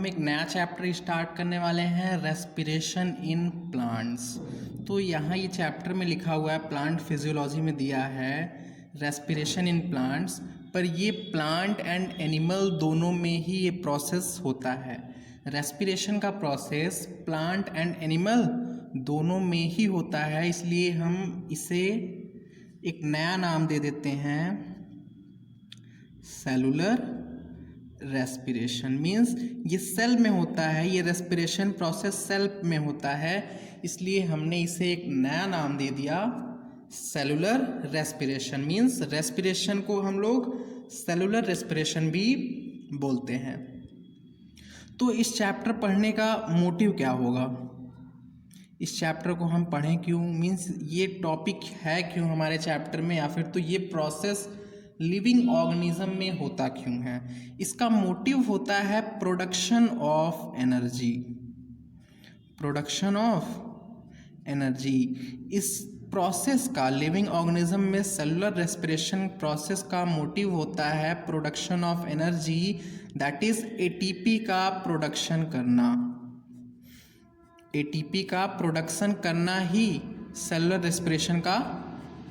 हम एक नया चैप्टर स्टार्ट करने वाले हैं, रेस्पिरेशन इन प्लांट्स। तो यहाँ ये चैप्टर में लिखा हुआ है, प्लांट फिजियोलॉजी में दिया है रेस्पिरेशन इन प्लांट्स, पर ये प्लांट एंड एनिमल दोनों में ही ये प्रोसेस होता है। रेस्पिरेशन का प्रोसेस प्लांट एंड एनिमल दोनों में ही होता है, इसलिए हम इसे एक नया नाम दे देते हैं, सेलुलर रेस्पिरेशन। मीन्स ये सेल में होता है, ये रेस्पिरेशन प्रोसेस सेल में होता है, इसलिए हमने इसे एक नया नाम दे दिया, सेलुलर रेस्पिरेशन। मीन्स रेस्पिरेशन को हम लोग सेलुलर रेस्पिरेशन भी बोलते हैं। तो इस चैप्टर पढ़ने का मोटिव क्या होगा, इस चैप्टर को हम पढ़ें क्यों, मीन्स ये टॉपिक है क्यों हमारे चैप्टर में, या फिर तो ये प्रोसेस लिविंग ऑर्गेनिज्म में होता क्यों है। इसका मोटिव होता है production of energy, production of energy. इस प्रोसेस का लिविंग ऑर्गेनिज्म में सेलुलर रेस्पिरेशन प्रोसेस का मोटिव होता है production of energy, that is ATP का प्रोडक्शन करना। एटीपी का प्रोडक्शन करना ही सेलुलर रेस्पिरेशन का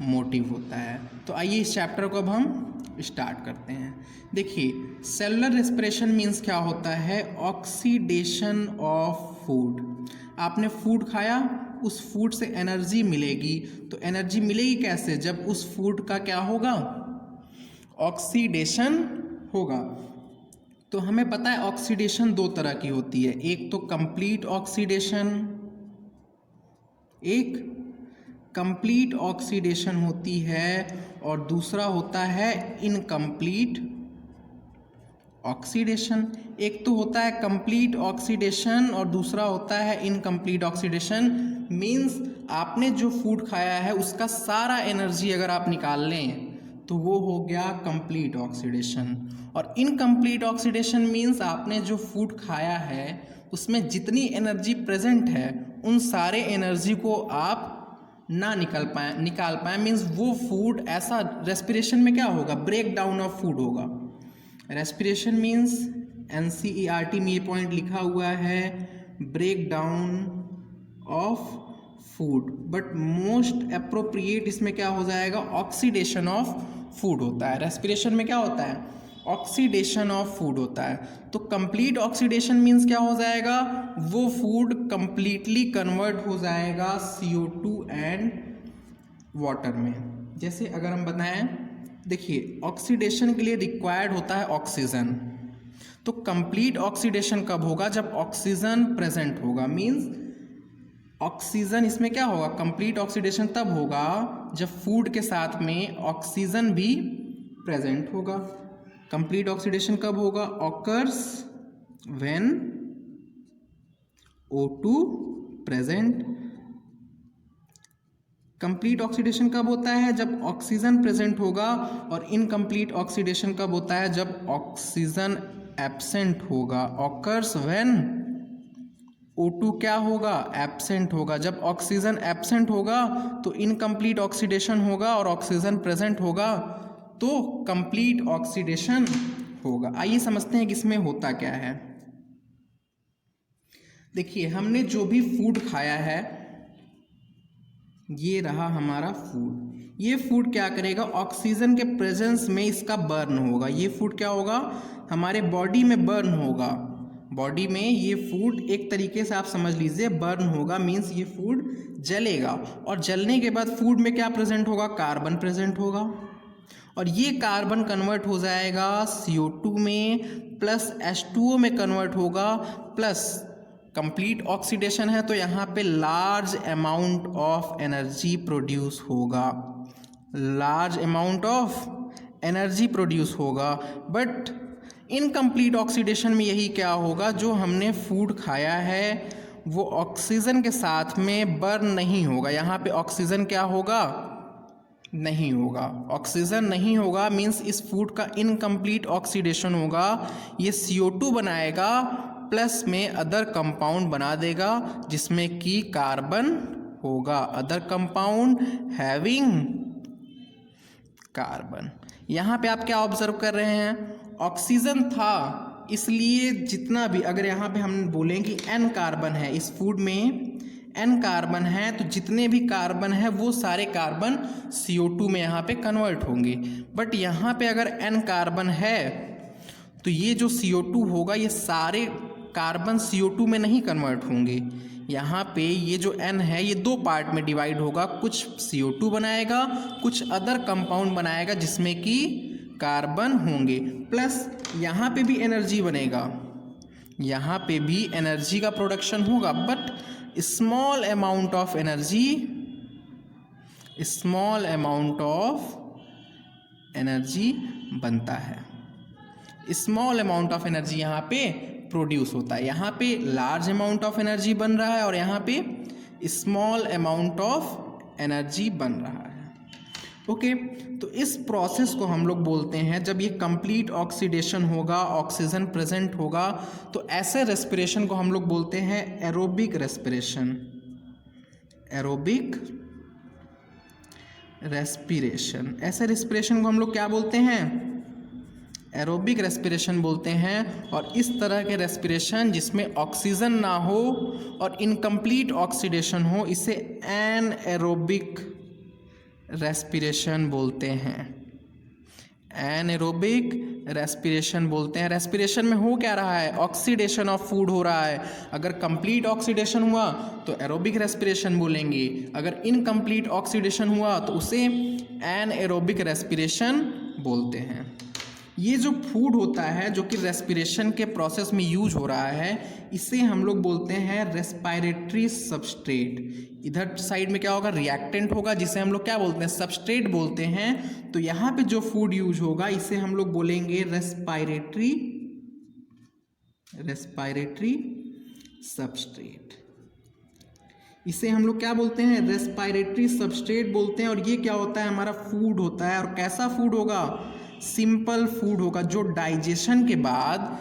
मोटिव होता है। तो आइए इस चैप्टर को अब हम स्टार्ट करते हैं। देखिए, सेलुलर रेस्पिरेशन मीन्स क्या होता है, ऑक्सीडेशन ऑफ फूड। आपने फूड खाया, उस फूड से एनर्जी मिलेगी, तो एनर्जी मिलेगी कैसे, जब उस फूड का क्या होगा, ऑक्सीडेशन होगा। तो हमें पता है ऑक्सीडेशन दो तरह की होती है, एक तो कंप्लीट ऑक्सीडेशन, एक कंप्लीट ऑक्सीडेशन होती है, और दूसरा होता है इनकम्प्लीट ऑक्सीडेशन। एक तो होता है कंप्लीट ऑक्सीडेशन और दूसरा होता है इनकम्प्लीट ऑक्सीडेशन। मीन्स आपने जो फूड खाया है उसका सारा एनर्जी अगर आप निकाल लें तो वो हो गया कंप्लीट ऑक्सीडेशन। और इनकम्प्लीट ऑक्सीडेशन मीन्स आपने जो फूड खाया है उसमें जितनी एनर्जी प्रेजेंट है उन सारे एनर्जी को आप ना निकाल पाए, मीन्स वो फूड ऐसा, रेस्पिरेशन में क्या होगा, ब्रेक डाउन ऑफ फूड होगा। रेस्पिरेशन मीन्स NCERT में ये पॉइंट लिखा हुआ है, break down of food, but most appropriate इसमें क्या हो जाएगा, ऑक्सीडेशन ऑफ फूड होता है। रेस्पिरेशन में क्या होता है, ऑक्सीडेशन ऑफ फूड होता है। तो कंप्लीट ऑक्सीडेशन मीन्स क्या हो जाएगा, वो फूड कंप्लीटली कन्वर्ट हो जाएगा CO2 एंड वाटर में। जैसे अगर हम बताएं, देखिए ऑक्सीडेशन के लिए रिक्वायर्ड होता है ऑक्सीजन, तो कंप्लीट ऑक्सीडेशन कब होगा, जब ऑक्सीजन प्रेजेंट होगा। मीन्स ऑक्सीजन इसमें क्या होगा, कंप्लीट ऑक्सीडेशन तब होगा जब फूड के साथ में ऑक्सीजन भी प्रेजेंट होगा। कंप्लीट ऑक्सीडेशन कब होगा, occurs when O2 present. Complete oxidation कब होता है, जब ऑक्सीजन प्रेजेंट होगा, और इनकम्प्लीट ऑक्सीडेशन कब होता है, जब ऑक्सीजन एब्सेंट होगा। ऑकर्स व्हेन O2 क्या होगा, एब्सेंट होगा। जब ऑक्सीजन एब्सेंट होगा तो इनकम्प्लीट ऑक्सीडेशन होगा, और ऑक्सीजन प्रेजेंट होगा तो कंप्लीट ऑक्सीडेशन होगा। आइए समझते हैं कि इसमें होता क्या है। देखिए, हमने जो भी फूड खाया है, ये रहा हमारा फूड, ये फूड क्या करेगा, ऑक्सीजन के प्रेजेंस में इसका बर्न होगा। ये फूड क्या होगा, हमारे बॉडी में बर्न होगा, बॉडी में ये फूड एक तरीके से आप समझ लीजिए बर्न होगा। मीन्स ये फूड जलेगा, और जलने के बाद फूड में क्या प्रेजेंट होगा, कार्बन प्रेजेंट होगा, और ये कार्बन कन्वर्ट हो जाएगा CO2 में, प्लस H2O में कन्वर्ट होगा, प्लस कंप्लीट ऑक्सीडेशन है तो यहाँ पे large amount of energy produce होगा, large amount of energy produce होगा। बट इनकम्प्लीट ऑक्सीडेशन में यही क्या होगा, जो हमने फूड खाया है वो ऑक्सीजन के साथ में बर्न नहीं होगा। यहाँ पे ऑक्सीजन क्या होगा, नहीं होगा। ऑक्सीजन नहीं होगा मीन्स इस फूड का इनकम्प्लीट ऑक्सीडेशन होगा। ये CO2 बनाएगा, प्लस में अदर कंपाउंड बना देगा जिसमें कि कार्बन होगा, अदर कंपाउंड हैविंग कार्बन। यहाँ पे आप क्या ऑब्जर्व कर रहे हैं, ऑक्सीजन था इसलिए जितना भी अगर यहाँ पे हम बोलें कि n कार्बन है, इस फूड में n कार्बन है, तो जितने भी कार्बन है वो सारे कार्बन CO2 में यहाँ पे कन्वर्ट होंगे। बट यहाँ पे अगर n कार्बन है तो ये जो CO2 होगा ये सारे कार्बन CO2 में नहीं कन्वर्ट होंगे। यहाँ पे ये जो n है ये दो पार्ट में डिवाइड होगा, कुछ CO2 बनाएगा, कुछ अदर कंपाउंड बनाएगा जिसमें कि कार्बन होंगे, प्लस यहाँ पे भी एनर्जी बनेगा, यहाँ पे भी एनर्जी का प्रोडक्शन होगा, but small amount of energy बनता है, स्मॉल अमाउंट ऑफ एनर्जी यहाँ पे प्रोड्यूस होता है। यहाँ पे लार्ज अमाउंट ऑफ एनर्जी बन रहा है और यहाँ पे स्मॉल अमाउंट ऑफ एनर्जी बन रहा है। ओके, तो इस प्रोसेस को हम लोग बोलते हैं, जब ये कंप्लीट ऑक्सीडेशन होगा, ऑक्सीजन प्रेजेंट होगा, तो ऐसे रेस्पिरेशन को हम लोग बोलते हैं एरोबिक रेस्पिरेशन। एरोबिक रेस्पिरेशन, ऐसे रेस्पिरेशन को हम लोग क्या बोलते हैं? एरोबिक रेस्पिरेशन बोलते हैं। और इस तरह के रेस्पिरेशन जिसमें ऑक्सीजन ना हो और इनकम्प्लीट ऑक्सीडेशन हो, इसे एनएरोबिक रेस्पिरेशन बोलते हैं। एनएरोबिक रेस्पिरेशन बोलते हैं। रेस्पिरेशन में हो क्या रहा है? ऑक्सीडेशन ऑफ फूड हो रहा है। अगर कंप्लीट ऑक्सीडेशन हुआ तो एरोबिक रेस्पिरेशन बोलेंगे, अगर इनकम्प्लीट ऑक्सीडेशन हुआ तो उसे एनएरोबिक रेस्पिरेशन बोलते हैं। ये जो फूड होता है जो कि रेस्पिरेशन के प्रोसेस में यूज हो रहा है, इसे हम लोग बोलते हैं रेस्पिरेटरी सबस्ट्रेट। इधर साइड में क्या होगा? रिएक्टेंट होगा, जिसे हम लोग क्या बोलते हैं? सबस्ट्रेट बोलते हैं। तो यहाँ पे जो फूड यूज होगा इसे हम लोग बोलेंगे रेस्पिरेटरी सबस्ट्रेट। इसे हम लोग क्या बोलते हैं? रेस्पिरेटरी सबस्ट्रेट बोलते हैं। और ये क्या होता है? हमारा फूड होता है। और कैसा फूड होगा? सिंपल फूड होगा, जो डाइजेशन के बाद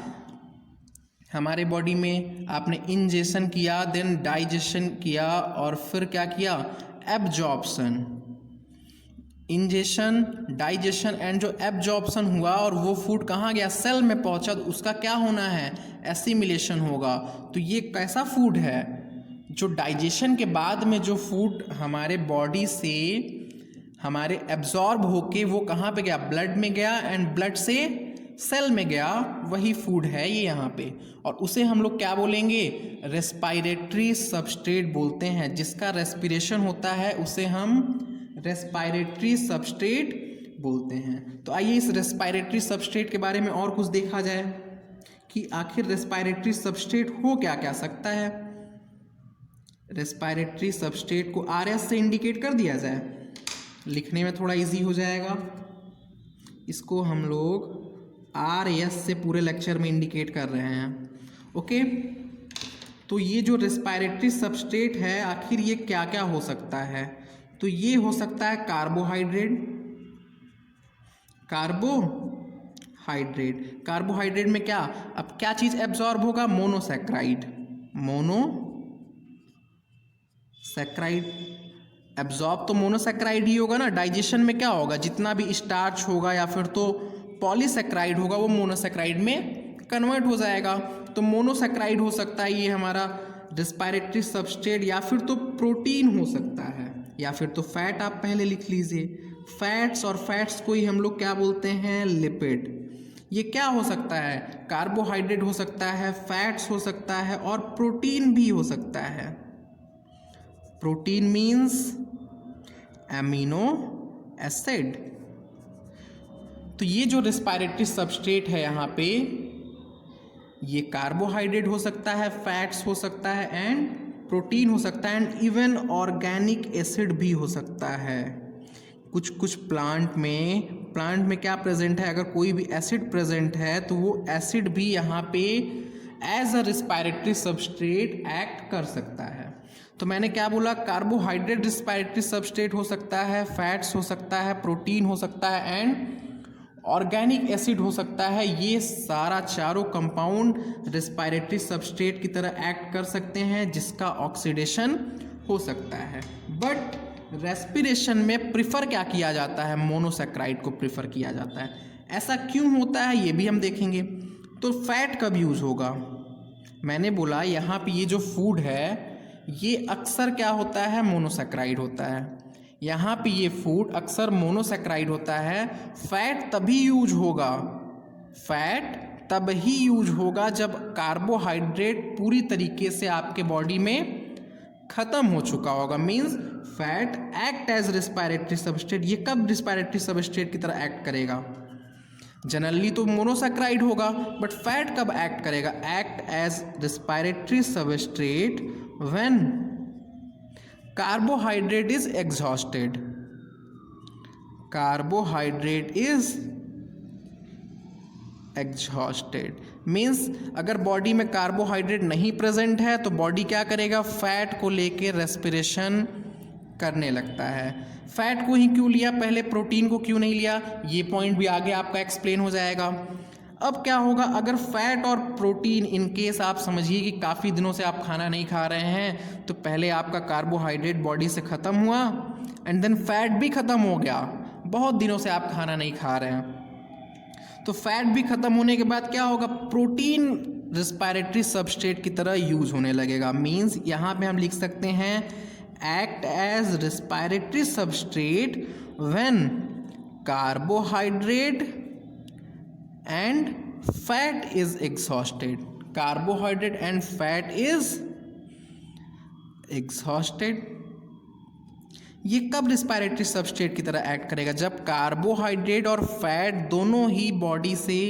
हमारे बॉडी में आपने इंजेशन किया, देन डाइजेशन किया और फिर क्या किया? एब्जॉर्प्शन। इंजेशन, डाइजेशन एंड जो एब्जॉर्प्शन हुआ और वो फूड कहाँ गया? सेल में पहुंचा, तो उसका क्या होना है? एसिमिलेशन होगा। तो ये कैसा फूड है? जो डाइजेशन के बाद में जो फूड हमारे बॉडी से हमारे एब्जॉर्ब होके वो कहाँ पे गया? ब्लड में गया एंड ब्लड से सेल में गया, वही फूड है ये यहाँ पे। और उसे हम लोग क्या बोलेंगे? रेस्पिरेटरी सबस्ट्रेट बोलते हैं। जिसका रेस्पिरेशन होता है उसे हम रेस्पिरेटरी सबस्ट्रेट बोलते हैं। तो आइए इस रेस्पिरेटरी सबस्ट्रेट के बारे में और कुछ देखा जाए कि आखिर रेस्पिरेटरी सबस्ट्रेट हो क्या क्या सकता है। रेस्पिरेटरी सबस्ट्रेट को RS से इंडिकेट कर दिया जाए, लिखने में थोड़ा इजी हो जाएगा। इसको हम लोग RS से पूरे लेक्चर में इंडिकेट कर रहे हैं। ओके, तो ये जो रेस्पिरेटरी सबस्ट्रेट है आखिर ये क्या क्या हो सकता है? तो ये हो सकता है कार्बोहाइड्रेट में क्या? अब क्या चीज़ एब्जॉर्ब होगा? मोनोसैक्राइड। एब्जॉर्ब तो मोनोसैक्राइड ही होगा ना। डाइजेशन में क्या होगा? जितना भी स्टार्च होगा या फिर तो पॉलीसैक्राइड होगा वो मोनोसैक्राइड में कन्वर्ट हो जाएगा। तो मोनोसैक्राइड हो सकता है ये हमारा रेस्पिरेटरी सबस्ट्रेट, या फिर तो प्रोटीन हो सकता है, या फिर तो फैट। आप पहले लिख लीजिए फैट्स, और फैट्स को ही हम लोग क्या बोलते हैं? लिपिड। ये क्या हो सकता है? कार्बोहाइड्रेट हो सकता है, फैट्स हो सकता है और प्रोटीन भी हो सकता है। Protein means amino acid. तो ये जो रेस्पिरेटरी सबस्ट्रेट है यहाँ पे, ये कार्बोहाइड्रेट हो सकता है, फैट्स हो सकता है एंड प्रोटीन हो सकता है, एंड इवन ऑर्गेनिक एसिड भी हो सकता है। कुछ प्लांट में क्या प्रेजेंट है? अगर कोई भी एसिड प्रेजेंट है तो वो एसिड भी यहाँ पे as a respiratory substrate act कर सकता है। तो मैंने क्या बोला? कार्बोहाइड्रेट रेस्पिरेटरी सबस्ट्रेट हो सकता है, फैट्स हो सकता है, प्रोटीन हो सकता है एंड ऑर्गेनिक एसिड हो सकता है। ये सारा चारों कंपाउंड रेस्पिरेटरी सबस्ट्रेट की तरह एक्ट कर सकते हैं, जिसका ऑक्सीडेशन हो सकता है। बट रेस्पिरेशन में प्रिफर क्या किया जाता है? मोनोसैक्राइड को प्रिफर किया जाता है। ऐसा क्यों होता है ये भी हम देखेंगे। तो फैट कब यूज़ होगा? मैंने बोला यहाँ पे ये जो फूड है ये अक्सर क्या होता है, मोनोसैक्राइड होता है। यहाँ पे ये फूड अक्सर मोनोसैक्राइड होता है। फैट तभी यूज होगा, फैट तब ही यूज होगा जब कार्बोहाइड्रेट पूरी तरीके से आपके बॉडी में ख़त्म हो चुका होगा। Means fat act as respiratory substrate. ये कब रिस्पायरेटरी सबस्ट्रेट की तरह एक्ट करेगा? जनरली तो मोनोसैक्राइड होगा, बट फैट कब एक्ट करेगा? Act as respiratory substrate when carbohydrate is exhausted. Carbohydrate is exhausted means अगर बॉडी में कार्बोहाइड्रेट नहीं प्रेजेंट है तो बॉडी क्या करेगा? फैट को लेके रेस्पिरेशन करने लगता है। फैट को ही क्यों लिया, पहले प्रोटीन को क्यों नहीं लिया? ये पॉइंट भी आगे आपका एक्सप्लेन हो जाएगा। अब क्या होगा अगर फैट और प्रोटीन, इन केस आप समझिए कि काफ़ी दिनों से आप खाना नहीं खा रहे हैं, तो पहले आपका कार्बोहाइड्रेट बॉडी से ख़त्म हुआ एंड देन फैट भी ख़त्म हो गया। बहुत दिनों से आप खाना नहीं खा रहे हैं, तो फैट भी ख़त्म होने के बाद क्या होगा? प्रोटीन रिस्पायरेटरी सबस्ट्रेट की तरह यूज होने लगेगा। मीन्स यहाँ पे हम लिख सकते हैं act as respiratory substrate when carbohydrate and fat is exhausted. Carbohydrate and fat is exhausted. ये कब रिस्पायरेटरी सबस्ट्रेट की तरह एक्ट करेगा? जब कार्बोहाइड्रेट और फैट दोनों ही बॉडी से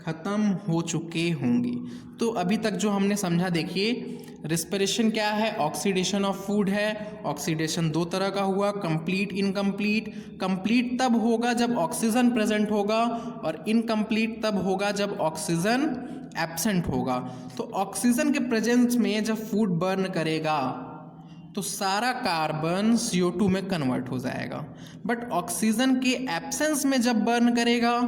ख़त्म हो चुके होंगे। तो अभी तक जो हमने समझा, देखिए रिस्पिरेशन क्या है? ऑक्सीडेशन ऑफ फूड है। ऑक्सीडेशन दो तरह का हुआ, कंप्लीट, इनकम्प्लीट। कंप्लीट तब होगा जब ऑक्सीजन प्रेजेंट होगा और इनकम्प्लीट तब होगा जब ऑक्सीजन एब्सेंट होगा। तो ऑक्सीजन के प्रेजेंस में जब फूड बर्न करेगा तो सारा कार्बन CO2 में कन्वर्ट हो जाएगा, बट ऑक्सीजन के एब्सेंस में जब बर्न करेगा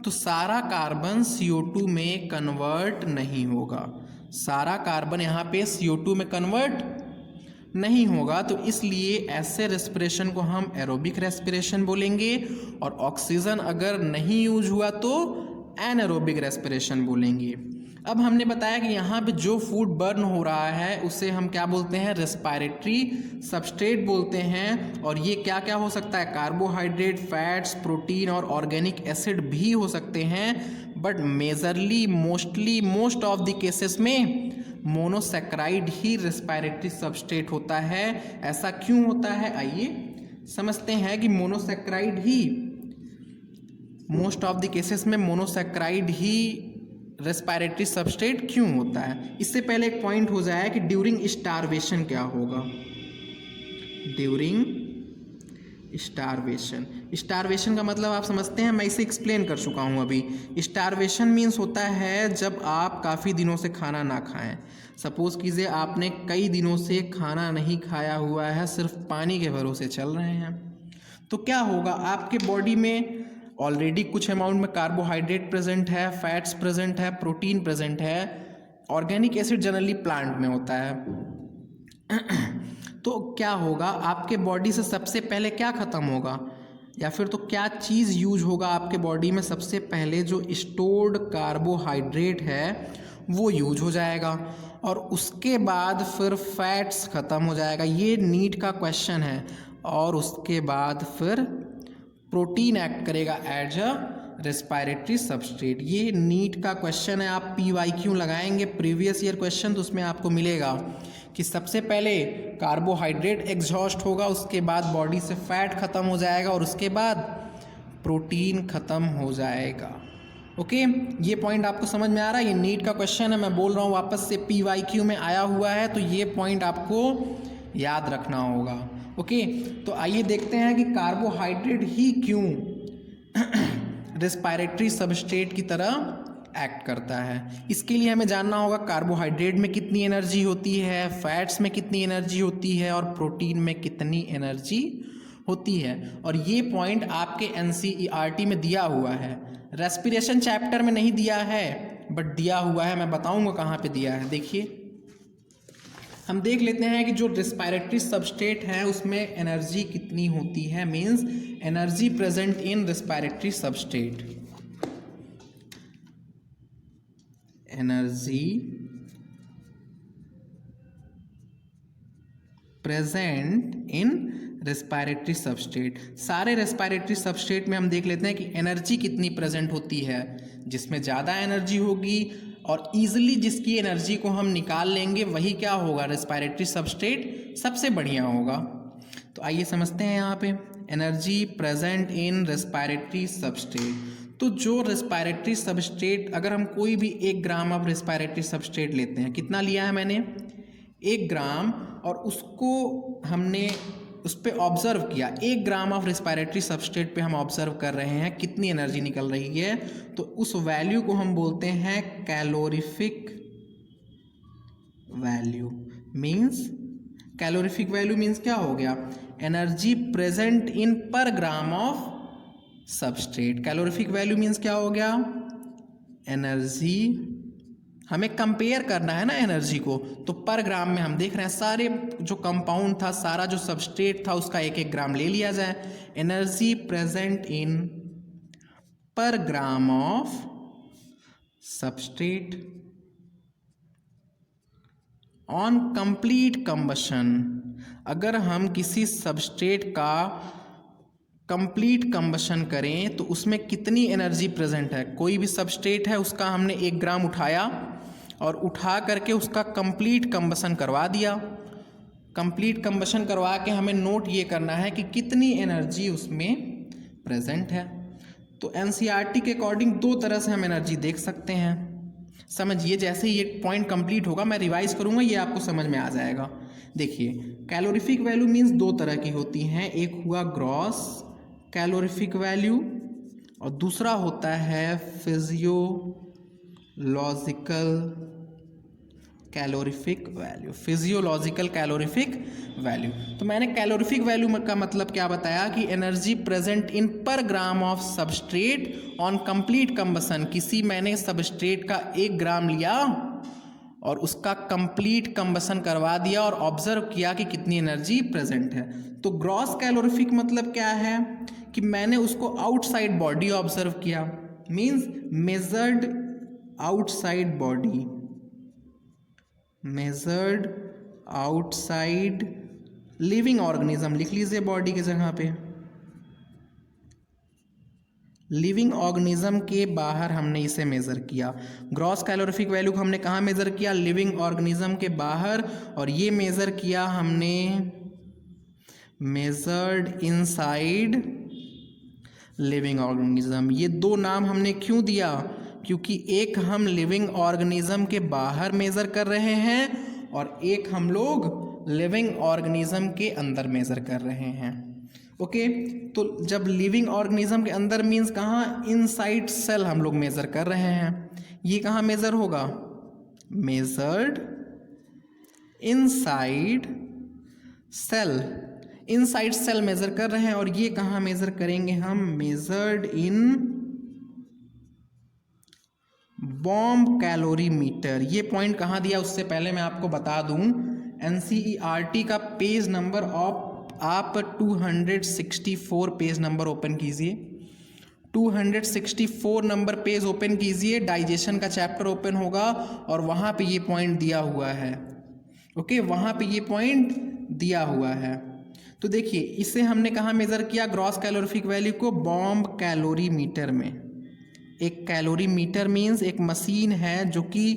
तो सारा कार्बन CO2 में कन्वर्ट नहीं होगा। सारा कार्बन यहाँ पे CO2 में कन्वर्ट नहीं होगा, तो इसलिए ऐसे रेस्पिरेशन को हम एरोबिक रेस्पिरेशन बोलेंगे, और ऑक्सीजन अगर नहीं यूज हुआ तो एनारोबिक रेस्पिरेशन बोलेंगे। अब हमने बताया कि यहाँ पे जो फूड बर्न हो रहा है उसे हम क्या बोलते हैं? रेस्पायरेटरी सबस्ट्रेट बोलते हैं। और ये क्या क्या हो सकता है? कार्बोहाइड्रेट, फैट्स, प्रोटीन और ऑर्गेनिक एसिड भी हो सकते हैं, but majorly most of the cases में मोनोसैक्राइड ही रेस्पायरेटरी सबस्ट्रेट होता है। ऐसा क्यों होता है? आइए समझते हैं कि monosaccharide he, most of the cases में मोनोसैक्राइड ही रेस्पायरेटरी सबस्ट्रेट क्यों होता है। इससे पहले एक पॉइंट हो जाए कि ड्यूरिंग स्टारवेशन क्या होगा। ड्यूरिंग स्टारवेशन का मतलब आप समझते हैं, मैं इसे एक्सप्लेन कर चुका हूँ अभी। स्टारवेशन मीन्स होता है जब आप काफ़ी दिनों से खाना ना खाएं। सपोज़ कीजिए आपने कई दिनों से खाना नहीं खाया हुआ है, सिर्फ पानी के भरोसे चल रहे हैं, तो क्या होगा? आपके बॉडी में ऑलरेडी कुछ अमाउंट में कार्बोहाइड्रेट प्रेजेंट है, फैट्स प्रेजेंट है, प्रोटीन प्रेजेंट है, ऑर्गेनिक एसिड जनरली प्लांट में होता है। तो क्या होगा? आपके बॉडी से सबसे पहले क्या ख़त्म होगा, या फिर तो क्या चीज़ यूज होगा आपके बॉडी में? सबसे पहले जो स्टोर्ड कार्बोहाइड्रेट है वो यूज हो जाएगा, और उसके बाद फिर फैट्स ख़त्म हो जाएगा। ये नीट का क्वेश्चन है। और उसके बाद फिर प्रोटीन एक्ट करेगा एज अ रेस्पायरेटरी सबस्ट्रेट। ये नीट का क्वेश्चन है। आप PYQ लगाएंगे प्रीवियस ईयर क्वेश्चन, तो उसमें आपको मिलेगा कि सबसे पहले कार्बोहाइड्रेट एग्जॉस्ट होगा, उसके बाद बॉडी से फैट ख़त्म हो जाएगा, और उसके बाद प्रोटीन ख़त्म हो जाएगा। ओके, ये पॉइंट आपको समझ में आ रहा है? ये नीट का क्वेश्चन है, मैं बोल रहा हूँ वापस से, PYQ में आया हुआ है, तो ये पॉइंट आपको याद रखना होगा। ओके, तो आइए देखते हैं कि कार्बोहाइड्रेट ही क्यों रेस्पायरेटरी सबस्ट्रेट की तरह एक्ट करता है। इसके लिए हमें जानना होगा कार्बोहाइड्रेट में कितनी एनर्जी होती है, फैट्स में कितनी एनर्जी होती है, और प्रोटीन में कितनी एनर्जी होती है। और ये पॉइंट आपके NCERT में दिया हुआ है। रेस्पिरेशन चैप्टर में नहीं दिया है, बट दिया हुआ है। मैं बताऊंगा कहाँ पे दिया है। देखिए, हम देख लेते हैं कि जो रेस्पायरेटरी सबस्ट्रेट है उसमें एनर्जी कितनी होती है। Means energy present in respiratory substrate. Energy present in respiratory substrate. सारे रेस्पिरेटरी सबस्ट्रेट में हम देख लेते हैं कि एनर्जी कितनी प्रेजेंट होती है। जिसमें ज़्यादा एनर्जी होगी और ईजिली जिसकी एनर्जी को हम निकाल लेंगे वही क्या होगा, रेस्पिरेटरी सबस्ट्रेट सबसे बढ़िया होगा। तो आइए समझते हैं यहाँ पे energy present in respiratory substrate. तो जो रेस्पिरेटरी सबस्ट्रेट, अगर हम कोई भी 1 ग्राम ऑफ रेस्पिरेटरी सबस्ट्रेट लेते हैं, कितना लिया है मैंने 1 ग्राम, और उसको हमने उस पर ऑब्जर्व किया, 1 ग्राम ऑफ रेस्पिरेटरी सबस्ट्रेट पे हम ऑब्जर्व कर रहे हैं कितनी एनर्जी निकल रही है, तो उस वैल्यू को हम बोलते हैं calorific value. Means calorific value means क्या हो गया, एनर्जी प्रेजेंट इन पर gram of substrate. Calorific value means क्या हो गया, एनर्जी, हमें कंपेयर करना है ना एनर्जी को, तो पर ग्राम में हम देख रहे हैं सारे जो कंपाउंड था, सारा जो सबस्ट्रेट था उसका 1-1 ग्राम ले लिया जाए। एनर्जी प्रेजेंट इन पर gram of substrate on complete combustion. अगर हम किसी सबस्ट्रेट का कंप्लीट कंबशन करें तो उसमें कितनी एनर्जी प्रेजेंट है। कोई भी सबस्ट्रेट है, उसका हमने 1 ग्राम उठाया और उठा करके उसका कंप्लीट कंबशन करवा दिया। कंप्लीट कंबशन करवा के हमें नोट ये करना है कि कितनी एनर्जी उसमें प्रेजेंट है। तो एनसीईआरटी के अकॉर्डिंग 2 तरह से हम एनर्जी देख सकते हैं। समझिए, जैसे ही ये पॉइंट कंप्लीट होगा मैं रिवाइज करूँगा, ये आपको समझ में आ जाएगा। देखिए, कैलोरीफिक वैल्यू मीन्स 2 तरह की होती हैं, एक हुआ ग्रॉस कैलोरीफिक वैल्यू और दूसरा होता है physiological calorific value. Physiological calorific value, तो मैंने कैलोरीफिक वैल्यू का मतलब क्या बताया कि एनर्जी प्रेजेंट इन पर gram of substrate on complete combustion. किसी मैंने सबस्ट्रेट का 1 ग्राम लिया और उसका कंप्लीट कंबशन करवा दिया और ऑब्जर्व किया कि कितनी एनर्जी प्रेजेंट है। तो ग्रॉस कैलोरीफिक मतलब क्या है कि मैंने उसको आउटसाइड बॉडी ऑब्जर्व किया, means measured outside body, measured outside living organism, लिख लीजिए बॉडी की जगह पे। लिविंग ऑर्गेनिज्म के बाहर हमने इसे मेज़र किया। ग्रॉस कैलोरीफिक वैल्यू को हमने कहाँ मेज़र किया, लिविंग ऑर्गेनिज्म के बाहर, और ये मेज़र किया हमने मेजर्ड इनसाइड लिविंग ऑर्गेनिज्म। ये 2 नाम हमने क्यों दिया, क्योंकि एक हम लिविंग ऑर्गेनिज्म के बाहर मेज़र कर रहे हैं और एक हम लोग लिविंग ऑर्गेनिज्म के अंदर मेज़र कर रहे हैं। ओके, तो जब लिविंग ऑर्गेनिज्म के अंदर मीन्स कहाँ, इनसाइड सेल हम लोग मेज़र कर रहे हैं। ये कहाँ मेज़र होगा, measured inside cell, inside cell measure कर रहे हैं। और ये कहाँ मेज़र करेंगे हम, मेजर्ड इन बॉम्ब कैलोरीमीटर। ये पॉइंट कहाँ दिया उससे पहले मैं आपको बता दूं, एनसीईआरटी का पेज नंबर आप 264 पेज नंबर ओपन कीजिए, 264 नंबर पेज ओपन कीजिए, डाइजेशन का चैप्टर ओपन होगा और वहाँ पे ये पॉइंट दिया हुआ है। ओके, वहाँ पे ये पॉइंट दिया हुआ है। तो देखिए, इसे हमने कहाँ मेज़र किया, ग्रॉस कैलोरीफिक वैल्यू को बॉम्ब कैलोरीमीटर में। एक कैलोरीमीटर मीन्स एक मशीन है जो कि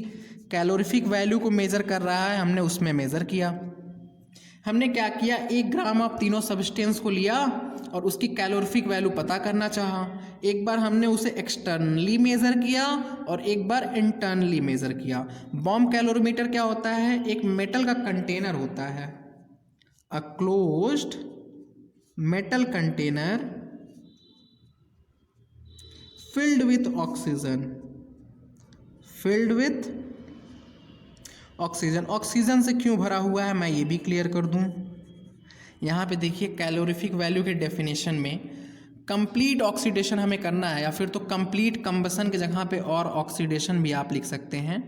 कैलोरीफिक वैल्यू को मेज़र कर रहा है, हमने उसमें मेज़र किया। हमने क्या किया, 1 ग्राम ऑफ तीनों सब्सटेंस को लिया और उसकी कैलोरीफिक वैल्यू पता करना चाहा। एक बार हमने उसे एक्सटर्नली मेज़र किया और एक बार इंटरनली मेज़र किया। बॉम्ब कैलोरीमीटर क्या होता है, एक मेटल का कंटेनर होता है, a closed metal container filled with oxygen, filled with oxygen. Oxygen से क्यों भरा हुआ है मैं ये भी क्लियर कर दूं। यहाँ पे देखिए, कैलोरीफिक वैल्यू के डेफिनेशन में कंप्लीट ऑक्सीडेशन हमें करना है, या फिर तो कंप्लीट कंबसन की जगह पे और ऑक्सीडेशन भी आप लिख सकते हैं।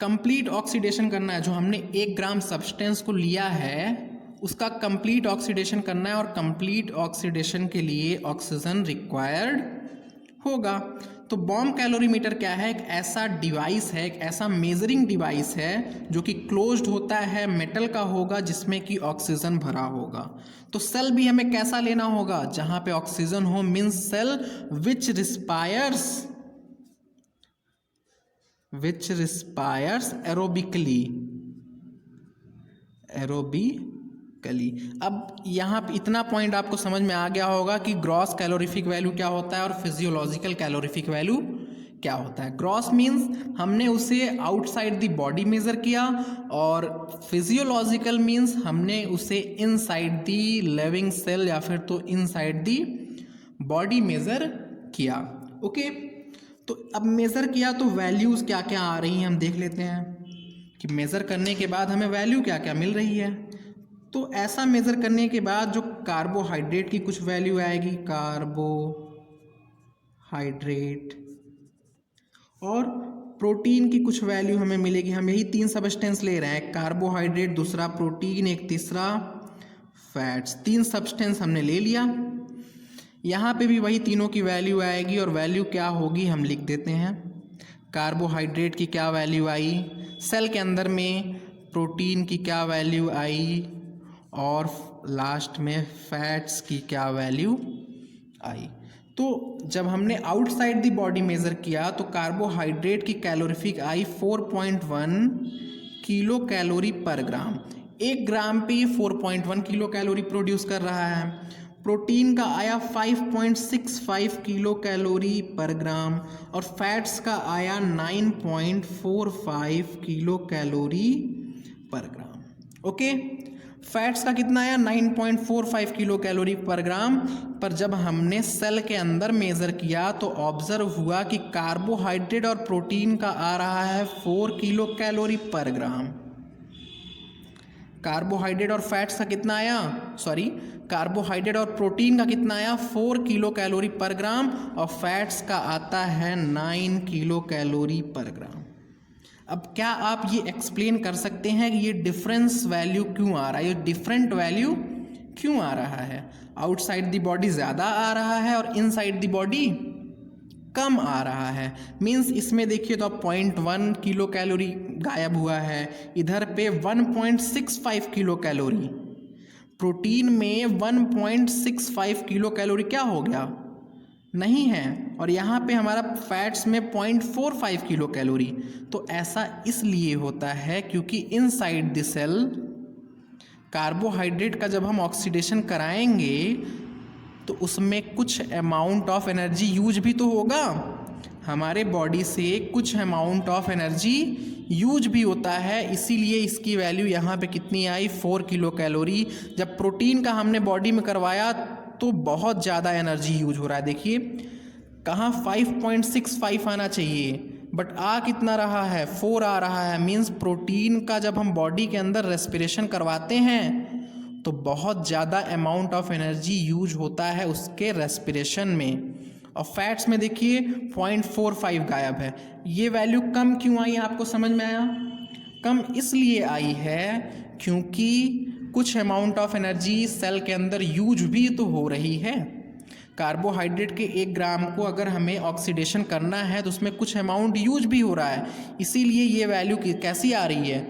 कंप्लीट ऑक्सीडेशन करना है, जो हमने 1 ग्राम सब्सटेंस को लिया है उसका कंप्लीट ऑक्सीडेशन करना है, और कंप्लीट ऑक्सीडेशन के लिए ऑक्सीजन रिक्वायर्ड होगा। तो बॉम्ब कैलोरीमीटर क्या है? एक ऐसा डिवाइस है, एक ऐसा मेजरिंग डिवाइस है जो कि क्लोज्ड होता है, मेटल का होगा, जिसमें कि ऑक्सीजन भरा होगा। तो सेल भी हमें कैसा लेना होगा? जहां पे ऑक्सीजन हो, मीन्स सेल विच रिस्पायर्स एरोबिकली। अब यहाँ पे इतना पॉइंट आपको समझ में आ गया होगा कि ग्रॉस कैलोरीफिक वैल्यू क्या होता है और फिजियोलॉजिकल कैलोरीफिक वैल्यू क्या होता है। ग्रॉस मीन्स हमने उसे आउटसाइड द बॉडी मेजर किया, और फिजियोलॉजिकल मीन्स हमने उसे इनसाइड द लिविंग सेल या फिर तो इनसाइड द बॉडी मेजर किया। ओके, तो अब मेजर किया तो वैल्यूज क्या क्या आ रही हैं हम देख लेते हैं कि मेजर करने के बाद हमें वैल्यू क्या क्या मिल रही है। तो ऐसा मेजर करने के बाद जो कार्बोहाइड्रेट की कुछ वैल्यू आएगी, कार्बोहाइड्रेट, और प्रोटीन की कुछ वैल्यू हमें मिलेगी। हम यही 3 सब्सटेंस ले रहे हैं, कार्बोहाइड्रेट, दूसरा प्रोटीन, एक तीसरा फैट्स। 3 सब्सटेंस हमने ले लिया। यहाँ पे भी वही तीनों की वैल्यू आएगी, और वैल्यू क्या होगी हम लिख देते हैं। कार्बोहाइड्रेट की क्या वैल्यू आई, सेल के अंदर में प्रोटीन की क्या वैल्यू आई, और लास्ट में फैट्स की क्या वैल्यू आई। तो जब हमने आउटसाइड द बॉडी मेजर किया तो कार्बोहाइड्रेट की कैलोरीफिक आई 4.1 किलो कैलोरी पर ग्राम। 1 ग्राम पे 4.1 किलो कैलोरी प्रोड्यूस कर रहा है। प्रोटीन का आया 5.65 किलो कैलोरी पर ग्राम, और फैट्स का आया 9.45 किलो कैलोरी पर ग्राम। ओके, फैट्स का कितना आया? 9.45 किलो कैलोरी पर ग्राम। पर जब हमने सेल के अंदर मेज़र किया तो ऑब्जर्व हुआ कि कार्बोहाइड्रेट और प्रोटीन का आ रहा है 4 किलो कैलोरी पर ग्राम। कार्बोहाइड्रेट और फैट्स का कितना आया? कार्बोहाइड्रेट और प्रोटीन का कितना आया? 4 किलो कैलोरी पर ग्राम, और फैट्स का आता है 9 किलो कैलोरी पर ग्राम। अब क्या आप ये एक्सप्लेन कर सकते हैं कि ये डिफरेंस वैल्यू क्यों आ रहा है, ये डिफरेंट वैल्यू क्यों आ रहा है? आउटसाइड द बॉडी ज़्यादा आ रहा है और इनसाइड द बॉडी कम आ रहा है। मीन्स इसमें देखिए तो अब 0.1 किलो कैलोरी गायब हुआ है, इधर पे 1.65 किलो कैलोरी, प्रोटीन में 1.65 किलो कैलोरी क्या हो गया? नहीं है, और यहाँ पे हमारा फैट्स में 0.45 किलो कैलोरी। तो ऐसा इसलिए होता है क्योंकि इनसाइड द सेल कार्बोहाइड्रेट का जब हम ऑक्सीडेशन कराएंगे तो उसमें कुछ अमाउंट ऑफ एनर्जी यूज भी तो होगा। हमारे बॉडी से कुछ अमाउंट ऑफ एनर्जी यूज भी होता है, इसीलिए इसकी वैल्यू यहाँ पे कितनी आई? 4 किलो कैलोरी। जब प्रोटीन का हमने बॉडी में करवाया तो बहुत ज़्यादा एनर्जी यूज हो रहा है। देखिए कहाँ 5.65 आना चाहिए, बट आ कितना रहा है? 4 आ रहा है। मीन्स प्रोटीन का जब हम बॉडी के अंदर रेस्पिरेशन करवाते हैं तो बहुत ज़्यादा अमाउंट ऑफ एनर्जी यूज होता है उसके रेस्पिरेशन में। और फैट्स में देखिए 0.45 गायब है। ये वैल्यू कम क्यों आई आपको समझ में आया? कम इसलिए आई है क्योंकि कुछ अमाउंट ऑफ एनर्जी सेल के अंदर यूज भी तो हो रही है। कार्बोहाइड्रेट के 1 ग्राम को अगर हमें ऑक्सीडेशन करना है तो उसमें कुछ अमाउंट यूज भी हो रहा है, इसीलिए ये वैल्यू कैसी आ रही है?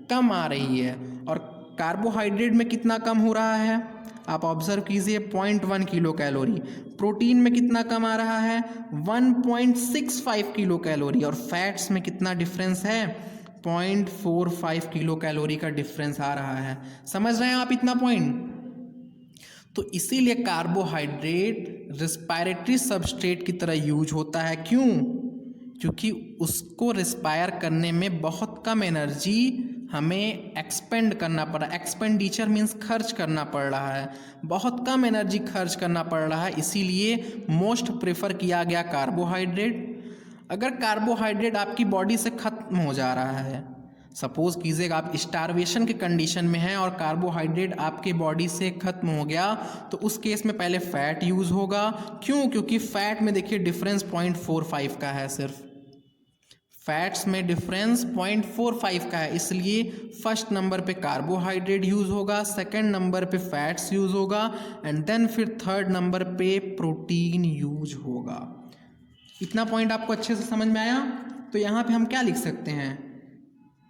कम आ रही है। और कार्बोहाइड्रेट में कितना कम हो रहा है आप ऑब्जर्व कीजिए, 0.1 किलो कैलोरी। प्रोटीन में कितना कम आ रहा है? 1.65 किलो कैलोरी। और फैट्स में कितना डिफरेंस है? 0.45 किलो कैलोरी का डिफरेंस आ रहा है। समझ रहे हैं आप इतना पॉइंट? तो इसीलिए कार्बोहाइड्रेट रिस्पायरेटरी सबस्ट्रेट की तरह यूज होता है। क्यों? क्योंकि उसको रिस्पायर करने में बहुत कम एनर्जी हमें एक्सपेंड करना पड़ रहा है। एक्सपेंडिचर मीन्स खर्च करना पड़ रहा है, बहुत कम एनर्जी खर्च करना पड़ रहा है, इसीलिए मोस्ट प्रेफर किया गया कार्बोहाइड्रेट। अगर कार्बोहाइड्रेट आपकी बॉडी से ख़त्म हो जा रहा है, सपोज कीजिएगा आप स्टारवेशन के कंडीशन में हैं और कार्बोहाइड्रेट आपके बॉडी से ख़त्म हो गया, तो उस केस में पहले फैट यूज़ होगा। क्यों? क्योंकि फैट में देखिए डिफरेंस 0.45 का है, सिर्फ फैट्स में डिफरेंस 0.45 का है, इसलिए फर्स्ट नंबर पे कार्बोहाइड्रेट यूज़ होगा, सेकंड नंबर पे फैट्स यूज़ होगा, एंड देन फिर थर्ड नंबर पे प्रोटीन यूज होगा। इतना पॉइंट आपको अच्छे से समझ में आया? तो यहाँ पे हम क्या लिख सकते हैं,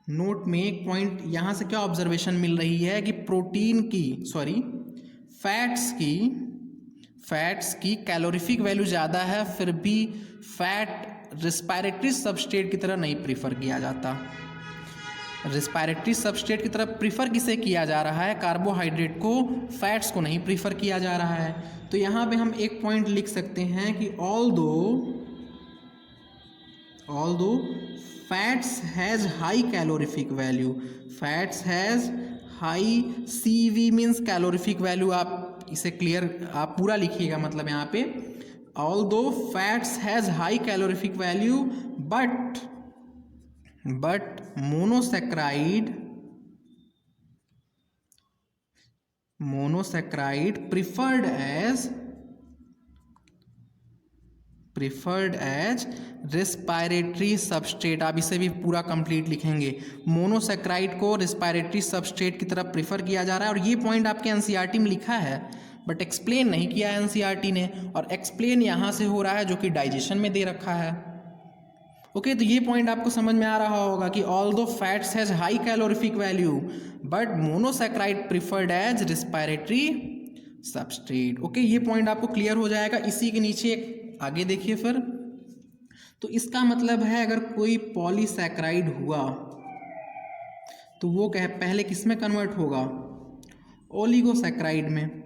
नोट में एक पॉइंट यहाँ से क्या ऑब्जर्वेशन मिल रही है कि फैट्स की कैलोरीफिक वैल्यू ज़्यादा है, फिर भी फैट रिस्पायरेटरी सबस्ट्रेट की तरह नहीं प्रीफर किया जाता। रिस्पायरेटरी सबस्ट्रेट की तरफ प्रीफर किसे किया जा रहा है, कार्बोहाइड्रेट को, फैट्स को नहीं प्रीफर किया जा रहा है। तो यहाँ पे हम एक पॉइंट लिख सकते हैं कि although fats has high calorific value, fats has high CV means calorific value, आप इसे क्लियर आप पूरा लिखिएगा, मतलब यहाँ पे although fats has high calorific value but monosaccharide preferred as respiratory substrate, आप इसे भी पूरा कंप्लीट लिखेंगे। मोनोसैक्राइड को रेस्पायरेटरी सबस्ट्रेट की तरफ प्रीफर किया जा रहा है, और ये पॉइंट आपके एनसीईआरटी में लिखा है बट एक्सप्लेन नहीं किया है एनसीईआरटी ने, और एक्सप्लेन यहाँ से हो रहा है जो कि डाइजेशन में दे रखा है। ओके, तो ये पॉइंट आपको समझ में आ रहा होगा कि although fats has high calorific value but monosaccharide preferred as respiratory substrate. Okay, ये पॉइंट आपको क्लियर हो जाएगा। इसी के नीचे आगे देखिए फिर, तो इसका मतलब है अगर कोई पॉलीसैक्राइड हुआ तो वो पहले किस में कन्वर्ट होगा, ओलिगोसैक्राइड में,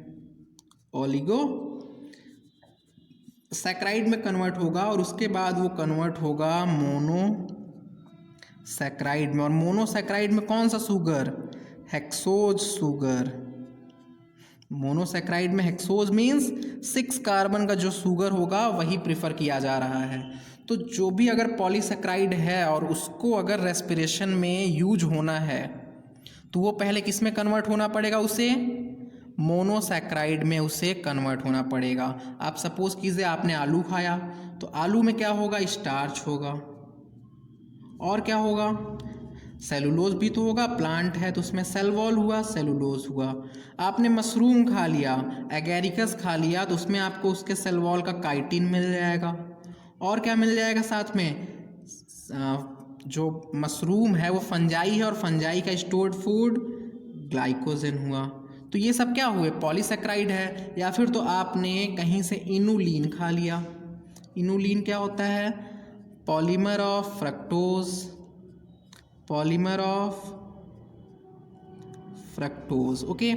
ओलिगोसैक्राइड में कन्वर्ट होगा, और उसके बाद वो कन्वर्ट होगा मोनोसैक्राइड में। और मोनोसैक्राइड में कौन सा शुगर, हेक्सोज शुगर। मोनोसैक्राइड में हेक्सोज मीन्स 6 कार्बन का जो शुगर होगा वही प्रेफर किया जा रहा है। तो जो भी अगर पॉलीसैक्राइड है और उसको अगर रेस्पिरेशन में यूज होना है तो वो पहले किस में कन्वर्ट होना पड़ेगा, उसे मोनोसैक्राइड में उसे कन्वर्ट होना पड़ेगा। आप सपोज कीजिए आपने आलू खाया, तो आलू में क्या होगा, स्टार्च होगा, और क्या होगा, सेलुलोज भी तो होगा, प्लांट है तो उसमें सेल वॉल हुआ, सेलुलोज हुआ। आपने मशरूम खा लिया, एगेरिकस खा लिया, तो उसमें आपको उसके सेल वॉल का काइटिन मिल जाएगा, और क्या मिल जाएगा साथ में, जो मशरूम है वो फंजाई है, और फंजाई का स्टोर्ड फूड ग्लाइकोजन हुआ। तो ये सब क्या हुए, पॉलीसैक्राइड है। या फिर तो आपने कहीं से इनुलिन खा लिया। इनुलिन क्या होता है, पॉलीमर ऑफ फ्रक्टोज। ओके,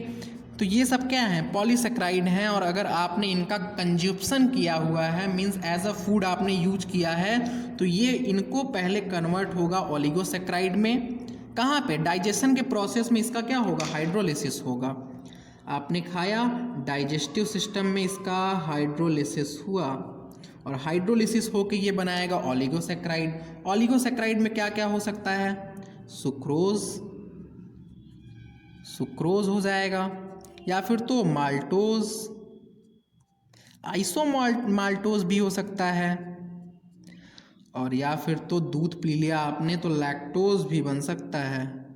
तो ये सब क्या है, पॉलीसैक्राइड हैं, और अगर आपने इनका कंज्यूप्शन किया हुआ है, मींस एज अ फूड आपने यूज किया है, तो ये इनको पहले कन्वर्ट होगा ओलिगोसैक्राइड में। कहाँ पे, डाइजेशन के प्रोसेस में इसका क्या होगा, हाइड्रोलिसिस होगा। आपने खाया, डाइजेस्टिव सिस्टम में इसका हाइड्रोलिसिस हुआ, और हाइड्रोलिसिस होके ये बनाएगा ओलिगोसैक्राइड। ओलिगोसैक्राइड में क्या क्या हो सकता है, सुक्रोज हो जाएगा, या फिर तो माल्टोज, आइसोमाल्टोज भी हो सकता है, और या फिर तो दूध पी लिया आपने तो लैक्टोज भी बन सकता है।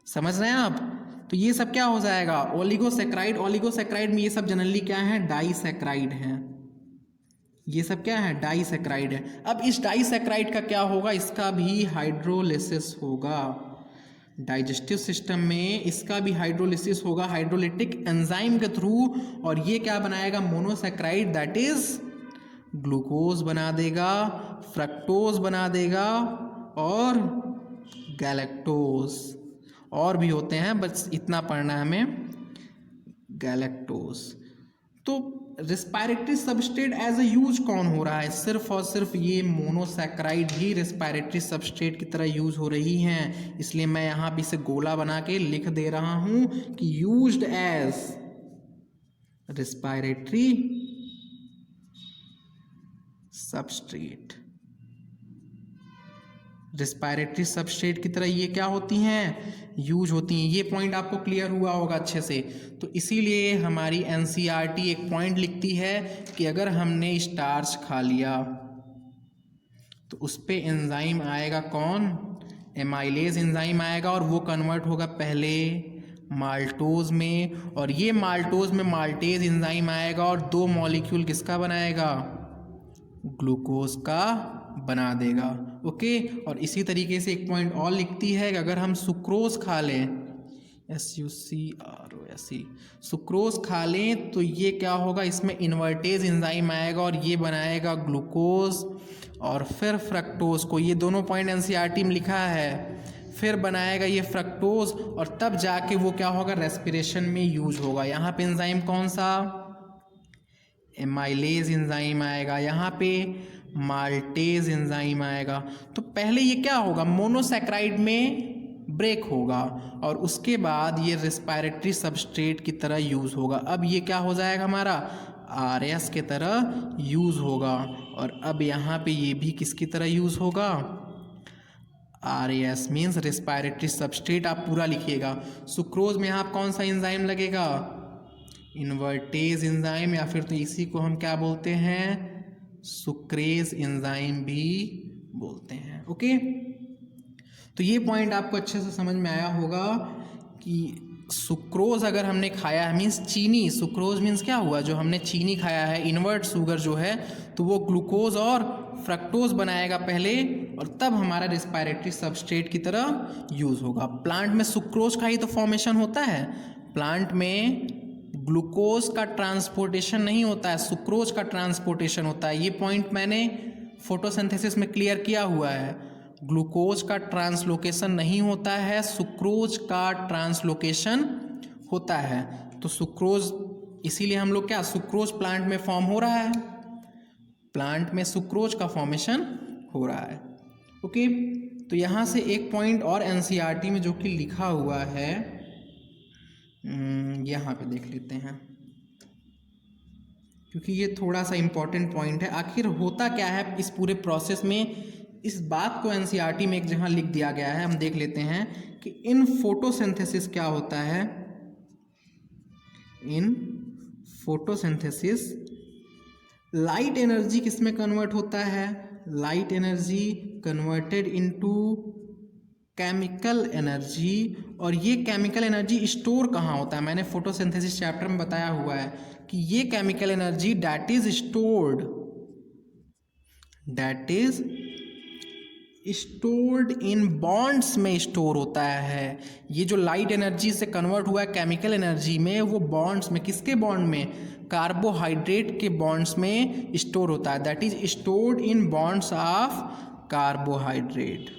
समझ रहे हैं आप? तो ये सब क्या हो जाएगा, ओलिगोसैक्राइड। ओलिगोसैक्राइड में ये सब जनरली क्या है, डाइसैक्राइड हैं। ये सब क्या है, डाइसैक्राइड है। अब इस डाइसैक्राइड का क्या होगा, इसका भी हाइड्रोलिसिस होगा। डाइजेस्टिव सिस्टम में इसका भी हाइड्रोलिसिस होगा, हाइड्रोलिटिक एंजाइम के थ्रू, और ये क्या बनाएगा, मोनोसैक्राइड, दैट इज ग्लूकोज बना देगा, फ्रक्टोज बना देगा, और गैलेक्टोज, और भी होते हैं बस इतना पढ़ना है हमें, गैलेक्टोज। तो respiratory substrate as a use कौन हो रहा है, सिर्फ और सिर्फ ये मोनोसैक्राइड ही रेस्पायरेटरी सबस्ट्रेट की तरह यूज हो रही हैं। इसलिए मैं यहाँ भी इसे गोला बना के लिख दे रहा हूँ कि used as respiratory substrate. Respiratory substrate की तरह ये क्या होती हैं, यूज होती हैं। ये पॉइंट आपको क्लियर हुआ होगा अच्छे से। तो इसीलिए हमारी एनसीईआरटी एक पॉइंट लिखती है कि अगर हमने स्टार्च खा लिया तो उस पे एंजाइम आएगा कौन, एमाइलेज एंजाइम आएगा, और वो कन्वर्ट होगा पहले माल्टोज में, और ये माल्टोज में माल्टेज एंजाइम आएगा, और 2 मॉलिक्यूल किसका बनाएगा, ग्लूकोज का बना देगा। ओके, और इसी तरीके से एक पॉइंट और लिखती है कि अगर हम सुक्रोज खा लें, SUCROSE, सुक्रोज खा लें तो ये क्या होगा, इसमें इन्वर्टेज एंजाइम आएगा और ये बनाएगा ग्लूकोज और फिर फ्रक्टोज को, ये दोनों पॉइंट NCERT में लिखा है, फिर बनाएगा ये फ्रक्टोज और तब जाके वो क्या होगा, रेस्पिरेशन में यूज होगा। यहाँ पे एंजाइम कौन सा, एमाइलेज एंजाइम आएगा, यहाँ पे माल्टेज एंजाइम आएगा। तो पहले ये क्या होगा, मोनोसैकेराइड में ब्रेक होगा और उसके बाद ये रेस्पिरेटरी सबस्ट्रेट की तरह यूज़ होगा। अब ये क्या हो जाएगा, हमारा RS के तरह यूज़ होगा और अब यहाँ पे ये भी किसकी तरह यूज़ होगा, RS मीन्स रेस्पिरेटरी सबस्ट्रेट। आप पूरा लिखिएगा। सुक्रोज में यहाँ कौन सा एंजाइम लगेगा, इन्वर्टेज एंजाइम, या फिर तो इसी को हम क्या बोलते हैं, सुक्रेज एंजाइम भी बोलते हैं। ओके, तो ये पॉइंट आपको अच्छे से समझ में आया होगा कि सुक्रोज अगर हमने खाया है मीन्स चीनी, सुक्रोज मीन्स क्या हुआ, जो हमने चीनी खाया है, इन्वर्ट शुगर जो है, तो वो ग्लूकोज और फ्रक्टोज बनाएगा पहले और तब हमारा रेस्पिरेटरी सबस्ट्रेट की तरह यूज़ होगा। प्लांट में सुक्रोज का ही तो फॉर्मेशन होता है, प्लांट में ग्लूकोज का ट्रांसपोर्टेशन नहीं होता है, सुक्रोज का ट्रांसपोर्टेशन होता है। ये पॉइंट मैंने फोटोसिंथेसिस में क्लियर किया हुआ है। ग्लूकोज का ट्रांसलोकेशन नहीं होता है, सुक्रोज का ट्रांसलोकेशन होता है। तो सुक्रोज, इसीलिए हम लोग क्या, सुक्रोज प्लांट में फॉर्म हो रहा है, प्लांट में सुक्रोज का फॉर्मेशन हो रहा है। ओके, तो यहाँ से एक पॉइंट और NCERT में जो कि लिखा हुआ है, यहाँ पे देख लेते हैं क्योंकि ये थोड़ा सा इम्पॉर्टेंट पॉइंट है। आखिर होता क्या है इस पूरे प्रोसेस में, इस बात को NCERT में एक जगह लिख दिया गया है, हम देख लेते हैं कि इन फोटोसिंथेसिस क्या होता है। इन फोटोसिंथेसिस लाइट एनर्जी किस में कन्वर्ट होता है, light energy converted into chemical energy, और ये केमिकल एनर्जी स्टोर कहाँ होता है, मैंने फोटोसिंथेसिस चैप्टर में बताया हुआ है कि ये chemical energy that is stored in bonds में स्टोर होता है। ये जो लाइट एनर्जी से कन्वर्ट हुआ है केमिकल एनर्जी में, वो बॉन्ड्स में, किसके बॉन्ड में, कार्बोहाइड्रेट के बॉन्ड्स में स्टोर होता है, that is stored in bonds of carbohydrate.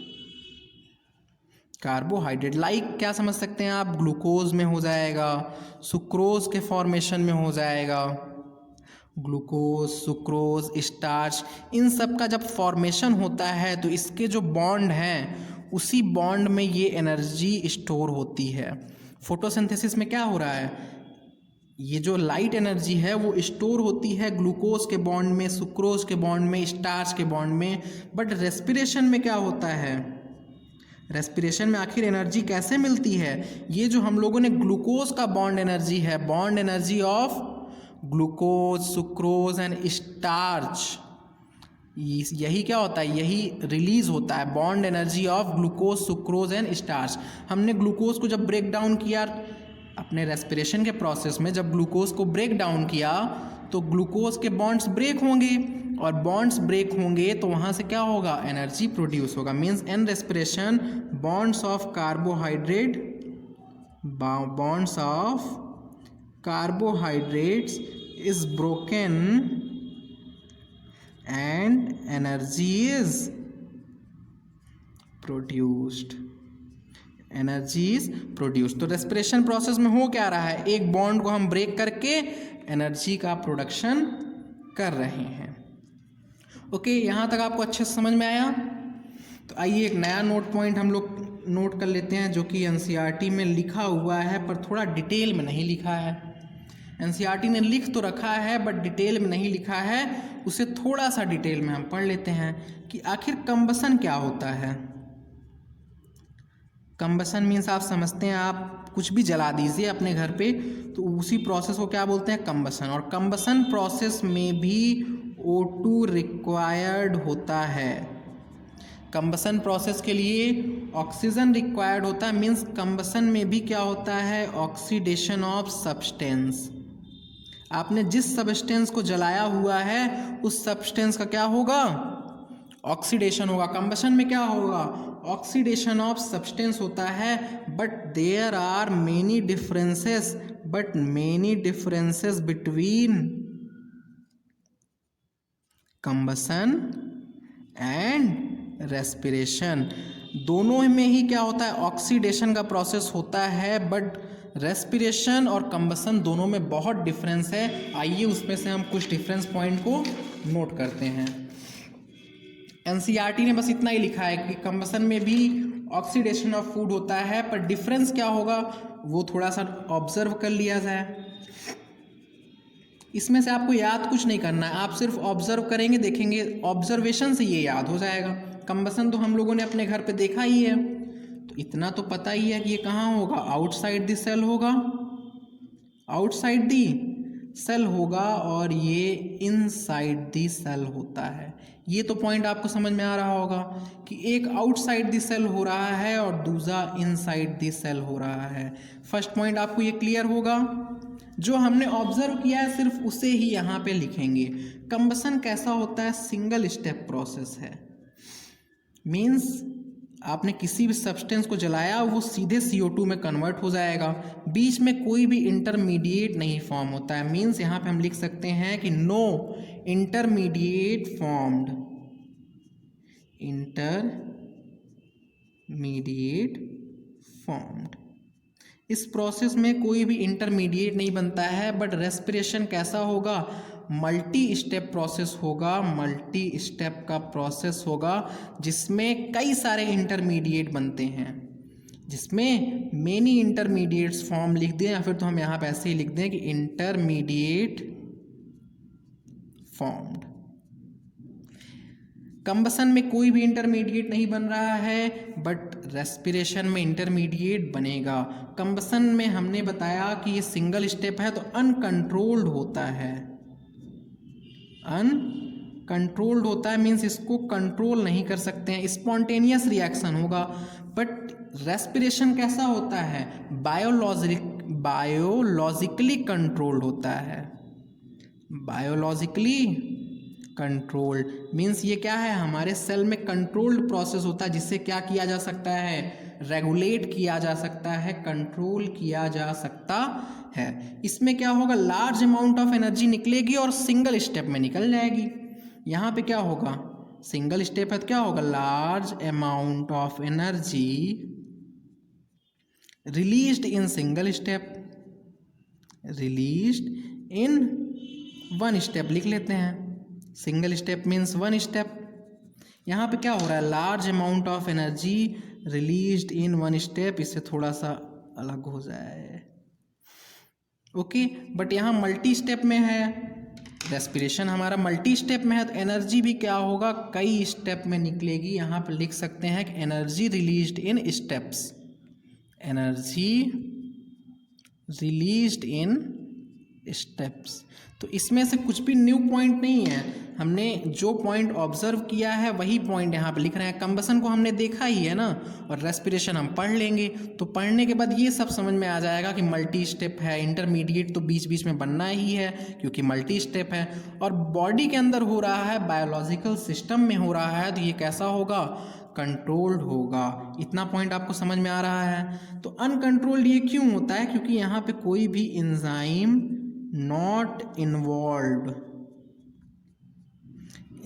Carbohydrate like क्या समझ सकते हैं आप, ग्लूकोज में हो जाएगा, सुक्रोज के फॉर्मेशन में हो जाएगा, ग्लूकोज, सुक्रोज, स्टार्च, इन सब का जब फॉर्मेशन होता है तो इसके जो बॉन्ड हैं उसी बॉन्ड में ये एनर्जी स्टोर होती है। फोटोसिंथेसिस में क्या हो रहा है, ये जो लाइट एनर्जी है वो स्टोर होती है ग्लूकोज के बॉन्ड में, सुक्रोज के बॉन्ड में, स्टार्च के बॉन्ड में। बट रेस्पिरेशन में क्या होता है, रेस्पिरेशन में आखिर एनर्जी कैसे मिलती है, ये जो हम लोगों ने ग्लूकोज का बॉन्ड एनर्जी है, bond energy of glucose, sucrose and starch, यही क्या होता है, यही रिलीज होता है, bond energy of glucose, sucrose and starch. हमने ग्लूकोज को जब ब्रेक डाउन किया अपने रेस्पिरेशन के प्रोसेस में, जब ग्लूकोज को ब्रेक डाउन किया तो ग्लूकोज के बॉन्ड्स ब्रेक होंगे और बॉन्ड्स ब्रेक होंगे तो वहाँ से क्या होगा, एनर्जी प्रोड्यूस होगा। Means in respiration bonds of carbohydrate, bonds of carbohydrates is broken and energy is produced, तो रेस्पिरेशन प्रोसेस में हो क्या रहा है, एक बॉन्ड को हम ब्रेक करके एनर्जी का प्रोडक्शन कर रहे हैं। ओके, यहाँ तक आपको अच्छे से समझ में आया। तो आइए एक नया नोट पॉइंट हम लोग नोट कर लेते हैं जो कि NCERT में लिखा हुआ है पर थोड़ा डिटेल में नहीं लिखा है। NCERT ने लिख तो रखा है बट डिटेल में नहीं लिखा है, उसे थोड़ा सा डिटेल में हम पढ़ लेते हैं कि आखिर कंबसन क्या होता है। कंबसन मीन्स आप समझते हैं, आप कुछ भी जला दीजिए अपने घर पे तो उसी प्रोसेस को क्या बोलते हैं, कंबसन। और कंबसन प्रोसेस में भी O2 रिक्वायर्ड होता है। कंबसन प्रोसेस के लिए ऑक्सीजन रिक्वायर्ड होता है। मीन्स कंबसन में भी क्या होता है, ऑक्सीडेशन ऑफ सब्सटेंस। आपने जिस सब्सटेंस को जलाया हुआ है उस सब्सटेंस का क्या होगा, ऑक्सीडेशन होगा। कंबशन में क्या होगा, ऑक्सीडेशन ऑफ सब्सटेंस होता है। But there are many differences between combustion and respiration. दोनों में ही क्या होता है, ऑक्सीडेशन का प्रोसेस होता है, बट रेस्पिरेशन और कंबशन दोनों में बहुत डिफरेंस है। आइए उसमें से हम कुछ डिफरेंस पॉइंट को नोट करते हैं। एनसीईआरटी ने बस इतना ही लिखा है कि कंबशन में भी ऑक्सीडेशन ऑफ फूड होता है, पर डिफरेंस क्या होगा वो थोड़ा सा ऑब्जर्व कर लिया जाए। इसमें से आपको याद कुछ नहीं करना है, आप सिर्फ ऑब्जर्व करेंगे, देखेंगे, ऑब्जर्वेशन से ये याद हो जाएगा। कंबशन तो हम लोगों ने अपने घर पे देखा ही है, तो इतना तो पता ही है कि ये कहाँ होगा, आउटसाइड द सेल होगा, आउटसाइड द सेल होगा, और ये इनसाइड द सेल होता है। ये तो पॉइंट आपको समझ में आ रहा होगा कि एक आउटसाइड द सेल हो रहा है और दूसरा इनसाइड द सेल हो रहा है। फर्स्ट पॉइंट आपको ये क्लियर होगा। जो हमने ऑब्जर्व किया है सिर्फ उसे ही यहाँ पे लिखेंगे। कंबशन कैसा होता है, सिंगल स्टेप प्रोसेस है। मीन्स आपने किसी भी सब्सटेंस को जलाया, वो सीधे CO2 में कन्वर्ट हो जाएगा, बीच में कोई भी इंटरमीडिएट नहीं फॉर्म होता है। मीन्स यहाँ पे हम लिख सकते हैं कि no intermediate formed, intermediate formed. इस प्रोसेस में कोई भी इंटरमीडिएट नहीं बनता है। बट रेस्पिरेशन कैसा होगा, मल्टी स्टेप प्रोसेस होगा, मल्टी स्टेप का प्रोसेस होगा जिसमें कई सारे इंटरमीडिएट बनते हैं, जिसमें मेनी इंटरमीडिएट्स फॉर्म लिख दें, या फिर तो हम यहाँ पे ऐसे ही लिख दें कि इंटरमीडिएट फॉर्म्ड। कंबशन में कोई भी इंटरमीडिएट नहीं बन रहा है, बट रेस्पिरेशन में इंटरमीडिएट बनेगा। कंबशन में हमने बताया कि ये सिंगल स्टेप है तो अनकंट्रोल्ड होता है, अनकंट्रोल्ड होता है, मीन्स इसको कंट्रोल नहीं कर सकते हैं, स्पॉन्टेनियस रिएक्शन होगा। बट रेस्पिरेशन कैसा होता है, बायोलॉजिकली कंट्रोल्ड होता है, बायोलॉजिकली कंट्रोल्ड। मीन्स ये क्या है, हमारे सेल में कंट्रोल्ड प्रोसेस होता है, जिससे क्या किया जा सकता है, रेगुलेट किया जा सकता है, कंट्रोल किया जा सकता है। इसमें क्या होगा, लार्ज अमाउंट ऑफ एनर्जी निकलेगी और सिंगल स्टेप में निकल जाएगी। यहाँ पे क्या होगा, सिंगल स्टेप है तो क्या होगा, large amount of energy released in single step, released in one step लिख लेते हैं। Single step means one step. यहाँ पे क्या हो रहा है, large amount of energy released in one step, इससे थोड़ा सा अलग हो जाए, ओके। बट यहाँ मल्टी स्टेप में है, रेस्पिरेशन हमारा मल्टी स्टेप में है, तो एनर्जी भी क्या होगा, कई स्टेप में निकलेगी। यहाँ पे लिख सकते हैं कि energy released in steps, energy released in steps. तो इसमें से कुछ भी न्यू पॉइंट नहीं है, हमने जो पॉइंट ऑब्जर्व किया है वही पॉइंट यहाँ पे लिख रहे हैं। कंबशन को हमने देखा ही है ना, और रेस्पिरेशन हम पढ़ लेंगे, तो पढ़ने के बाद ये सब समझ में आ जाएगा कि मल्टी स्टेप है, इंटरमीडिएट तो बीच बीच में बनना ही है क्योंकि मल्टी स्टेप है, और बॉडी के अंदर हो रहा है, बायोलॉजिकल सिस्टम में हो रहा है, तो ये कैसा होगा, कंट्रोल्ड होगा। इतना पॉइंट आपको समझ में आ रहा है। तो अनकंट्रोल्ड ये क्यों होता है, क्योंकि यहाँ पे कोई भी एंजाइम नॉट इन्वॉल्व्ड,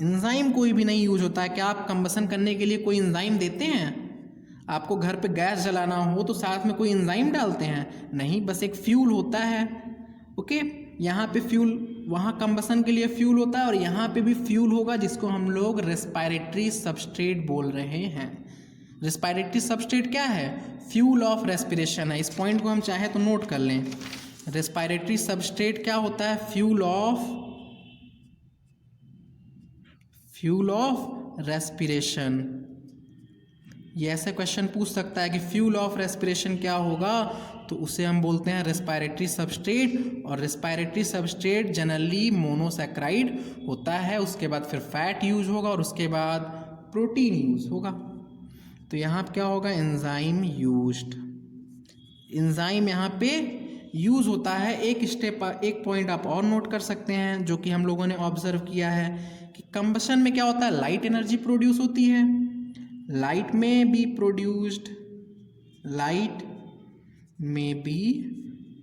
एंजाइम कोई भी नहीं यूज होता है। क्या आप कंबशन करने के लिए कोई एंजाइम देते हैं, आपको घर पे गैस जलाना हो तो साथ में कोई एंजाइम डालते हैं, नहीं, बस एक फ्यूल होता है, ओके। यहाँ पे फ्यूल, वहाँ कंबशन के लिए फ्यूल होता है, और यहाँ पे भी फ्यूल होगा जिसको हम लोग रेस्पिरेटरी सबस्ट्रेट बोल रहे हैं। रेस्पिरेटरी सबस्ट्रेट क्या है, फ्यूल ऑफ रेस्पिरेशन है। इस पॉइंट को हम चाहे तो नोट कर लें, रेस्पिरेटरी सबस्ट्रेट क्या होता है, फ्यूल ऑफ रेस्पिरेशन। ये ऐसे क्वेश्चन पूछ सकता है कि फ्यूल ऑफ रेस्पिरेशन क्या होगा, तो उसे हम बोलते हैं रेस्पिरेटरी सबस्ट्रेट। और रेस्पिरेटरी सबस्ट्रेट जनरली मोनोसैक्राइड होता है, उसके बाद फिर फैट यूज होगा, और उसके बाद प्रोटीन यूज होगा। तो यहाँ पे क्या होगा, एंजाइम यूज्ड, एंजाइम यहाँ पे यूज़ होता है। एक पॉइंट आप और नोट कर सकते हैं जो कि हम लोगों ने ऑब्जर्व किया है कि कंबशन में क्या होता है, लाइट एनर्जी प्रोड्यूस होती है, लाइट में बी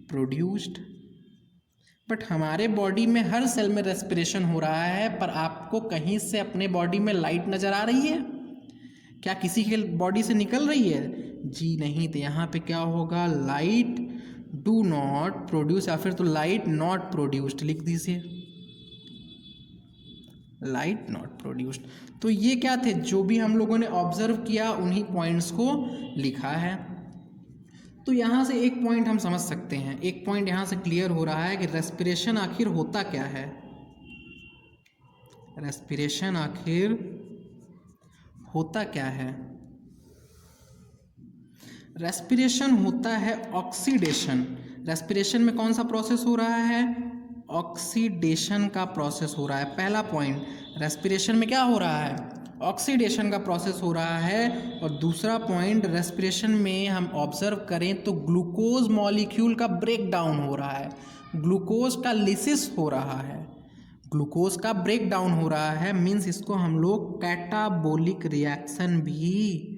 प्रोड्यूस्ड, बट हमारे बॉडी में हर सेल में रेस्पिरेशन हो रहा है, पर आपको कहीं से अपने बॉडी में लाइट नज़र आ रही है? क्या किसी के बॉडी से निकल रही है? जी नहीं। तो यहाँ पे क्या होगा, लाइट डू नॉट प्रोड्यूस, या फिर तो लाइट नॉट प्रोड्यूस्ड लिख दीजिए, लाइट नॉट प्रोड्यूस्ड। तो ये क्या थे, जो भी हम लोगों ने ऑब्जर्व किया उन्हीं पॉइंट्स को लिखा है। तो यहाँ से एक पॉइंट हम समझ सकते हैं, एक पॉइंट यहाँ से क्लियर हो रहा है कि रेस्पिरेशन आखिर होता क्या है। रेस्पिरेशन आखिर होता क्या है? रेस्पिरेशन होता है ऑक्सीडेशन। रेस्पिरेशन में कौन सा प्रोसेस हो रहा है? ऑक्सीडेशन का प्रोसेस हो रहा है। पहला पॉइंट, रेस्पिरेशन में क्या हो रहा है? ऑक्सीडेशन का प्रोसेस हो रहा है। और दूसरा पॉइंट, रेस्पिरेशन में हम ऑब्जर्व करें तो ग्लूकोज मॉलिक्यूल का ब्रेक डाउन हो रहा है, ग्लूकोज का लिसिस हो रहा है, ग्लूकोज का ब्रेक डाउन हो रहा है। मीन्स इसको हम लोग कैटाबोलिक रिएक्शन भी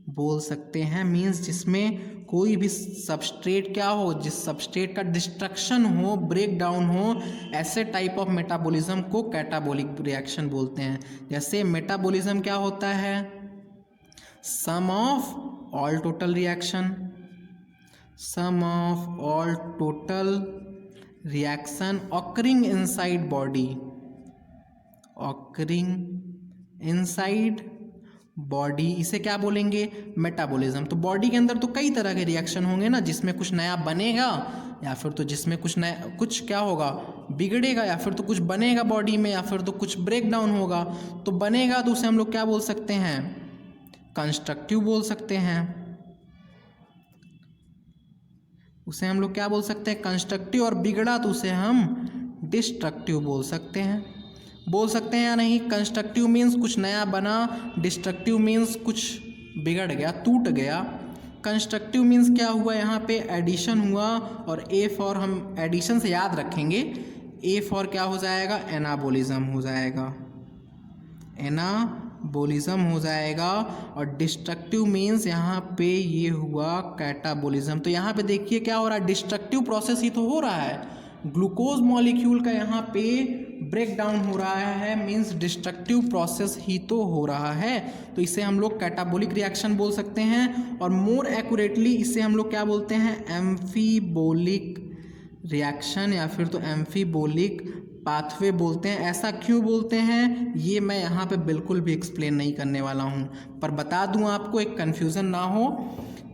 बोल सकते हैं। मीन्स जिसमें कोई भी सबस्ट्रेट क्या हो, जिस सबस्ट्रेट का डिस्ट्रक्शन हो, ब्रेक डाउन हो, ऐसे टाइप ऑफ मेटाबॉलिज्म को कैटाबोलिक रिएक्शन बोलते हैं। जैसे मेटाबॉलिज्म क्या होता है, sum of all total reaction, sum of all total reaction occurring inside body, occurring inside body, इसे क्या बोलेंगे, मेटाबॉलिज्म। तो बॉडी के अंदर तो कई तरह के रिएक्शन होंगे ना, जिसमें कुछ नया बनेगा या फिर तो जिसमें कुछ क्या होगा, बिगड़ेगा, या फिर तो कुछ बनेगा बॉडी में, या फिर तो कुछ ब्रेक डाउन होगा। तो बनेगा तो उसे हम लोग क्या बोल सकते हैं, कंस्ट्रक्टिव बोल सकते हैं, उसे हम लोग क्या बोल सकते हैं, कंस्ट्रक्टिव। और बिगड़ा तो उसे हम डिस्ट्रक्टिव बोल सकते हैं या नहीं। कंस्ट्रक्टिव मीन्स कुछ नया बना, डिस्ट्रक्टिव मीन्स कुछ बिगड़ गया, टूट गया। कंस्ट्रक्टिव मीन्स क्या हुआ, यहाँ पे एडिशन हुआ, और ए फॉर, हम एडिशन से याद रखेंगे, ए फॉर क्या हो जाएगा, एनाबोलिज्म हो जाएगा, एनाबोलिज्म हो जाएगा। और डिस्ट्रक्टिव मीन्स यहाँ पे ये हुआ कैटाबोलिज्म। तो यहाँ पे देखिए क्या हो रहा है, डिस्ट्रक्टिव प्रोसेस ही तो हो रहा है, ग्लूकोज मॉलिक्यूल का यहाँ पे ब्रेक डाउन हो रहा है, मीन्स डिस्ट्रक्टिव प्रोसेस ही तो हो रहा है। तो इसे हम लोग कैटाबोलिक रिएक्शन बोल सकते हैं। और मोर एक्यूरेटली इसे हम लोग क्या बोलते हैं, एम्फीबोलिक रिएक्शन, या फिर तो एम्फीबोलिक पाथवे बोलते हैं। ऐसा क्यों बोलते हैं ये मैं यहाँ पे बिल्कुल भी एक्सप्लेन नहीं करने वाला हूँ, पर बता दूँ आपको, एक कन्फ्यूज़न ना हो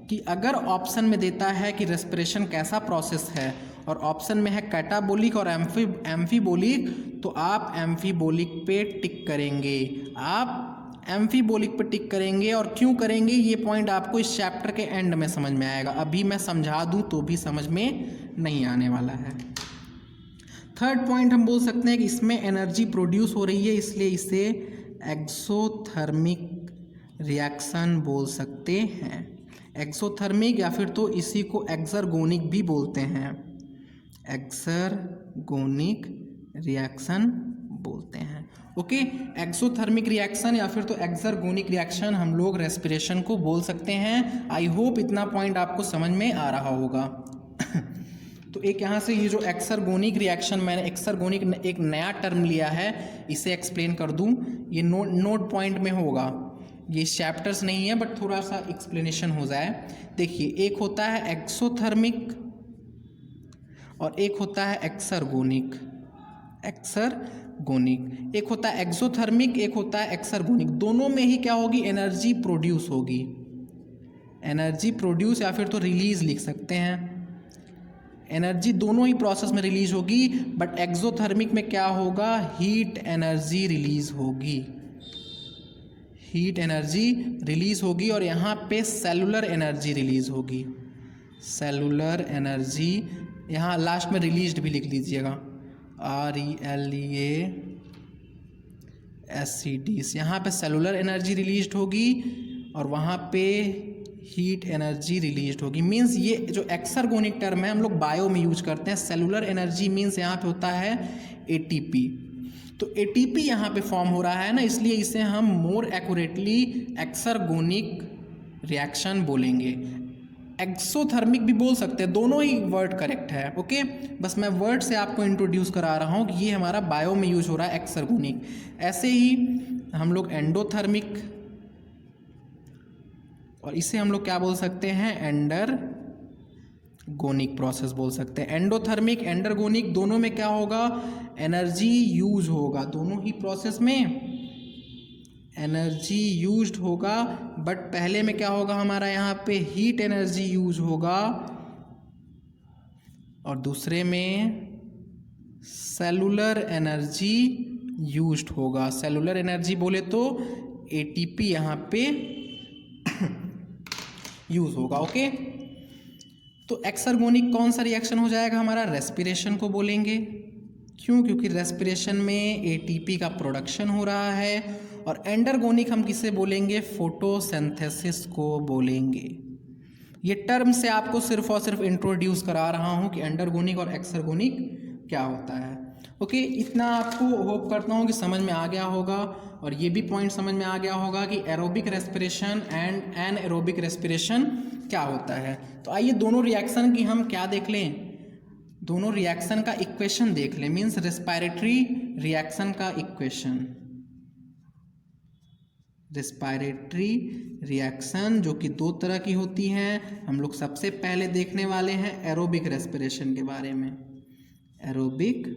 कि अगर ऑप्शन में देता है कि रेस्पिरेशन कैसा प्रोसेस है और ऑप्शन में है कैटाबोलिक और एम्फीबोलिक, तो आप एम्फीबोलिक पे टिक करेंगे, आप एम्फीबोलिक पे टिक करेंगे। और क्यों करेंगे ये पॉइंट आपको इस चैप्टर के एंड में समझ में आएगा, अभी मैं समझा दूं तो भी समझ में नहीं आने वाला है। थर्ड पॉइंट हम बोल सकते हैं कि इसमें एनर्जी प्रोड्यूस हो रही है, इसलिए इसे एक्सोथर्मिक रिएक्शन बोल सकते हैं, एक्सोथर्मिक, या फिर तो इसी को एक्सर्गोनिक भी बोलते हैं, एक्सर्गोनिक रिएक्शन बोलते हैं। ओके, एक्सोथर्मिक रिएक्शन या फिर तो एक्सर्गोनिक रिएक्शन हम लोग रेस्पिरेशन को बोल सकते हैं। आई होप इतना पॉइंट आपको समझ में आ रहा होगा। तो एक यहाँ से ये जो एक्सर्गोनिक रिएक्शन, मैंने एक्सर्गोनिक एक नया टर्म लिया है, इसे एक्सप्लेन कर दूँ, ये नोट पॉइंट में होगा, ये चैप्टर्स नहीं है बट थोड़ा सा एक्सप्लेनेशन हो जाए। देखिए, एक होता है एक्सोथर्मिक और एक होता है एक्सर्गोनिक, एक्सर्गोनिक, एक होता है एक्सोथर्मिक, एक होता है एक्सर्गोनिक। दोनों में ही क्या होगी, एनर्जी प्रोड्यूस होगी, एनर्जी प्रोड्यूस या फिर तो रिलीज लिख सकते हैं, एनर्जी दोनों ही प्रोसेस में रिलीज होगी। बट एक्सोथर्मिक में क्या होगा, हीट एनर्जी रिलीज होगी, हीट एनर्जी रिलीज होगी। और यहाँ पे सेलुलर एनर्जी रिलीज होगी, सेलुलर एनर्जी, यहाँ लास्ट में रिलीज्ड भी लिख लीजिएगा, RELEASED, यहाँ पे सेलुलर एनर्जी रिलीज्ड होगी और वहाँ पे हीट एनर्जी रिलीज होगी। मीन्स ये जो एक्सर्गोनिक टर्म है हम लोग बायो में यूज करते हैं। सेलुलर एनर्जी मीन्स यहाँ पे होता है एटीपी। तो एटीपी यहाँ पे फॉर्म हो रहा है ना, इसलिए इसे हम मोर एक्यूरेटली एक्सर्गोनिक रिएक्शन बोलेंगे। एक्सोथर्मिक भी बोल सकते हैं, दोनों ही वर्ड करेक्ट है। ओके, बस मैं वर्ड से आपको इंट्रोड्यूस करा रहा हूँ कि ये हमारा बायो में यूज हो रहा है एक्सर्गोनिक। ऐसे ही हम लोग एंडोथर्मिक, और इसे हम लोग क्या बोल सकते हैं, एंडरगोनिक प्रोसेस बोल सकते हैं। एंडोथर्मिक एंडरगोनिक दोनों में क्या होगा, एनर्जी यूज होगा, दोनों ही प्रोसेस में एनर्जी यूज्ड होगा। बट पहले में क्या होगा हमारा, यहाँ पे हीट एनर्जी यूज होगा, और दूसरे में सेलुलर एनर्जी यूज्ड होगा। सेलुलर एनर्जी बोले तो एटीपी यहाँ पे यूज होगा। ओके, तो एक्सर्गोनिक कौन सा रिएक्शन हो जाएगा हमारा, रेस्पिरेशन को बोलेंगे। क्यों, क्योंकि रेस्पिरेशन में एटीपी का प्रोडक्शन हो रहा है। और एंडरगोनिक हम किसे बोलेंगे, फोटोसिंथेसिस को बोलेंगे। ये टर्म से आपको सिर्फ और सिर्फ इंट्रोड्यूस करा रहा हूँ कि एंडरगोनिक और एक्सर्गोनिक क्या होता है। ओके, इतना आपको होप करता हूँ कि समझ में आ गया होगा। और ये भी पॉइंट समझ में आ गया होगा कि aerobic respiration and anaerobic respiration क्या होता है। तो आइए दोनों रिएक्शन की हम क्या देख लें, दोनों रिएक्शन का इक्वेशन देख लें। मीन्स रेस्पिरेटरी रिएक्शन का इक्वेशन, रेस्पिरेटरी रिएक्शन जो कि दो तरह की होती हैं। हम लोग सबसे पहले देखने वाले हैं एरोबिक रेस्पिरेशन के बारे में। एरोबिक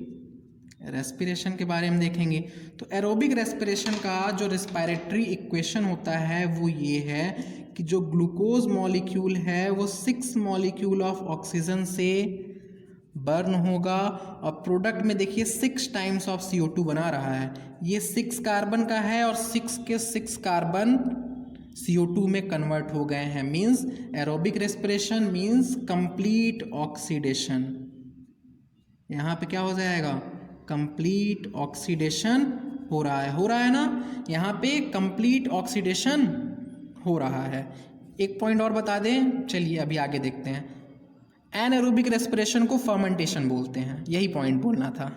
रेस्पिरेशन के बारे में देखेंगे। तो एरोबिक रेस्पिरेशन का जो रेस्पिरेटरी इक्वेशन होता है वो ये है कि जो ग्लूकोज मॉलिक्यूल है वो 6 मॉलिक्यूल ऑफ ऑक्सीजन से बर्न होगा, और प्रोडक्ट में देखिए 6 टाइम्स ऑफ CO2 बना रहा है। ये 6 कार्बन का है और 6 के 6 कार्बन CO2 में कन्वर्ट हो गए हैं। Means aerobic respiration means complete oxidation. यहाँ पे क्या हो जाएगा, कंप्लीट ऑक्सीडेशन हो रहा है ना, यहाँ पे कंप्लीट ऑक्सीडेशन हो रहा है। एक पॉइंट और बता दें, चलिए अभी आगे देखते हैं। एनएरोबिक रेस्पिरेशन को फर्मेंटेशन बोलते हैं, यही पॉइंट बोलना था।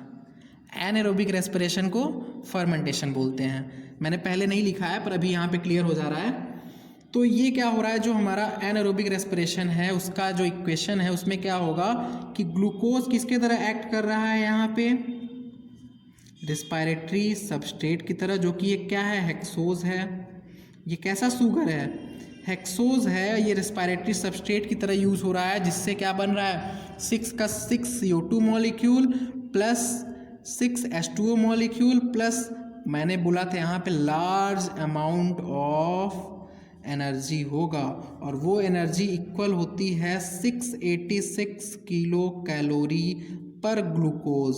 एनएरोबिक रेस्पिरेशन को फर्मेंटेशन बोलते हैं। मैंने पहले नहीं लिखा है पर अभी यहाँ पे क्लियर हो जा रहा है। तो ये क्या हो रहा है, जो हमारा एनएरोबिक रेस्पिरेशन है उसका जो इक्वेशन है उसमें क्या होगा कि ग्लूकोज किसके तरह एक्ट कर रहा है, यहाँ पे रेस्पिरेटरी सबस्ट्रेट की तरह, जो कि ये क्या है, हेक्सोज है। ये कैसा शुगर है, हेक्सोज है। ये रेस्पिरेटरी सबस्ट्रेट की तरह यूज हो रहा है, जिससे क्या बन रहा है, 6 का 6 CO2 molecule plus 6 H2O molecule plus मैंने बोला था यहाँ पे लार्ज अमाउंट ऑफ एनर्जी होगा, और वो एनर्जी इक्वल होती है 686 किलो कैलोरी पर ग्लूकोज,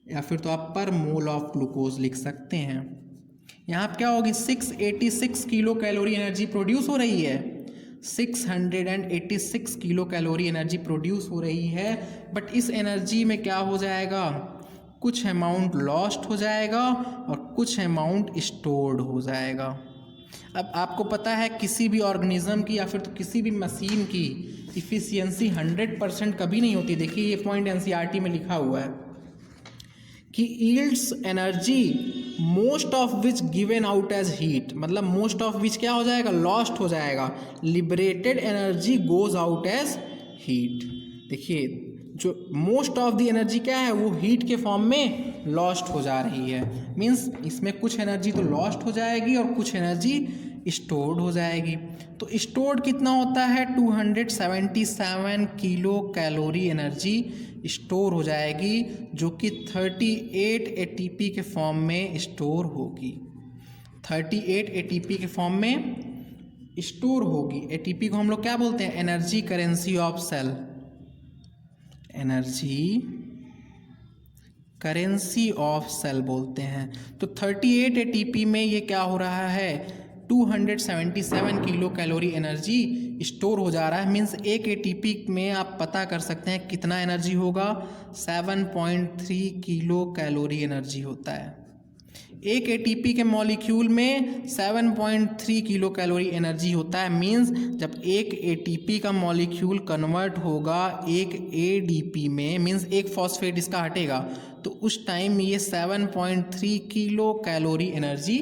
या फिर तो आप पर मोल ऑफ ग्लूकोज लिख सकते हैं। यहाँ पे क्या होगी, 686 किलो कैलोरी एनर्जी प्रोड्यूस हो रही है। 686 किलो कैलोरी एनर्जी प्रोड्यूस हो रही है। बट इस एनर्जी में क्या हो जाएगा, कुछ अमाउंट लॉस्ट हो जाएगा और कुछ अमाउंट स्टोर्ड हो जाएगा। अब आपको पता है किसी भी ऑर्गेनिज्म की या फिर तो किसी भी मशीन की इफ़िशियंसी 100% कभी नहीं होती। देखिए ये पॉइंट NCERT में लिखा हुआ है कि yields energy most of which given out as heat, मतलब मोस्ट ऑफ विच क्या हो जाएगा, लॉस्ट हो जाएगा। Liberated energy goes out as heat. देखिए जो मोस्ट ऑफ द एनर्जी क्या है वो हीट के फॉर्म में लॉस्ट हो जा रही है। मीन्स इसमें कुछ एनर्जी तो लॉस्ट हो जाएगी और कुछ एनर्जी स्टोर्ड हो जाएगी। तो स्टोर्ड कितना होता है, 277 किलो कैलोरी एनर्जी स्टोर हो जाएगी, जो कि 38 ATP के फॉर्म में स्टोर होगी। 38 ATP के फॉर्म में स्टोर होगी। ATP को हम लोग क्या बोलते हैं, energy currency of cell, energy currency of cell बोलते हैं। तो 38 ATP में ये क्या हो रहा है, 277 किलो कैलोरी एनर्जी स्टोर हो जा रहा है। मीन्स एक ATP में आप पता कर सकते हैं कितना एनर्जी होगा, 7.3 किलो कैलोरी एनर्जी होता है। एक एटीपी के मॉलिक्यूल में 7.3 किलो कैलोरी एनर्जी होता है। मींस जब एक एटीपी का मॉलिक्यूल कन्वर्ट होगा एक एडीपी में, मींस एक फॉस्फेट इसका हटेगा, तो उस टाइम ये 7.3 किलो कैलोरी एनर्जी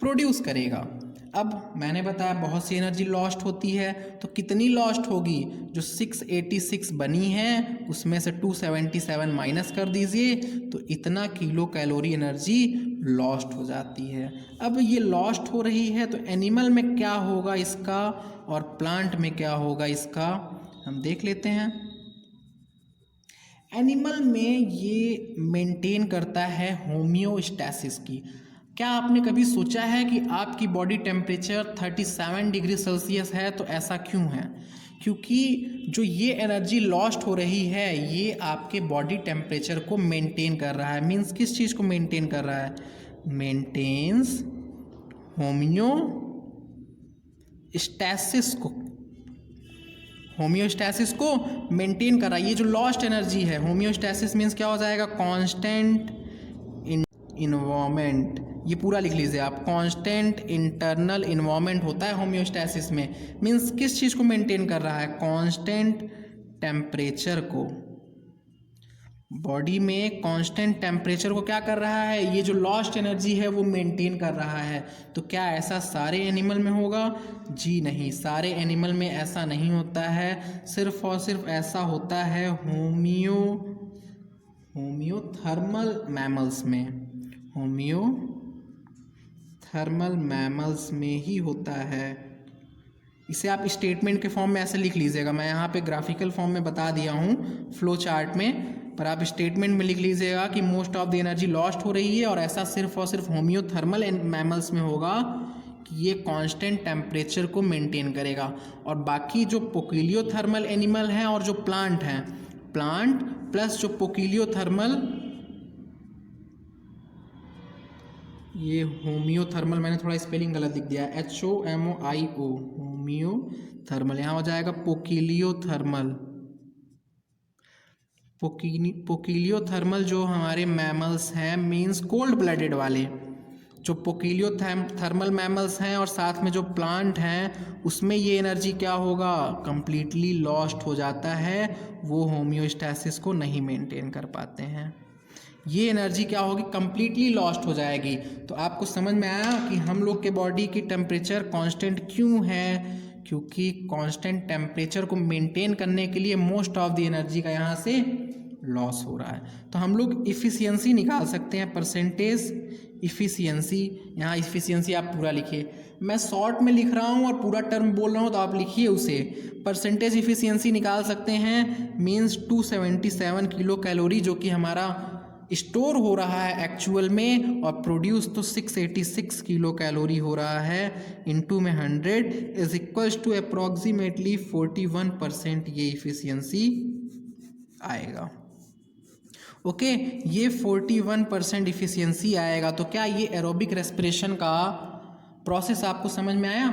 प्रोड्यूस करेगा। अब मैंने बताया बहुत सी एनर्जी लॉस्ट होती है, तो कितनी लॉस्ट होगी? जो 686 बनी है उसमें से 277 माइनस कर दीजिए, तो इतना किलो कैलोरी एनर्जी लॉस्ट हो जाती है। अब ये लॉस्ट हो रही है तो एनिमल में क्या होगा इसका और प्लांट में क्या होगा इसका, हम देख लेते हैं। एनिमल में ये मेंटेन करता है होम्योस्टैसिस की। क्या आपने कभी सोचा है कि आपकी बॉडी टेम्परेचर 37 डिग्री सेल्सियस है, तो ऐसा क्यों है? क्योंकि जो ये एनर्जी लॉस्ट हो रही है ये आपके बॉडी टेम्परेचर को मेंटेन कर रहा है। मीन्स किस चीज़ को मेंटेन कर रहा है? मेंटेन्स होम्योस्टैसिस को मेंटेन कर रहा है। ये जो लॉस्ट एनर्जी है, होम्योस्टैसिस मीन्स क्या हो जाएगा? Constant environment. ये पूरा लिख लीजिए आप, कांस्टेंट इंटरनल इन्वायरमेंट होता है होम्योस्टैसिस में। मीन्स किस चीज़ को मेंटेन कर रहा है? कांस्टेंट टेम्परेचर को। बॉडी में कांस्टेंट टेम्परेचर को क्या कर रहा है? ये जो लॉस्ट एनर्जी है वो मेंटेन कर रहा है। तो क्या ऐसा सारे एनिमल में होगा? जी नहीं, सारे एनिमल में ऐसा नहीं होता है। सिर्फ और सिर्फ ऐसा होता है होम्योथर्मल मैमल्स में। होम्योथर्मल मैमल्स में ही होता है। इसे आप स्टेटमेंट के फॉर्म में ऐसे लिख लीजिएगा। मैं यहाँ पे ग्राफिकल फॉर्म में बता दिया हूँ फ्लो चार्ट में, पर आप स्टेटमेंट में लिख लीजिएगा कि most of the energy lost हो रही है और ऐसा सिर्फ और सिर्फ होम्योथर्मल मैमल्स में होगा कि ये कांस्टेंट टेम्परेचर को मेंटेन करेगा। और बाकी जो पोकिलियोथर्मल एनिमल हैं और जो प्लांट हैं, प्लांट प्लस जो पोकिलियोथर्मल, ये होम्योथर्मल मैंने थोड़ा स्पेलिंग गलत लिख दिया है, HOMOIO, होम्योथर्मल, यहाँ हो जाएगा पोकिलियोथर्मल। पोकिलियोथर्मल जो हमारे मैमल्स हैं, मींस कोल्ड ब्लडेड वाले, जो पोकिलियोथर्मल मैमल्स हैं और साथ में जो प्लांट हैं, उसमें ये एनर्जी क्या होगा? कंप्लीटली लॉस्ट हो जाता है। वो होम्योस्टैसिस को नहीं मेंटेन कर पाते हैं। ये एनर्जी क्या होगी? कंप्लीटली लॉस्ट हो जाएगी। तो आपको समझ में आया कि हम लोग के बॉडी की टेम्परेचर कांस्टेंट क्यों है? क्योंकि कांस्टेंट टेम्परेचर को मेंटेन करने के लिए मोस्ट ऑफ द एनर्जी का यहाँ से लॉस हो रहा है। तो हम लोग इफ़िशियंसी निकाल सकते हैं, परसेंटेज इफ़िशियंसी। यहाँ इफ़िशियंसी आप पूरा लिखिए, मैं शॉर्ट में लिख रहा हूँ और पूरा टर्म बोल रहा हूँ तो आप लिखिए उसे। परसेंटेज इफ़िशियंसी निकाल सकते हैं, मीन्स 277 किलो कैलोरी जो कि हमारा स्टोर हो रहा है एक्चुअल में, और प्रोड्यूस तो 686 किलो कैलोरी हो रहा है। इनटू में 100 इज इक्वल्स टू अप्रॉक्सीमेटली 41% ये इफ़िशियंसी आएगा। ओके, ये 41% इफ़िशियंसी आएगा। तो क्या ये एरोबिक रेस्पिरेशन का प्रोसेस आपको समझ में आया?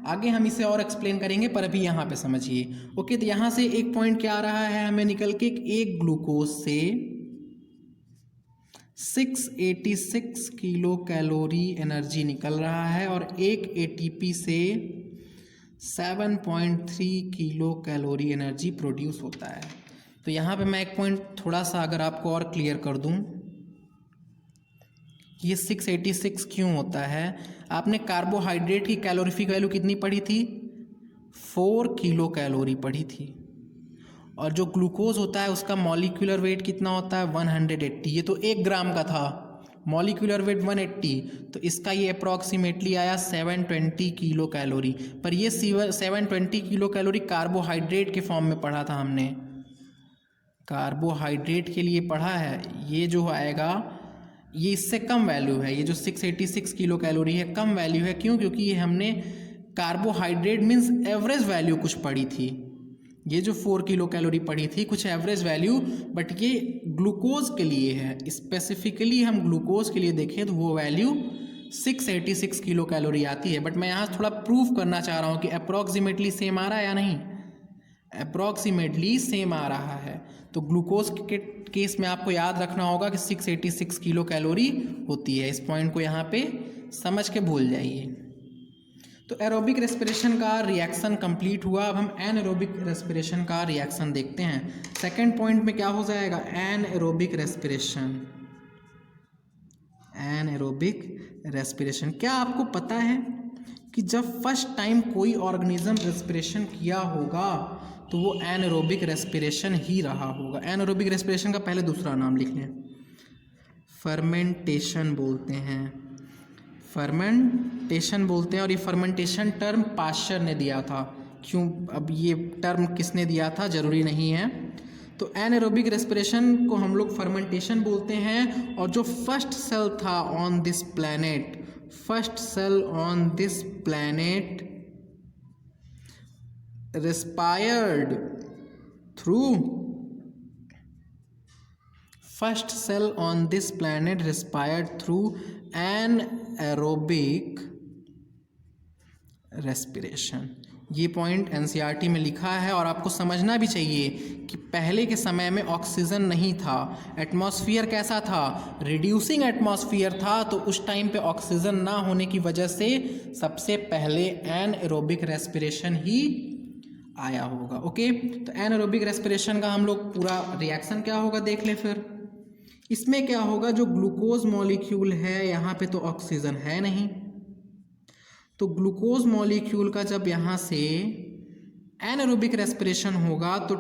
आगे हम इसे और एक्सप्लेन करेंगे, पर अभी यहाँ पे समझिए। ओके, तो यहाँ से एक पॉइंट क्या आ रहा है हमें निकल के, एक ग्लूकोज से 686 किलो कैलोरी एनर्जी निकल रहा है और एक एटीपी से 7.3 किलो कैलोरी एनर्जी प्रोड्यूस होता है। तो यहाँ पे मैं एक पॉइंट थोड़ा सा अगर आपको और क्लियर कर दूँ, ये 686 क्यों होता है? आपने कार्बोहाइड्रेट की कैलोरीफिक वैल्यू कितनी पढ़ी थी? 4 किलो कैलोरी पढ़ी थी। और जो ग्लूकोज होता है उसका मॉलिक्यूलर वेट कितना होता है? 180। ये तो 1 ग्राम का था, मॉलिक्यूलर वेट 180, तो इसका ये अप्रॉक्सीमेटली आया 720 किलो कैलोरी। पर ये 720 किलो कैलोरी कार्बोहाइड्रेट के फॉर्म में पढ़ा था हमने, कार्बोहाइड्रेट के लिए पढ़ा है। ये जो आएगा ये इससे कम वैल्यू है, ये जो 686 किलो कैलोरी है कम वैल्यू है। क्यों? क्योंकि ये हमने कार्बोहाइड्रेट मीन्स एवरेज वैल्यू कुछ पढ़ी थी। ये जो 4 किलो कैलोरी पढ़ी थी कुछ एवरेज वैल्यू, बट ये ग्लूकोज के लिए है। स्पेसिफिकली हम ग्लूकोज के लिए देखें तो वो वैल्यू 686 किलो कैलोरी आती है। बट मैं यहाँ थोड़ा प्रूफ करना चाह रहा हूँ कि अप्रॉक्सीमेटली सेम आ रहा है या नहीं। अप्रॉक्सीमेटली सेम आ रहा है। तो ग्लूकोज के केस में आपको याद रखना होगा कि 686 किलो कैलोरी होती है। इस पॉइंट को यहाँ पे समझ के भूल जाइए। तो एरोबिक रेस्पिरेशन का रिएक्शन कंप्लीट हुआ। अब हम एनएरोबिक रेस्पिरेशन का रिएक्शन देखते हैं। सेकंड पॉइंट में क्या हो जाएगा, एनएरोबिक रेस्पिरेशन। एनएरोबिक रेस्पिरेशन, क्या आपको पता है कि जब फर्स्ट टाइम कोई ऑर्गेनिज्म रेस्पिरेशन किया होगा तो वो एनएरोबिक रेस्पिरेशन ही रहा होगा। एनएरोबिक रेस्पिरेशन का पहले दूसरा नाम लिख लें, फर्मेंटेशन बोलते हैं। फर्मेंटेशन बोलते हैं और ये फर्मेंटेशन टर्म पाश्चर ने दिया था। क्यों, अब ये टर्म किसने दिया था ज़रूरी नहीं है। तो एनएरोबिक रेस्पिरेशन को हम लोग फर्मेंटेशन बोलते हैं। और जो फर्स्ट सेल था on this planet, first cell on this planet respired through, first cell on this planet respired through anaerobic respiration। ये पॉइंट एनसीईआरटी में लिखा है और आपको समझना भी चाहिए कि पहले के समय में ऑक्सीजन नहीं था, एटमॉस्फेयर कैसा था, रिड्यूसिंग एटमॉस्फेयर था। तो उस टाइम पे ऑक्सीजन ना होने की वजह से सबसे पहले एनएरोबिक रेस्पिरेशन ही आया होगा। ओके, तो एनएरोबिक रेस्पिरेशन का हम लोग पूरा रिएक्शन क्या होगा देख ले। फिर इसमें क्या होगा, जो ग्लूकोज मॉलिक्यूल है यहाँ पे तो ऑक्सीजन है नहीं, तो ग्लूकोज मॉलिक्यूल का जब यहाँ से एनएरोबिक रेस्पिरेशन होगा तो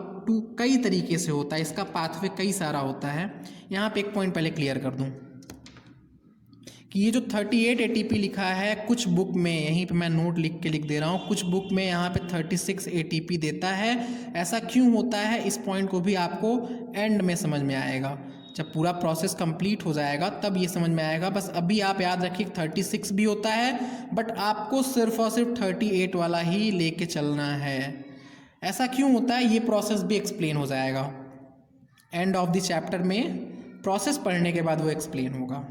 कई तरीके से होता है, इसका पाथवे कई सारा होता है। यहाँ पे एक पॉइंट पहले क्लियर कर दूँ कि ये जो 38 ATP लिखा है कुछ बुक में, यहीं पे मैं नोट लिख दे रहा हूँ, कुछ बुक में यहाँ पे 36 ATP देता है। ऐसा क्यों होता है, इस पॉइंट को भी आपको एंड में समझ में आएगा, जब पूरा प्रोसेस कंप्लीट हो जाएगा तब ये समझ में आएगा। बस अभी आप याद रखिए 36 भी होता है, बट आपको सिर्फ और सिर्फ 38 वाला ही लेके चलना है। ऐसा क्यों होता है ये प्रोसेस भी एक्सप्लेन हो जाएगा एंड ऑफ द चैप्टर में, प्रोसेस पढ़ने के बाद वो एक्सप्लेन होगा।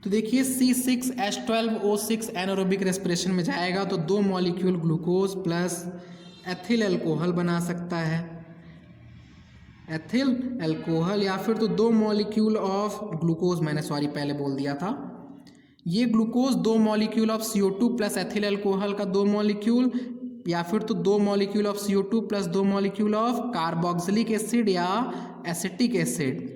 तो देखिए C6H12O6 एनारोबिक रेस्पिरेशन में जाएगा तो 2 molecule glucose plus ethyl alcohol बना सकता है, एथिल अल्कोहल, या फिर तो 2 मॉलिक्यूल ऑफ ग्लूकोज, मैंने सॉरी पहले बोल दिया था, ये glucose 2 molecule of CO2 plus ethyl alcohol का 2 मॉलिक्यूल, या फिर तो 2 molecule of CO2 plus 2 molecule of carboxylic acid या एसिटिक एसिड,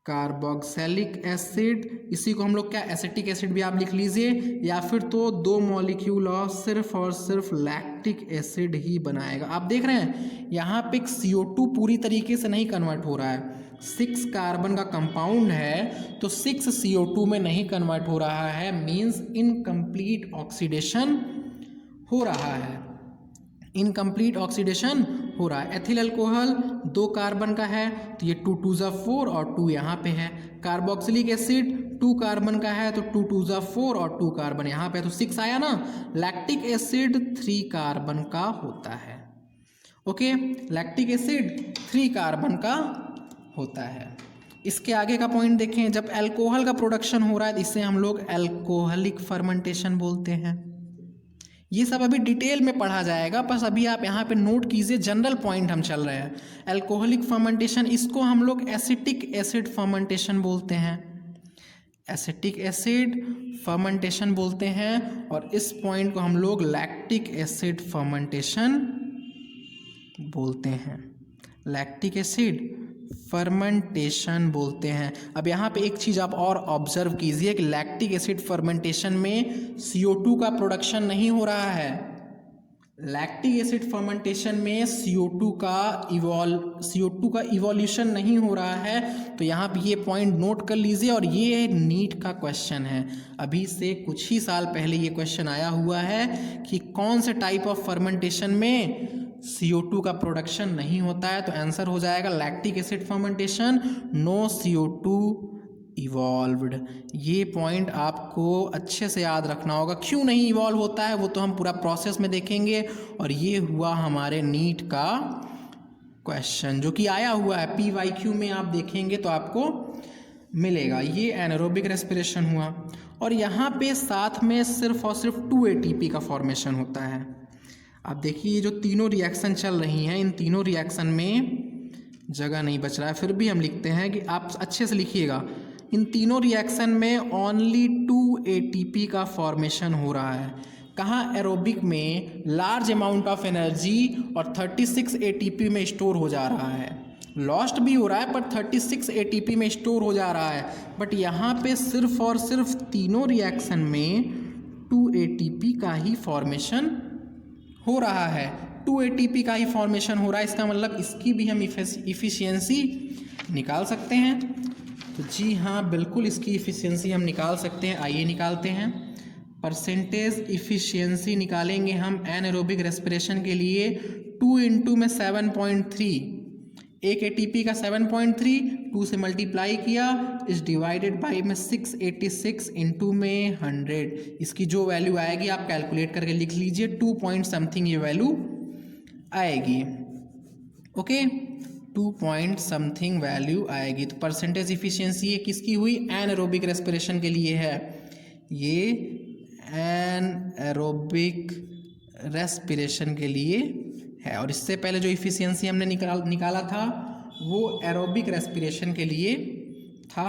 कार्बोक्सिलिक एसिड, इसी को हम लोग क्या एसिटिक एसिड भी आप लिख लीजिए, या फिर तो 2 मॉलिक्यूल ऑफ सिर्फ और सिर्फ लैक्टिक एसिड ही बनाएगा। आप देख रहे हैं यहाँ पे CO2 पूरी तरीके से नहीं कन्वर्ट हो रहा है, 6 कार्बन का कंपाउंड है तो 6 CO2 में नहीं कन्वर्ट हो रहा है, मीन्स इनकम्प्लीट ऑक्सीडेशन हो रहा है, इनकम्प्लीट ऑक्सीडेशन हो रहा है। एथिल अल्कोहल 2 कार्बन का है तो ये 2 2 4 और 2 यहाँ पे है। कार्बोक्सिलिक एसिड 2 कार्बन का है तो 2 2 4 और 2 कार्बन यहाँ पे, तो 6 आया ना। लैक्टिक एसिड 3 कार्बन का होता है। ओके, लैक्टिक एसिड 3 कार्बन का होता है। इसके आगे का पॉइंट देखें, जब अल्कोहल का प्रोडक्शन हो रहा है इसे हम लोग अल्कोहलिक फर्मेंटेशन बोलते हैं। ये सब अभी डिटेल में पढ़ा जाएगा, बस अभी आप यहाँ पे नोट कीजिए, जनरल पॉइंट हम चल रहे हैं। अल्कोहलिक फर्मेंटेशन, इसको हम लोग एसिटिक एसिड फर्मेंटेशन बोलते हैं, एसिटिक एसिड फर्मेंटेशन बोलते हैं। और इस पॉइंट को हम लोग लैक्टिक एसिड फर्मेंटेशन बोलते हैं, लैक्टिक एसिड फर्मेंटेशन बोलते हैं। अब यहाँ पे एक चीज़ आप और ऑब्जर्व कीजिए कि लैक्टिक एसिड फर्मेंटेशन में CO2 का प्रोडक्शन नहीं हो रहा है, लैक्टिक एसिड फर्मेंटेशन में CO2 का इवोल्यूशन नहीं हो रहा है। तो यहाँ पे ये पॉइंट नोट कर लीजिए, और ये नीट का क्वेश्चन है, अभी से कुछ ही साल पहले ये क्वेश्चन आया हुआ है कि कौन से टाइप ऑफ फर्मेंटेशन में CO2 का प्रोडक्शन नहीं होता है। तो आंसर हो जाएगा lactic acid fermentation, no CO2 evolved. ये पॉइंट आपको अच्छे से याद रखना होगा, क्यों नहीं इवॉल्व होता है वो तो हम पूरा प्रोसेस में देखेंगे। और ये हुआ हमारे नीट का क्वेश्चन जो कि आया हुआ है PYQ में, आप देखेंगे तो आपको मिलेगा। ये एनारोबिक रेस्पिरेशन हुआ, और यहाँ पे साथ में सिर्फ और सिर्फ 2 ATP का फॉर्मेशन होता है। आप देखिए ये जो तीनों रिएक्शन चल रही हैं, इन तीनों रिएक्शन में जगह नहीं बच रहा है, फिर भी हम लिखते हैं कि आप अच्छे से लिखिएगा, इन तीनों रिएक्शन में ओनली 2 ATP का फॉर्मेशन हो रहा है। कहाँ? एरोबिक में लार्ज अमाउंट ऑफ एनर्जी और 36 ATP में स्टोर हो जा रहा है, लॉस्ट भी हो रहा है पर 36 ATP में स्टोर हो जा रहा है। बट यहाँ पे सिर्फ और सिर्फ तीनों रिएक्शन में 2 ATP का ही फॉर्मेशन हो रहा है, 2 ATP का ही फॉर्मेशन हो रहा है। इसका मतलब इसकी भी हम इफ़िशियंसी निकाल सकते हैं। तो जी हाँ, बिल्कुल इसकी इफ़िशियंसी हम निकाल सकते हैं। आइए निकालते हैं। परसेंटेज इफ़िशियंसी निकालेंगे हम एनारोबिक रेस्पिरेशन के लिए। 2 इंटू में 7.3, एक ATP का 7.3 2 से मल्टीप्लाई किया इस डिवाइडेड बाई में 686 इंटू में 100। इसकी जो वैल्यू आएगी आप कैलकुलेट करके लिख लीजिए, 2 पॉइंट समथिंग ये वैल्यू आएगी। ओके, 2 पॉइंट समथिंग वैल्यू आएगी। तो परसेंटेज इफिशियंसी ये किसकी हुई? एनारोबिक रेस्पिरेशन के लिए है, ये एनारोबिक रेस्पिरेशन के लिए है। और इससे पहले जो इफिशियंसी हमने निकाला था वो एरोबिक रेस्पिरेशन के लिए था।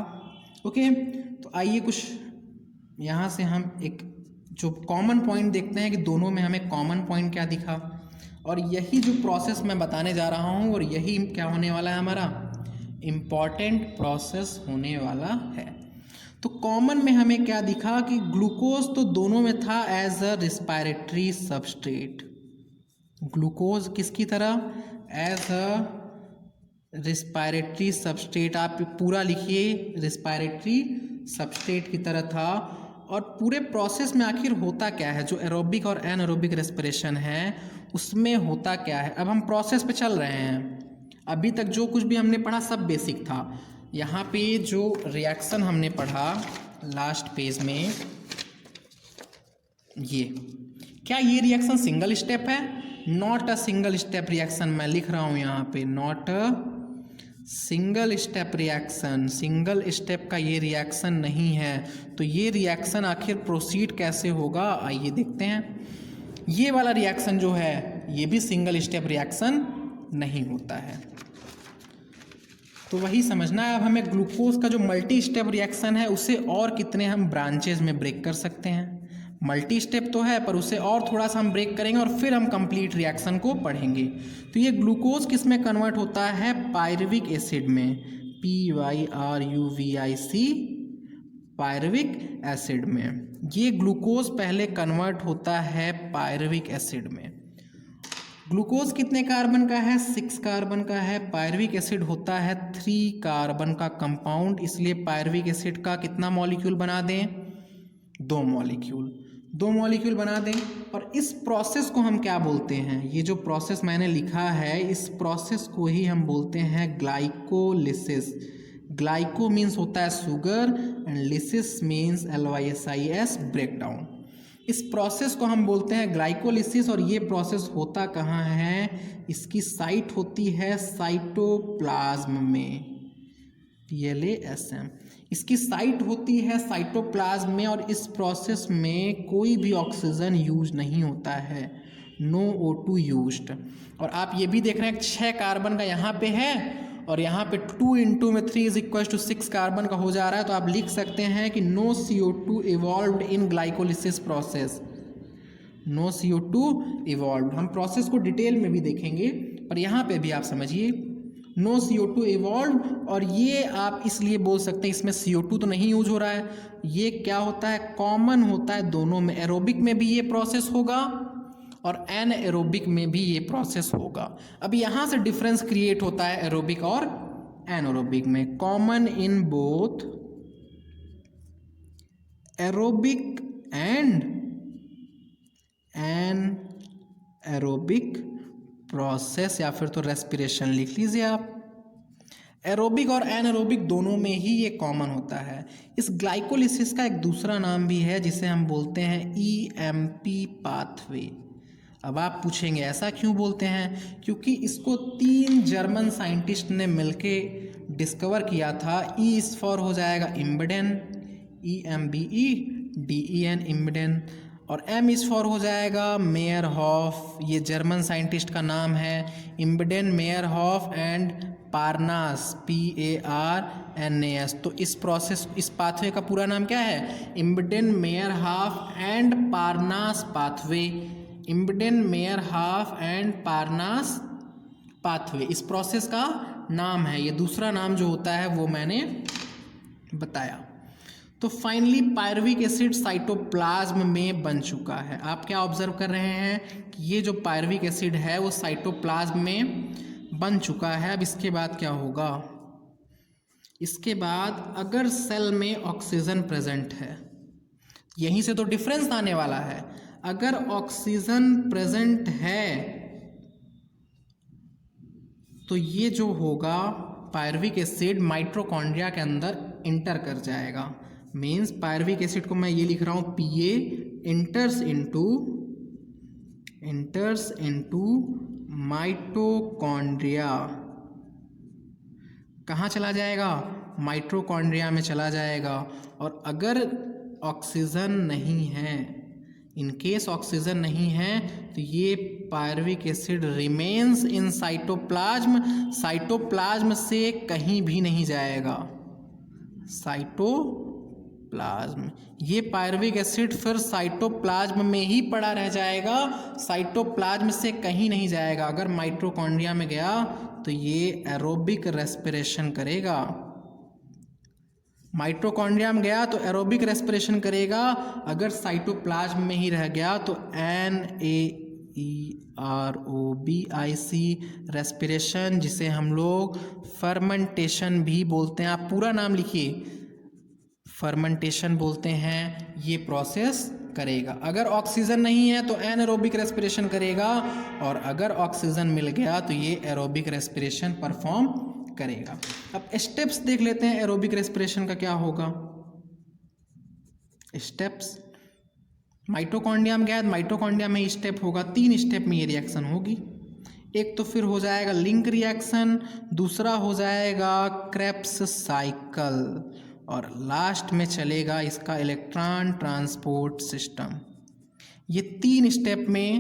ओके, तो आइए कुछ यहाँ से हम एक जो कॉमन पॉइंट देखते हैं कि दोनों में हमें कॉमन पॉइंट क्या दिखा, और यही जो प्रोसेस मैं बताने जा रहा हूँ और यही क्या होने वाला है, हमारा इम्पॉर्टेंट प्रोसेस होने वाला है। तो कॉमन में हमें क्या दिखा कि ग्लूकोज तो दोनों में था as a respiratory substrate. Glucose किसकी तरह? As a respiratory substrate. आप पूरा लिखिए, रिस्पायरेटरी सबस्ट्रेट की तरह था। और पूरे प्रोसेस में आखिर होता क्या है, जो एरोबिक और एनारोबिक रेस्पिरेशन है उसमें होता क्या है? अब हम प्रोसेस पे चल रहे हैं। अभी तक जो कुछ भी हमने पढ़ा सब बेसिक था। यहाँ पे जो रिएक्शन हमने पढ़ा लास्ट पेज में, ये क्या ये रिएक्शन सिंगल स्टेप है? Not a single step reaction. मैं लिख रहा हूँ यहाँ पे, not a single step reaction. Single step का ये रिएक्शन नहीं है। तो ये रिएक्शन आखिर प्रोसीड कैसे होगा, आइए देखते हैं। ये वाला रिएक्शन जो है ये भी सिंगल स्टेप रिएक्शन नहीं होता है। तो वही समझना है। अब हमें ग्लूकोज का जो मल्टी स्टेप रिएक्शन है उसे और कितने हम ब्रांचेज में ब्रेक कर सकते हैं। मल्टी स्टेप तो है पर उसे और थोड़ा सा हम ब्रेक करेंगे और फिर हम कंप्लीट रिएक्शन को पढ़ेंगे। तो ये ग्लूकोज किस में कन्वर्ट होता है? पायरुविक एसिड में, PYRUVIC, पायरुविक एसिड में। ये ग्लूकोज पहले कन्वर्ट होता है पायरुविक एसिड में। ग्लूकोज कितने कार्बन का है? 6 कार्बन का है। पायरुविक एसिड होता है 3 कार्बन का कंपाउंड, इसलिए पायरुविक एसिड का कितना मॉलिक्यूल बना दें? 2 मॉलिक्यूल। 2 मॉलिक्यूल बना दें। और इस प्रोसेस को हम क्या बोलते हैं? ये जो प्रोसेस मैंने लिखा है इस प्रोसेस को ही हम बोलते हैं ग्लाइकोलिसिस। ग्लाइको मीन्स होता है sugar and lysis means LYSIS, breakdown. इस प्रोसेस को हम बोलते हैं ग्लाइकोलिसिस। और ये प्रोसेस होता कहाँ है? इसकी साइट होती है साइटोप्लाज्म में, PLASM। इसकी साइट होती है साइटोप्लाज्म में। और इस प्रोसेस में कोई भी ऑक्सीजन यूज नहीं होता है, नो O2 यूज्ड। और आप ये भी देख रहे हैं 6 कार्बन का यहाँ पे है और यहाँ पे 2 इंटू में 3 इज इक्वल टू 6 कार्बन का हो जा रहा है। तो आप लिख सकते हैं कि no CO2 evolved in glycolysis process. No CO2 evolved. हम प्रोसेस को डिटेल में भी देखेंगे पर यहाँ पे भी आप समझिए नो CO2 इवॉल्व्ड। और ये आप इसलिए बोल सकते हैं इसमें CO2 तो नहीं यूज हो रहा है। ये क्या होता है? कॉमन होता है दोनों में। एरोबिक में भी ये प्रोसेस होगा और एनएरोबिक में भी ये प्रोसेस होगा। अब यहाँ से डिफरेंस क्रिएट होता है एरोबिक और एनारोबिक में। Common in both aerobic and anaerobic process, या फिर तो रेस्पिरेशन लिख लीजिए आप। एरोबिक और एनारोबिक दोनों में ही ये कॉमन होता है। इस ग्लाइकोलिसिस का एक दूसरा नाम भी है जिसे हम बोलते हैं EMP पाथवे। अब आप पूछेंगे ऐसा क्यों बोलते हैं? क्योंकि इसको 3 जर्मन साइंटिस्ट ने मिलके डिस्कवर किया था। E इस फॉर हो जाएगा इम्बिडेन, EMBE, DEN इम्बिडेन। और एम इज़ फॉर हो जाएगा मेयरहॉफ, ये जर्मन साइंटिस्ट का नाम है, इम्बडेन मेयरहॉफ एंड पारनास, PARNAS। तो इस प्रोसेस, इस पाथवे का पूरा नाम क्या है? इम्बडेन मेयरहॉफ एंड पारनास पाथवे, इम्बडेन मेयरहॉफ एंड पारनास पाथवे इस प्रोसेस का नाम है। ये दूसरा नाम जो होता है वो मैंने बताया। तो फाइनली पायरुविक एसिड साइटोप्लाज्म में बन चुका है। आप क्या ऑब्जर्व कर रहे हैं कि ये जो पायरुविक एसिड है वो साइटोप्लाज्म में बन चुका है। अब इसके बाद क्या होगा? इसके बाद अगर सेल में ऑक्सीजन प्रेजेंट है, यहीं से तो डिफरेंस आने वाला है। अगर ऑक्सीजन प्रेजेंट है तो ये जो होगा पायरुविक एसिड माइटोकॉन्ड्रिया के अंदर इंटर कर जाएगा। मीन्स पायरुविक एसिड को मैं ये लिख रहा हूँ PA इंटर्स इनटू माइटोकॉन्ड्रिया। कहाँ चला जाएगा? माइटोकॉन्ड्रिया में चला जाएगा। और अगर ऑक्सीजन नहीं है, इन केस ऑक्सीजन नहीं है, तो ये pyruvic acid remains in cytoplasm, cytoplasm से कहीं भी नहीं जाएगा। साइटोप्लाज्म, ये पायरुविक एसिड फिर साइटोप्लाज्म में ही पड़ा रह जाएगा, साइटोप्लाज्म से कहीं नहीं जाएगा। अगर माइटोकॉन्ड्रिया में गया तो ये एरोबिक रेस्पिरेशन करेगा। माइटोकॉन्ड्रिया में गया तो एरोबिक रेस्पिरेशन करेगा। अगर साइटोप्लाज्म में ही रह गया तो NAEROBIC रेस्पिरेशन, जिसे हम लोग फर्मेंटेशन भी बोलते हैं। आप पूरा नाम लिखिए, फर्मेंटेशन बोलते हैं, ये प्रोसेस करेगा। अगर ऑक्सीजन नहीं है तो एनारोबिक रेस्पिरेशन करेगा, और अगर ऑक्सीजन मिल गया तो ये एरोबिक रेस्पिरेशन परफॉर्म करेगा। अब स्टेप्स देख लेते हैं एरोबिक रेस्पिरेशन का क्या होगा। स्टेप्स, माइटोकॉन्ड्रिया में गया, माइटोकॉन्ड्रिया में स्टेप होगा, 3 स्टेप में ये रिएक्शन होगी। एक तो फिर हो जाएगा लिंक रिएक्शन, दूसरा हो जाएगा क्रेब्स साइकिल, और लास्ट में चलेगा इसका इलेक्ट्रॉन ट्रांसपोर्ट सिस्टम। ये 3 स्टेप में,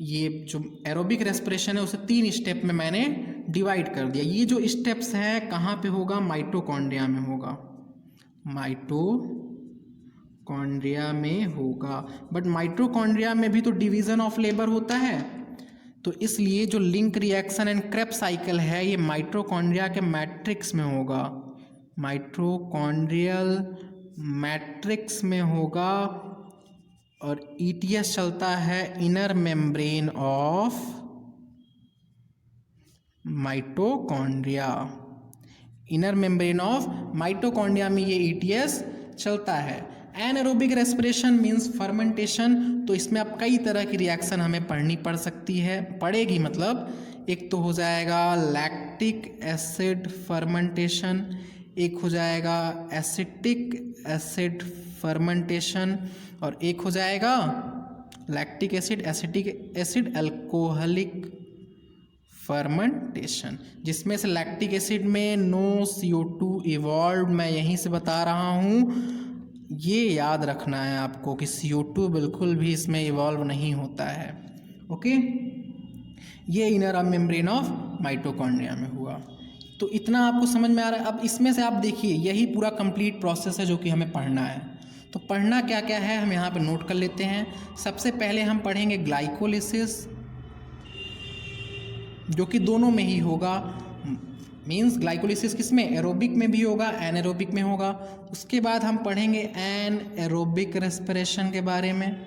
ये जो एरोबिक रेस्पिरेशन है उसे 3 स्टेप में मैंने डिवाइड कर दिया। ये जो स्टेप्स हैं कहाँ पे होगा? माइटोकॉन्ड्रिया में होगा, माइटोकॉन्ड्रिया में होगा। बट माइटोकॉन्ड्रिया में भी तो डिवीजन ऑफ लेबर होता है, तो इसलिए जो link reaction and Krebs cycle है ये माइटोकॉन्ड्रिया के मैट्रिक्स में होगा, माइटोकॉन्ड्रियल मैट्रिक्स में होगा। और ETS चलता है inner membrane of mitochondria, inner membrane of mitochondria में ये ETS चलता है। एनारोबिक रेस्पिरेशन मीन्स फर्मेंटेशन, तो इसमें अब कई तरह की रिएक्शन हमें पढ़नी पड़ सकती है, पड़ेगी मतलब। एक तो हो जाएगा लैक्टिक एसिड फर्मेंटेशन, एक हो जाएगा एसिटिक एसिड फर्मेंटेशन, और एक हो जाएगा lactic acid, acetic acid, alcoholic fermentation, जिसमें से लैक्टिक एसिड में नो CO2 इवॉल्व। मैं यहीं से बता रहा हूँ, ये याद रखना है आपको कि CO2 बिल्कुल भी इसमें इवॉल्व नहीं होता है। ओके, ये इनर मेम्ब्रेन ऑफ माइटोकॉन्ड्रिया में हुआ। तो इतना आपको समझ में आ रहा है। अब इसमें से आप देखिए, यही पूरा कंप्लीट प्रोसेस है जो कि हमें पढ़ना है। तो पढ़ना क्या क्या है हम यहाँ पे नोट कर लेते हैं। सबसे पहले हम पढ़ेंगे ग्लाइकोलिसिस, जो कि दोनों में ही होगा। मीन्स ग्लाइकोलिसिस किस में? एरोबिक में भी होगा, एनारोबिक में होगा। उसके बाद हम पढ़ेंगे एनएरोबिक रेस्पिरेशन के बारे में।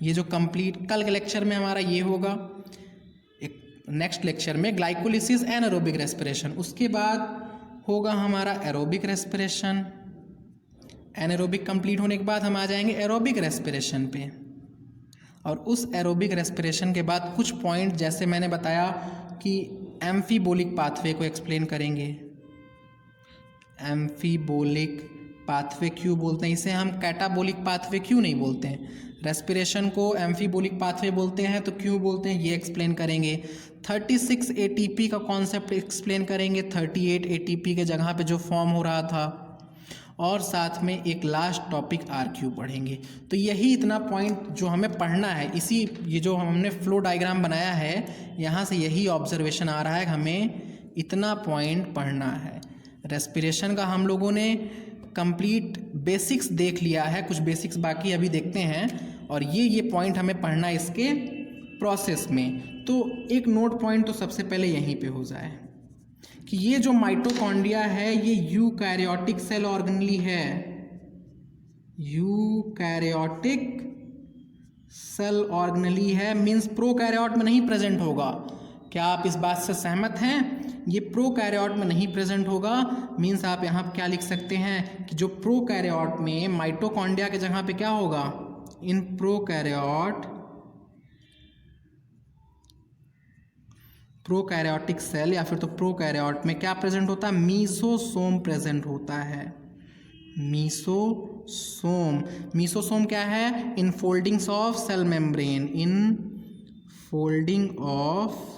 ये जो कंप्लीट कल के लेक्चर में हमारा ये होगा, एक नेक्स्ट लेक्चर में ग्लाइकोलिसिस एनारोबिक रेस्पिरेशन। उसके बाद होगा हमारा एरोबिक रेस्पिरेशन। एनारोबिक कंप्लीट होने के बाद हम आ जाएंगे एरोबिक रेस्पिरेशन पे, और उस एरोबिक रेस्पिरेशन के बाद कुछ पॉइंट जैसे मैंने बताया कि एम्फीबोलिक पाथवे को एक्सप्लेन करेंगे। एम्फीबोलिक पाथवे क्यों बोलते हैं इसे? हम कैटाबोलिक पाथवे क्यों नहीं बोलते हैं? रेस्पिरेशन को एम्फीबोलिक पाथवे बोलते हैं तो क्यों बोलते हैं ये एक्सप्लेन करेंगे। 36 ATP का कॉन्सेप्ट एक्सप्लेन करेंगे, 38 ATP के जगह पे जो फॉर्म हो रहा था। और साथ में एक लास्ट टॉपिक RQ पढ़ेंगे। तो यही इतना पॉइंट जो हमें पढ़ना है, इसी ये जो हमने फ्लो डायग्राम बनाया है यहाँ से यही ऑब्जर्वेशन आ रहा है कि हमें इतना पॉइंट पढ़ना है। रेस्पिरेशन का हम लोगों ने कंप्लीट बेसिक्स देख लिया है, कुछ बेसिक्स बाकी अभी देखते हैं, और ये पॉइंट हमें पढ़ना है इसके प्रोसेस में। तो एक नोट पॉइंट तो सबसे पहले यहीं पे हो जाए कि ये जो माइटोकॉन्ड्रिया है ये यूकैरियोटिक सेल ऑर्गेनेली है, यूकैरियोटिक सेल ऑर्गेनेली है, मीन्स प्रोकैरियोट में नहीं प्रेजेंट होगा। क्या आप इस बात से सहमत हैं? ये प्रोकैरियोट में नहीं प्रेजेंट होगा, मीन्स आप यहाँ क्या लिख सकते हैं कि जो प्रोकैरियोट में माइटोकॉन्ड्रिया के जगह पे क्या होगा, इन प्रोकैरियोटिक सेल या फिर तो प्रोकैरियोट में क्या प्रेजेंट होता है, मीसोसोम प्रेजेंट होता है। मीसोसोम क्या है, infoldings of cell membrane, in folding of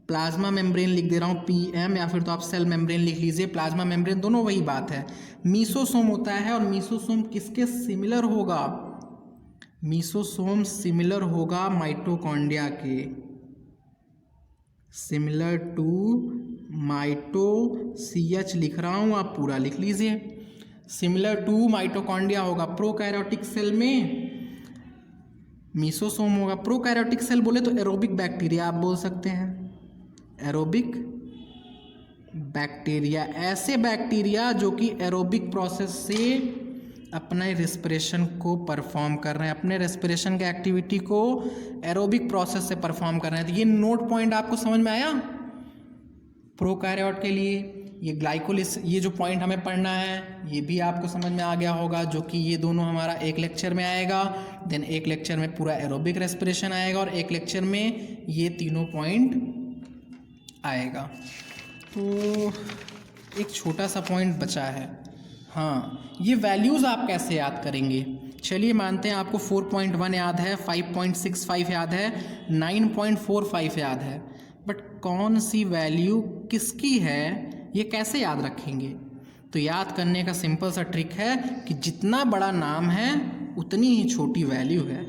plasma membrane लिख दे रहा हूँ PM, या फिर तो आप सेल मेम्ब्रेन लिख लीजिए, प्लाज्मा मेम्ब्रेन दोनों वही बात है। मीसोसोम होता है, और मीसोसोम किसके सिमिलर होगा, मीसोसोम सिमिलर होगा माइटोकॉन्ड्रिया के, सिमिलर टू माइटो CH लिख रहा हूँ, आप पूरा लिख लीजिए, सिमिलर टू माइटोकॉन्ड्रिया होगा। प्रोकैरियोटिक सेल में मीसोसोम होगा। प्रोकैरियोटिक सेल बोले तो एरोबिक बैक्टीरिया आप बोल सकते हैं, एरोबिक बैक्टीरिया, ऐसे बैक्टीरिया जो कि एरोबिक प्रोसेस से अपने रेस्पिरेशन को परफॉर्म कर रहे हैं, अपने रेस्पिरेशन के एक्टिविटी को एरोबिक प्रोसेस से परफॉर्म कर रहे हैं। तो ये नोट पॉइंट आपको समझ में आया प्रोकैरियोट के लिए। ये ग्लाइकोलिस, ये जो पॉइंट हमें पढ़ना है ये भी आपको समझ में आ गया होगा, जो कि ये दोनों हमारा एक लेक्चर में आएगा, देन एक लेक्चर में पूरा एरोबिक रेस्पिरेशन आएगा, और एक लेक्चर में ये तीनों पॉइंट आएगा। तो एक छोटा सा पॉइंट बचा है, हाँ, ये वैल्यूज़ आप कैसे याद करेंगे। चलिए मानते हैं आपको 4.1 याद है, 5.65 याद है, 9.45 याद है, बट कौन सी वैल्यू किसकी है ये कैसे याद रखेंगे। तो याद करने का सिंपल सा ट्रिक है कि जितना बड़ा नाम है उतनी ही छोटी वैल्यू है,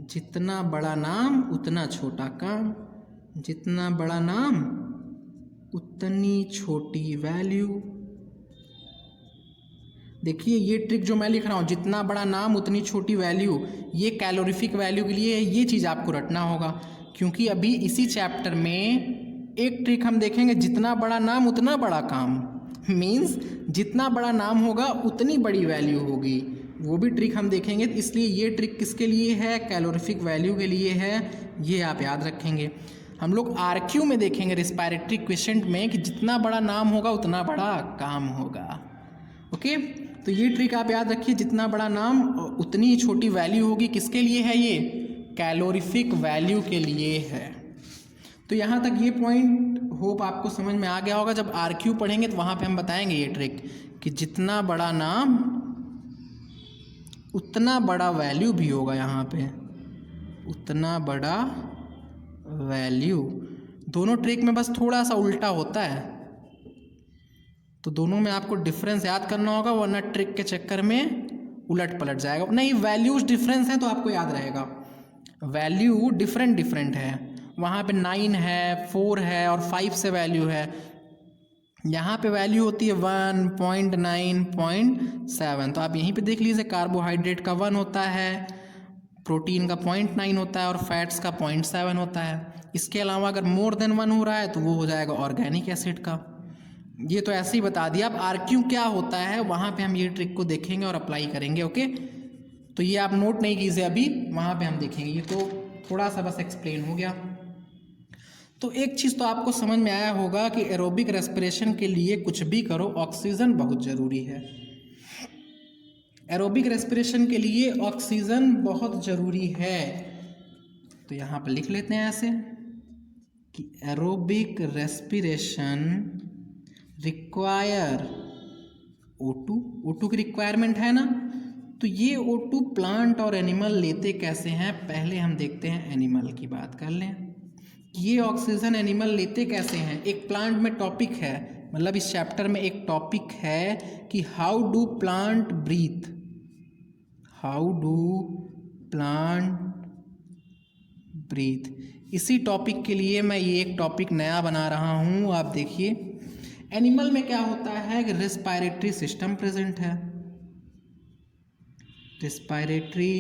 जितना बड़ा नाम उतना छोटा काम, जितना बड़ा नाम उतनी छोटी वैल्यू। देखिए ये ट्रिक जो मैं लिख रहा हूँ, जितना बड़ा नाम उतनी छोटी वैल्यू, ये कैलोरीफिक वैल्यू के लिए ये चीज़ आपको रटना होगा, क्योंकि अभी इसी चैप्टर में एक ट्रिक हम देखेंगे, जितना बड़ा नाम उतना बड़ा काम, मीन्स जितना बड़ा नाम होगा उतनी बड़ी वैल्यू होगी, वो भी ट्रिक हम देखेंगे। इसलिए ये ट्रिक किसके लिए है, कैलोरीफिक वैल्यू के लिए है, ये आप याद रखेंगे। हम लोग RQ में देखेंगे रिस्पायरेटरी क्वेश्चन में कि जितना बड़ा नाम होगा उतना बड़ा काम होगा। ओके, तो ये ट्रिक आप याद रखिए, जितना बड़ा नाम उतनी छोटी वैल्यू होगी। किसके लिए है ये, कैलोरीफिक वैल्यू के लिए है। तो यहाँ तक ये पॉइंट होप आपको समझ में आ गया होगा। जब RQ पढ़ेंगे तो वहाँ पे हम बताएंगे ये ट्रिक कि जितना बड़ा नाम उतना बड़ा वैल्यू भी होगा, यहाँ पे उतना बड़ा वैल्यू। दोनों ट्रिक में बस थोड़ा सा उल्टा होता है, तो दोनों में आपको डिफरेंस याद करना होगा, वरना ट्रिक के चक्कर में उलट पलट जाएगा। नहीं, वैल्यूज डिफरेंस है तो आपको याद रहेगा, वैल्यू डिफरेंट है। वहाँ पे 9 है, 4 है और 5 से वैल्यू है। यहाँ पे वैल्यू होती है 1.9.7। तो आप यहीं पे देख लीजिए, कार्बोहाइड्रेट का 1 होता है, प्रोटीन का 0.9 होता है और फैट्स का 0.7 होता है। इसके अलावा अगर मोर देन 1 हो रहा है तो वो हो जाएगा ऑर्गेनिक एसिड का। ये तो ऐसे ही बता दिया। अब RQ क्या होता है वहाँ पे हम ये ट्रिक को देखेंगे और अप्लाई करेंगे। ओके, तो ये आप नोट नहीं कीजिए अभी, वहाँ पे हम देखेंगे। ये तो थोड़ा सा बस एक्सप्लेन हो गया। तो एक चीज़ तो आपको समझ में आया होगा कि एरोबिक रेस्पिरेशन के लिए कुछ भी करो, ऑक्सीजन बहुत ज़रूरी है। एरोबिक रेस्पिरेशन के लिए ऑक्सीजन बहुत ज़रूरी है। तो यहाँ पर लिख लेते हैं ऐसे कि एरोबिक रेस्पिरेशन रिक्वायर O2 की रिक्वायरमेंट है ना। तो ये O2 प्लांट और एनिमल लेते कैसे हैं, पहले हम देखते हैं एनिमल की बात कर लें। ये ऑक्सीजन एनिमल लेते कैसे हैं। एक प्लांट में टॉपिक है मतलब इस चैप्टर में एक टॉपिक है कि how do plant breathe, how do plant breathe. इसी टॉपिक के लिए मैं ये एक टॉपिक नया बना रहा हूँ। आप देखिए एनिमल में क्या होता है कि रेस्पायरेटरी सिस्टम प्रेजेंट है, रेस्पायरेटरी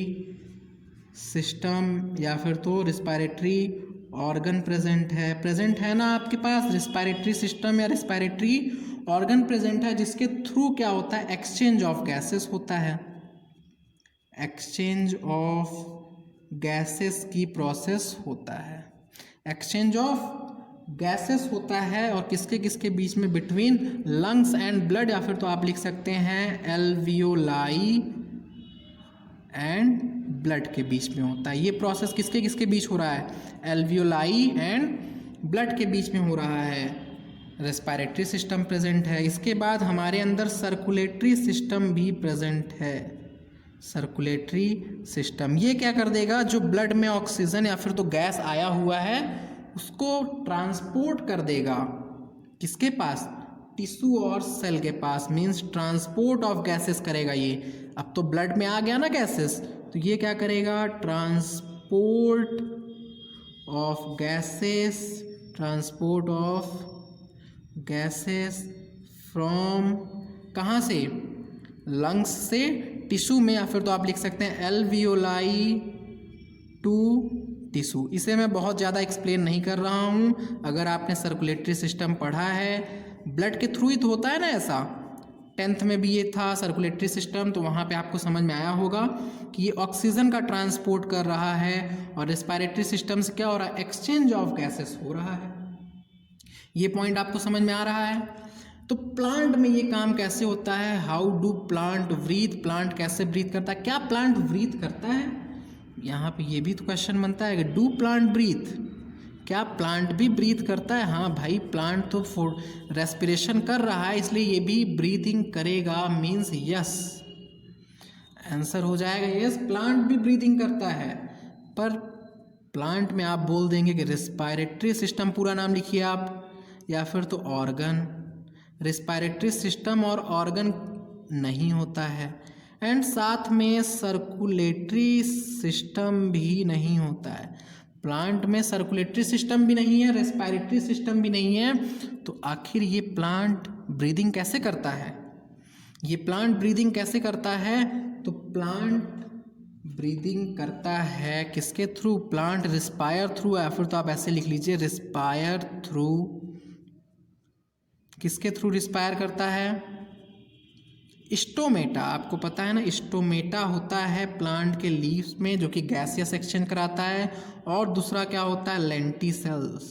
सिस्टम या फिर तो रेस्पायरेटरी ऑर्गन प्रेजेंट है ना आपके पास। रेस्पायरेटरी सिस्टम या रेस्पायरेटरी ऑर्गन प्रेजेंट है जिसके थ्रू क्या होता है, एक्सचेंज ऑफ गैसेस होता है, एक्सचेंज ऑफ गैसेस की प्रोसेस होता है, एक्सचेंज ऑफ गैसेस होता है। और किसके किसके बीच में, बिटवीन लंग्स एंड ब्लड, या फिर तो आप लिख सकते हैं एल्वियोलाई एंड ब्लड के बीच में होता है। ये प्रोसेस किसके किसके बीच हो रहा है, एल्वियोलाई एंड ब्लड के बीच में हो रहा है। रेस्पायरेटरी सिस्टम प्रेजेंट है। इसके बाद हमारे अंदर सर्कुलेटरी सिस्टम भी प्रेजेंट है, सर्कुलेटरी सिस्टम। ये क्या कर देगा, जो ब्लड में ऑक्सीजन या फिर तो गैस आया हुआ है उसको ट्रांसपोर्ट कर देगा किसके पास, टिश्यू और सेल के पास, मीन्स ट्रांसपोर्ट ऑफ गैसेस करेगा ये। अब तो ब्लड में आ गया ना गैसेस, तो ये क्या करेगा, transport of gases, transport of gases from कहाँ से, लंग्स से टिश्यू में, या फिर तो आप लिख सकते हैं एल्वियोलाई टू टिश्यू। इसे मैं बहुत ज़्यादा एक्सप्लेन नहीं कर रहा हूँ। अगर आपने सर्कुलेटरी सिस्टम पढ़ा है, ब्लड के थ्रू ही तो होता है ना ऐसा, 10th में भी ये था सर्कुलेटरी सिस्टम, तो वहाँ पे आपको समझ में आया होगा कि ये ऑक्सीजन का ट्रांसपोर्ट कर रहा है। और रेस्पायरेटरी सिस्टम से क्या हो रहा है, एक्सचेंज ऑफ गैसेस हो रहा है। ये पॉइंट आपको समझ में आ रहा है। तो प्लांट में ये काम कैसे होता है, how do plant breathe, plant कैसे ब्रीथ करता है, क्या प्लांट ब्रीथ करता है। यहाँ पे ये भी तो क्वेश्चन बनता है कि डू प्लांट ब्रीथ, क्या प्लांट भी ब्रीथ करता है। हाँ भाई, प्लांट तो रेस्पिरेशन कर रहा है, इसलिए ये भी ब्रीथिंग करेगा, मीन्स यस, आंसर हो जाएगा यस, प्लांट भी ब्रीथिंग करता है। पर प्लांट में आप बोल देंगे कि रेस्पायरेटरी सिस्टम, पूरा नाम लिखिए आप, या फिर तो ऑर्गन। रेस्पायरेटरी सिस्टम और ऑर्गन नहीं होता है, एंड साथ में सर्कुलेटरी सिस्टम भी नहीं होता है। प्लांट में सर्कुलेटरी सिस्टम भी नहीं है, रेस्पायरेटरी सिस्टम भी नहीं है, तो आखिर ये प्लांट ब्रीदिंग कैसे करता है, ये प्लांट ब्रीदिंग कैसे करता है। तो प्लांट ब्रीदिंग करता है किसके थ्रू, प्लांट रिस्पायर थ्रू, या फिर तो आप ऐसे लिख लीजिए रिस्पायर थ्रू। किसके थ्रू रिस्पायर करता है, स्टोमेटा। आपको पता है ना, स्टोमेटा होता है प्लांट के लीव्स में जो कि गैसियस एक्सचेंज कराता है। और दूसरा क्या होता है, लेंटिसेल्स।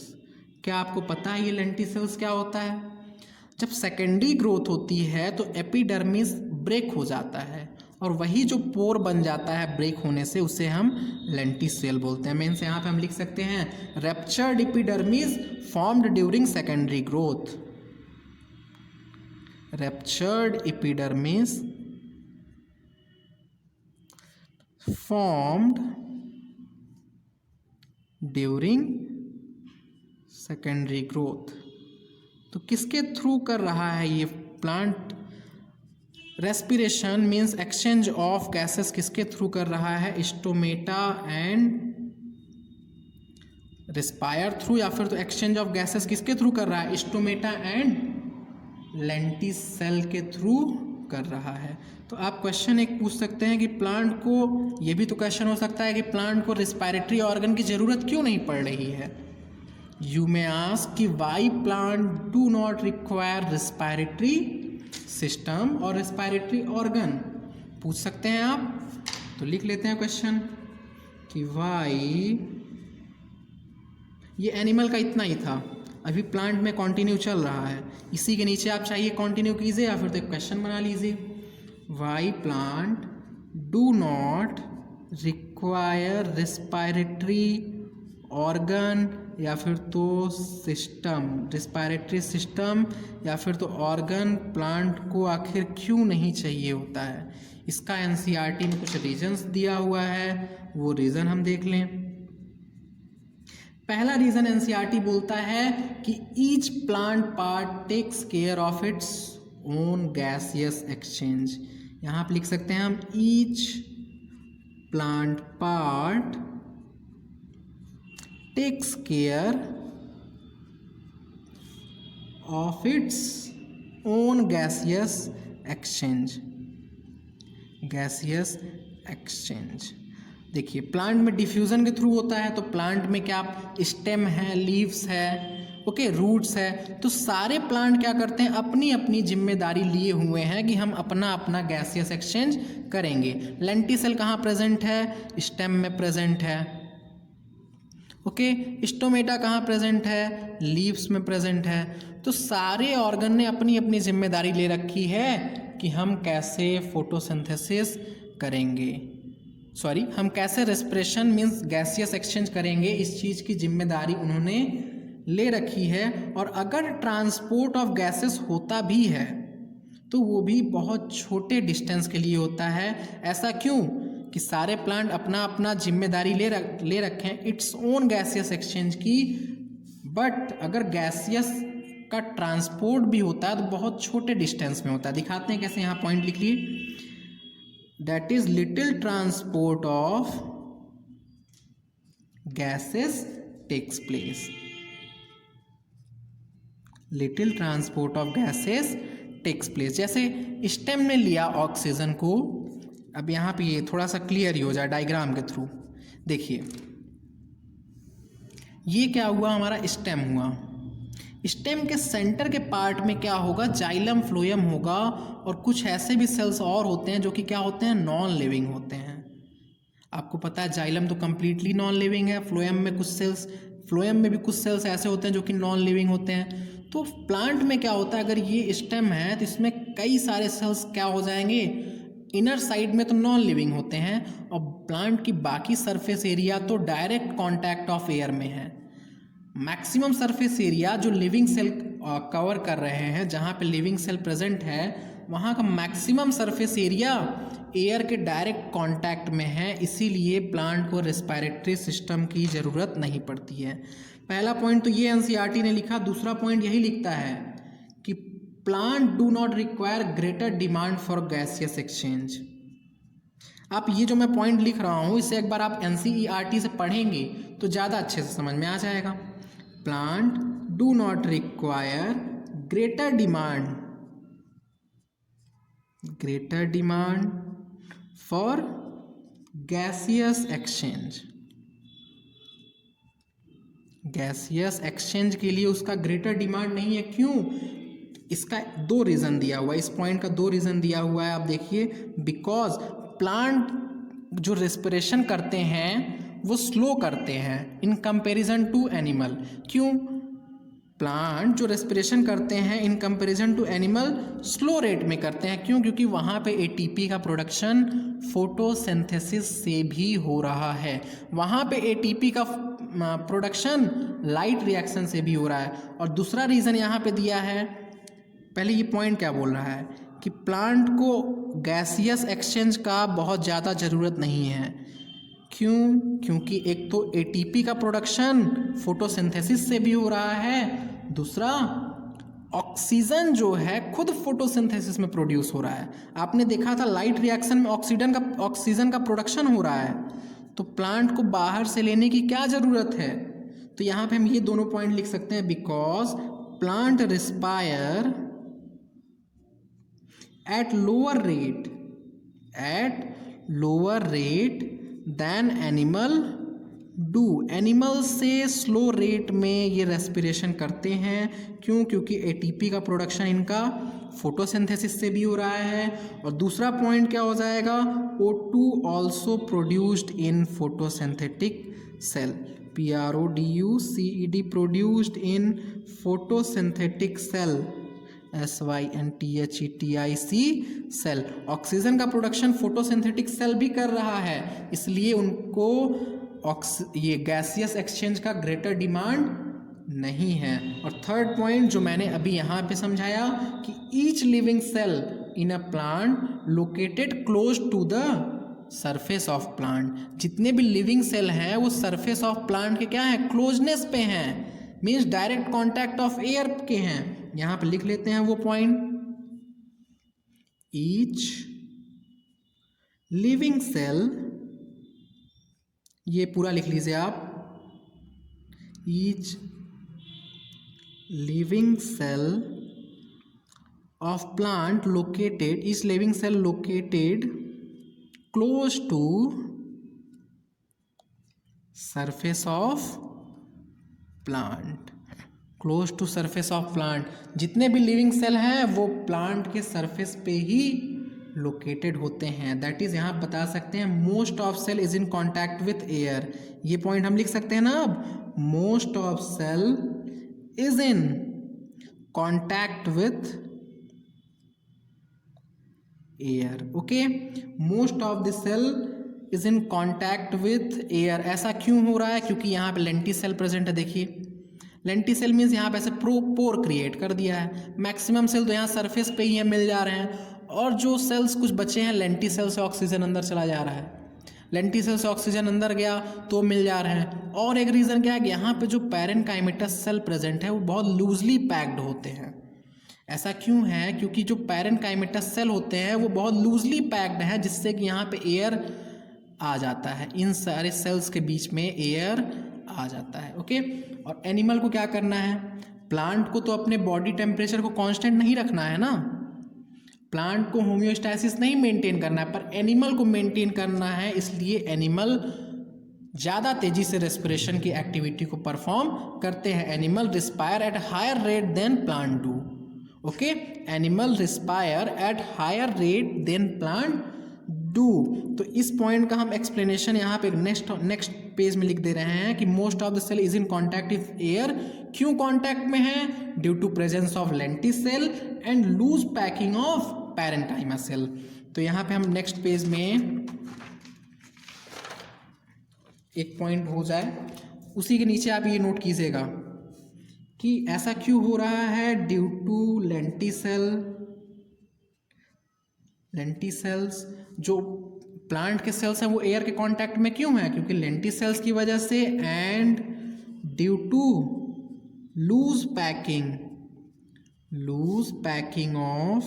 क्या आपको पता है ये लेंटिसेल्स क्या होता है, जब सेकेंडरी ग्रोथ होती है तो एपिडर्मिस ब्रेक हो जाता है, और वही जो पोर बन जाता है ब्रेक होने से, उसे हम लेंटिसेल बोलते हैं। मीन्स यहाँ पे हम लिख सकते हैं raptured epidermis formed during secondary growth, ruptured epidermis formed during secondary growth। तो किसके थ्रू कर रहा है ये plant respiration, means exchange of gases किसके थ्रू कर रहा है, स्टोमेटा एंड रिस्पायर थ्रू, या फिर तो एक्सचेंज ऑफ गैसेस किसके थ्रू कर रहा है, स्टोमेटा एंड लेंटिसेल के थ्रू कर रहा है। तो आप क्वेश्चन एक पूछ सकते हैं कि प्लांट को, ये भी तो क्वेश्चन हो सकता है कि प्लांट को रिस्पायरेटरी ऑर्गन की ज़रूरत क्यों नहीं पड़ रही है। यू मे आस्क कि why plant do not require respiratory system और रिस्पायरेटरी ऑर्गन, पूछ सकते हैं आप। तो लिख लेते हैं क्वेश्चन कि वाई, ये एनिमल का इतना ही था, अभी प्लांट में कंटिन्यू चल रहा है। इसी के नीचे आप चाहिए कंटिन्यू कीजिए, या फिर तो एक क्वेश्चन बना लीजिए, why plant do not require respiratory organ, या फिर तो सिस्टम, रिस्पायरेटरी सिस्टम या फिर तो ऑर्गन प्लांट को आखिर क्यों नहीं चाहिए होता है। इसका एनसीईआरटी में कुछ रीजंस दिया हुआ है, वो रीज़न हम देख लें। पहला रीज़न एनसीईआरटी बोलता है कि each plant part takes care of its own gaseous exchange. यहाँ पे लिख सकते हैं हम each plant part takes care of its own gaseous exchange. Gaseous exchange देखिए प्लांट में डिफ्यूज़न के थ्रू होता है, तो प्लांट में क्या स्टेम है, लीव्स है, ओके, रूट्स है, तो सारे प्लांट क्या करते हैं, अपनी अपनी जिम्मेदारी लिए हुए हैं कि हम अपना अपना गैसियस एक्सचेंज करेंगे। लेंटिसेल कहाँ प्रेजेंट है, स्टेम में प्रेजेंट है, ओके, स्टोमेटा कहाँ प्रेजेंट है, लीव्स में प्रेजेंट है। तो सारे ऑर्गन ने अपनी अपनी जिम्मेदारी ले रखी है कि हम कैसे फोटोसिंथेसिस करेंगे, सॉरी हम कैसे रेस्पिरेशन मीन्स गैसियस एक्सचेंज करेंगे, इस चीज़ की जिम्मेदारी उन्होंने ले रखी है। और अगर ट्रांसपोर्ट ऑफ गैसेस होता भी है तो वो भी बहुत छोटे डिस्टेंस के लिए होता है। ऐसा क्यों कि सारे प्लांट अपना अपना जिम्मेदारी ले रखे हैं इट्स ओन गैसियस एक्सचेंज की, बट अगर गैसियस का ट्रांसपोर्ट भी होता है तो बहुत छोटे डिस्टेंस में होता है। दिखाते हैं कैसे, यहाँ पॉइंट लिख लिए, that is little transport of gases takes place, little transport of gases takes place। जैसे स्टेम ने लिया ऑक्सीजन को, अब यहाँ पे ये थोड़ा सा क्लियर ही हो जाए डायग्राम के थ्रू। देखिए ये क्या हुआ, हमारा स्टेम हुआ, स्टेम के सेंटर के पार्ट में क्या होगा, जाइलम फ्लोएम होगा, और कुछ ऐसे भी सेल्स और होते हैं जो कि क्या होते हैं, नॉन लिविंग होते हैं। आपको पता है जाइलम तो कम्प्लीटली नॉन लिविंग है, फ्लोएम में भी कुछ सेल्स ऐसे होते हैं जो कि नॉन लिविंग होते हैं। तो प्लांट में क्या होता है, अगर ये स्टेम है तो इसमें कई सारे सेल्स क्या हो जाएंगे, इनर साइड में तो नॉन लिविंग होते हैं, और प्लांट की बाकी सरफेस एरिया तो डायरेक्ट कॉन्टैक्ट ऑफ एयर में है। मैक्सिमम सरफेस एरिया जो लिविंग सेल कवर कर रहे हैं, जहाँ पे लिविंग सेल प्रेजेंट है, वहाँ का मैक्सिमम सरफेस एरिया एयर के डायरेक्ट कांटेक्ट में है, इसीलिए प्लांट को रेस्पिरेटरी सिस्टम की ज़रूरत नहीं पड़ती है। पहला पॉइंट तो ये एनसीईआरटी ने लिखा। दूसरा पॉइंट यही लिखता है कि plant do not require greater demand for gaseous exchange. आप ये जो मैं पॉइंट लिख रहा हूँ इसे एक बार आप एनसीईआरटी से पढ़ेंगे तो ज़्यादा अच्छे से समझ में आ जाएगा। Plant do not require greater demand for gaseous exchange. Gaseous exchange के लिए उसका ग्रेटर डिमांड नहीं है। क्यों? इसका दो रीज़न दिया हुआ है, इस पॉइंट का दो रीज़न दिया हुआ है। आप देखिए, बिकॉज प्लांट जो रेस्पिरेशन करते हैं वो स्लो करते हैं इन कंपैरिजन टू एनिमल। क्यों? प्लांट जो रेस्पिरेशन करते हैं in comparison to animal slow rate में करते हैं। क्यों? क्योंकि वहाँ पे एटीपी का प्रोडक्शन फोटोसिंथेसिस से भी हो रहा है। वहाँ पे एटीपी का प्रोडक्शन लाइट रिएक्शन से भी हो रहा है। और दूसरा रीज़न यहाँ पे दिया है, पहले ये पॉइंट क्या बोल रहा है कि प्लांट को गैसियस एक्सचेंज का बहुत ज़्यादा ज़रूरत नहीं है। क्यों? क्योंकि एक तो एटीपी का प्रोडक्शन फोटोसिंथेसिस से भी हो रहा है, दूसरा ऑक्सीजन जो है खुद फोटोसिंथेसिस में प्रोड्यूस हो रहा है। आपने देखा था लाइट रिएक्शन में ऑक्सीजन का प्रोडक्शन हो रहा है, तो प्लांट को बाहर से लेने की क्या ज़रूरत है? तो यहाँ पे हम ये दोनों पॉइंट लिख सकते हैं, because plant respire at lower rate than animal do। Animal से स्लो रेट में ये रेस्पिरेशन करते हैं। क्यों? क्योंकि एटीपी का प्रोडक्शन इनका फोटोसिंथेसिस से भी हो रहा है। और दूसरा पॉइंट क्या हो जाएगा, O2 also produced in photosynthetic cell, PRODUCED produced in photosynthetic cell, SYNTHETIC cell. Oxygen का प्रोडक्शन फोटोसिंथेटिक सेल भी कर रहा है, इसलिए उनको ये गैसियस एक्सचेंज का ग्रेटर डिमांड नहीं है। और थर्ड पॉइंट जो मैंने अभी यहाँ पे समझाया कि each living cell in a plant located close to the surface of plant. जितने भी लिविंग सेल हैं वो सरफेस ऑफ प्लांट के क्या हैं, क्लोजनेस पे हैं, means direct contact of air के हैं। यहां पे लिख लेते हैं वो पॉइंट, ईच लिविंग सेल, ये पूरा लिख लीजिए आप, each living cell of plant located, each living cell located close to surface of plant, close to surface of plant। जितने भी लिविंग सेल हैं वो प्लांट के सरफेस पे ही लोकेटेड होते हैं। दैट इज यहाँ बता सकते हैं most of cell is in contact with air, ये पॉइंट हम लिख सकते हैं ना अब, most of cell is in contact with air. Okay, most of the cell is in contact with air. ऐसा क्यों हो रहा है, क्योंकि यहाँ पे लेंटिसेल प्रेजेंट है। देखिए लेंटिसेल मीन्स यहाँ पे ऐसे पोर क्रिएट कर दिया है। मैक्सिमम सेल तो यहाँ सरफेस पे ही है, मिल जा रहे हैं, और जो सेल्स कुछ बचे हैं लेंटिसेल से ऑक्सीजन अंदर चला जा रहा है, लेंटिसेल से ऑक्सीजन अंदर गया तो मिल जा रहे हैं। और एक रीज़न क्या है कि यहाँ पे जो पैरेनकाइमेटस सेल प्रेजेंट है वो बहुत लूजली पैक्ड होते हैं। ऐसा क्यों है, क्योंकि जो पैरेनकाइमेटस सेल होते हैं वो बहुत लूजली पैक्ड है, जिससे कि यहाँ पे एयर आ जाता है, इन सारे सेल्स के बीच में एयर आ जाता है। ओके, और एनिमल को क्या करना है, प्लांट को तो अपने बॉडी टेम्परेचर को कांस्टेंट नहीं रखना है ना, प्लांट को होम्योस्टैसिस नहीं मेंटेन करना है, पर एनिमल को मेंटेन करना है। इसलिए एनिमल ज़्यादा तेज़ी से रेस्पिरेशन की एक्टिविटी को परफॉर्म करते हैं। Animal respire at higher rate than plant do. Okay, animal respire at higher rate than plant do. तो इस पॉइंट का हम एक्सप्लेनेशन यहाँ पे नेक्स्ट पेज में लिख दे रहे हैं कि most of the cell is in contact with air. क्यों कॉन्टैक्ट में है, due to presence of lenticel and loose packing of parenchyma cell. तो यहाँ पे हम नेक्स्ट पेज में एक पॉइंट हो जाए, उसी के नीचे आप ये नोट कीजिएगा कि ऐसा क्यों हो रहा है, ड्यू टू लेंटिसेल्स जो प्लांट के सेल्स हैं वो एयर के कांटेक्ट में क्यों है, क्योंकि लेंटिसेल्स की वजह से, and due to loose packing of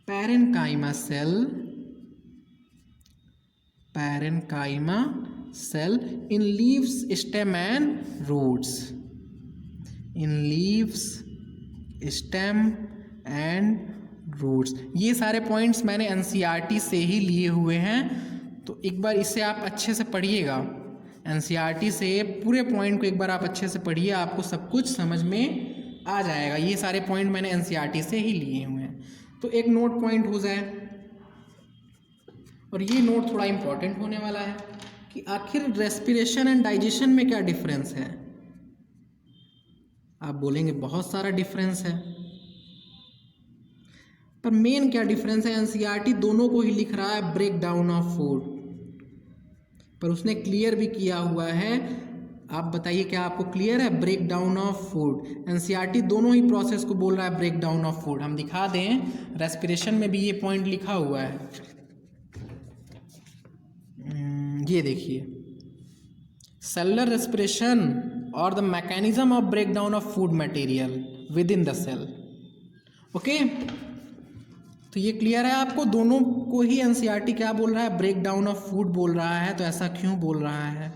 parenchyma cell in leaves, stem and roots, in leaves, stem and roots। ये सारे पॉइंट्स मैंने NCERT से ही लिए हुए हैं, तो एक बार इसे आप अच्छे से पढ़िएगा। NCERT से पूरे पॉइंट को एक बार आप अच्छे से पढ़िए, आपको सब कुछ समझ में आ जाएगा। ये सारे पॉइंट मैंने NCERT से ही लिए हुए हैं। तो एक नोट पॉइंट हो जाए, और ये नोट थोड़ा इम्पोर्टेंट होने वाला है कि आखिर रेस्पिरेशन एंड डाइजेशन में क्या डिफरेंस है। आप बोलेंगे बहुत सारा डिफरेंस है, पर मेन क्या डिफरेंस है, एनसीईआरटी दोनों को ही लिख रहा है ब्रेक डाउन ऑफ फूड, पर उसने क्लियर भी किया हुआ है। आप बताइए क्या आपको क्लियर है, break down of food. NCERT दोनों ही प्रोसेस को बोल रहा है ब्रेक डाउन ऑफ फूड। हम दिखा दें, रेस्पिरेशन में भी ये पॉइंट लिखा हुआ है, ये देखिए, सेलुलर रेस्पिरेशन और the mechanism of break down of food material within the cell. Okay, तो ये क्लियर है आपको, दोनों को ही एनसीईआरटी क्या बोल रहा है, ब्रेक डाउन ऑफ फूड बोल रहा है। तो ऐसा क्यों बोल रहा है,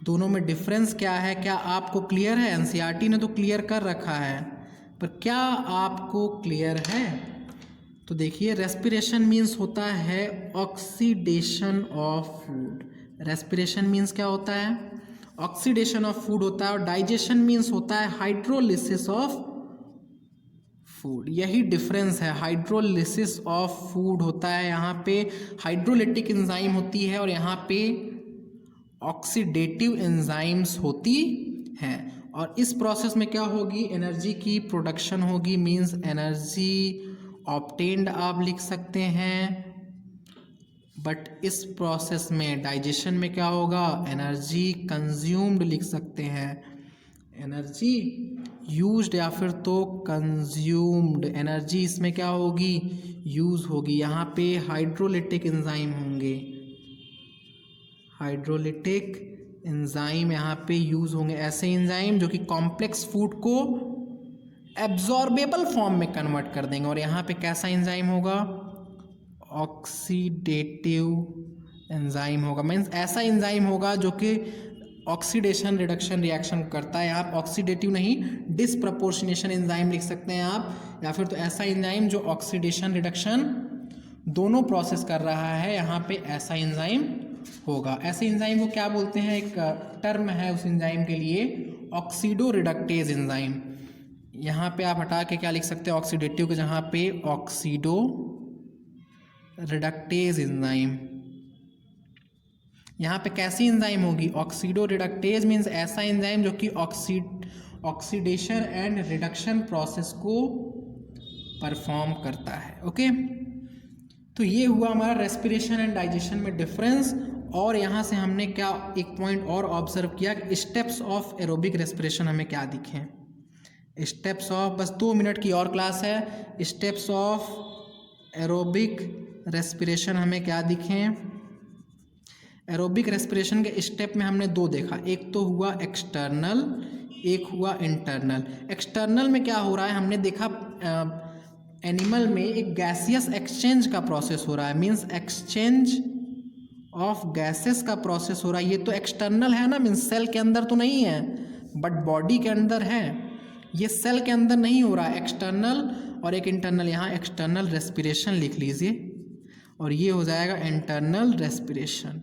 दोनों में डिफरेंस क्या है, क्या आपको क्लियर है। एनसीईआरटी ने तो क्लियर कर रखा है, पर क्या आपको क्लियर है। तो देखिए, रेस्पिरेशन मीन्स होता है oxidation of food. Respiration means क्या होता है, ऑक्सीडेशन ऑफ फूड होता है, और डाइजेशन मीन्स होता है हाइड्रोलिसिस ऑफ फूड। यही डिफरेंस है, हाइड्रोलिसिस ऑफ फूड होता है, यहाँ पे हाइड्रोलिटिक एंजाइम होती है और यहाँ पे ऑक्सीडेटिव एंजाइम्स होती हैं। और इस प्रोसेस में क्या होगी, एनर्जी की प्रोडक्शन होगी, मीन्स एनर्जी ऑब्टेन्ड आप लिख सकते हैं। बट इस प्रोसेस में डाइजेशन में क्या होगा, एनर्जी कंज्यूम्ड लिख सकते हैं, एनर्जी यूज्ड या फिर तो कंज्यूम्ड, एनर्जी इसमें क्या होगी, यूज़ होगी। यहाँ पे हाइड्रोलिटिक एंजाइम होंगे, हाइड्रोलिटिक एंजाइम यहाँ पे यूज़ होंगे, ऐसे एंजाइम जो कि कॉम्प्लेक्स फूड को एब्जॉर्बेबल फॉर्म में कन्वर्ट कर देंगे। और यहाँ पे कैसा एंजाइम होगा, ऑक्सीडेटिव एंजाइम होगा। मीन्स ऐसा एंजाइम होगा जो कि ऑक्सीडेशन रिडक्शन रिएक्शन करता है। आप ऑक्सीडेटिव नहीं, डिसप्रपोर्शनेशन एंजाइम लिख सकते हैं आप, या फिर तो ऐसा एंजाइम जो ऑक्सीडेशन रिडक्शन दोनों प्रोसेस कर रहा है, यहाँ पे ऐसा एंजाइम होगा। ऐसे एंजाइम को क्या बोलते हैं, एक टर्म है उस एंजाइम के लिए, ऑक्सीडो रिडक्टेज एंजाइम। यहाँ पे आप हटा के क्या लिख सकते हैं, ऑक्सीडेटिव के जहाँ पे ऑक्सीडो रिडक्टेज एंजाइम। यहाँ पे कैसी एंजाइम होगी, ऑक्सीडो रिडक्टेज मीन्स ऐसा एंजाइम जो कि ऑक्सीडेशन एंड रिडक्शन प्रोसेस को परफॉर्म करता है। ओके, तो ये हुआ हमारा रेस्पिरेशन एंड डाइजेशन में डिफरेंस। और यहाँ से हमने क्या एक पॉइंट और ऑब्जर्व किया कि स्टेप्स ऑफ एरोबिक रेस्पिरेशन हमें क्या दिखे, स्टेप्स ऑफ, बस 2 मिनट की और क्लास है, स्टेप्स ऑफ एरोबिक रेस्पिरेशन हमें क्या दिखें। एरोबिक रेस्पिरेशन के स्टेप में हमने 2 देखा, एक तो हुआ एक्सटर्नल, एक हुआ इंटरनल। एक्सटर्नल में क्या हो रहा है, हमने देखा एनिमल में एक गैसियस एक्सचेंज का प्रोसेस हो रहा है, मीन्स एक्सचेंज ऑफ गैसेस का प्रोसेस हो रहा है। ये तो एक्सटर्नल है ना, मीन्स सेल के अंदर तो नहीं है बट बॉडी के अंदर है, ये सेल के अंदर नहीं हो रहा है, एक्सटर्नल। और एक इंटरनल, यहाँ एक्सटर्नल रेस्पिरेशन लिख लीजिए और ये हो जाएगा इंटरनल रेस्पिरेशन।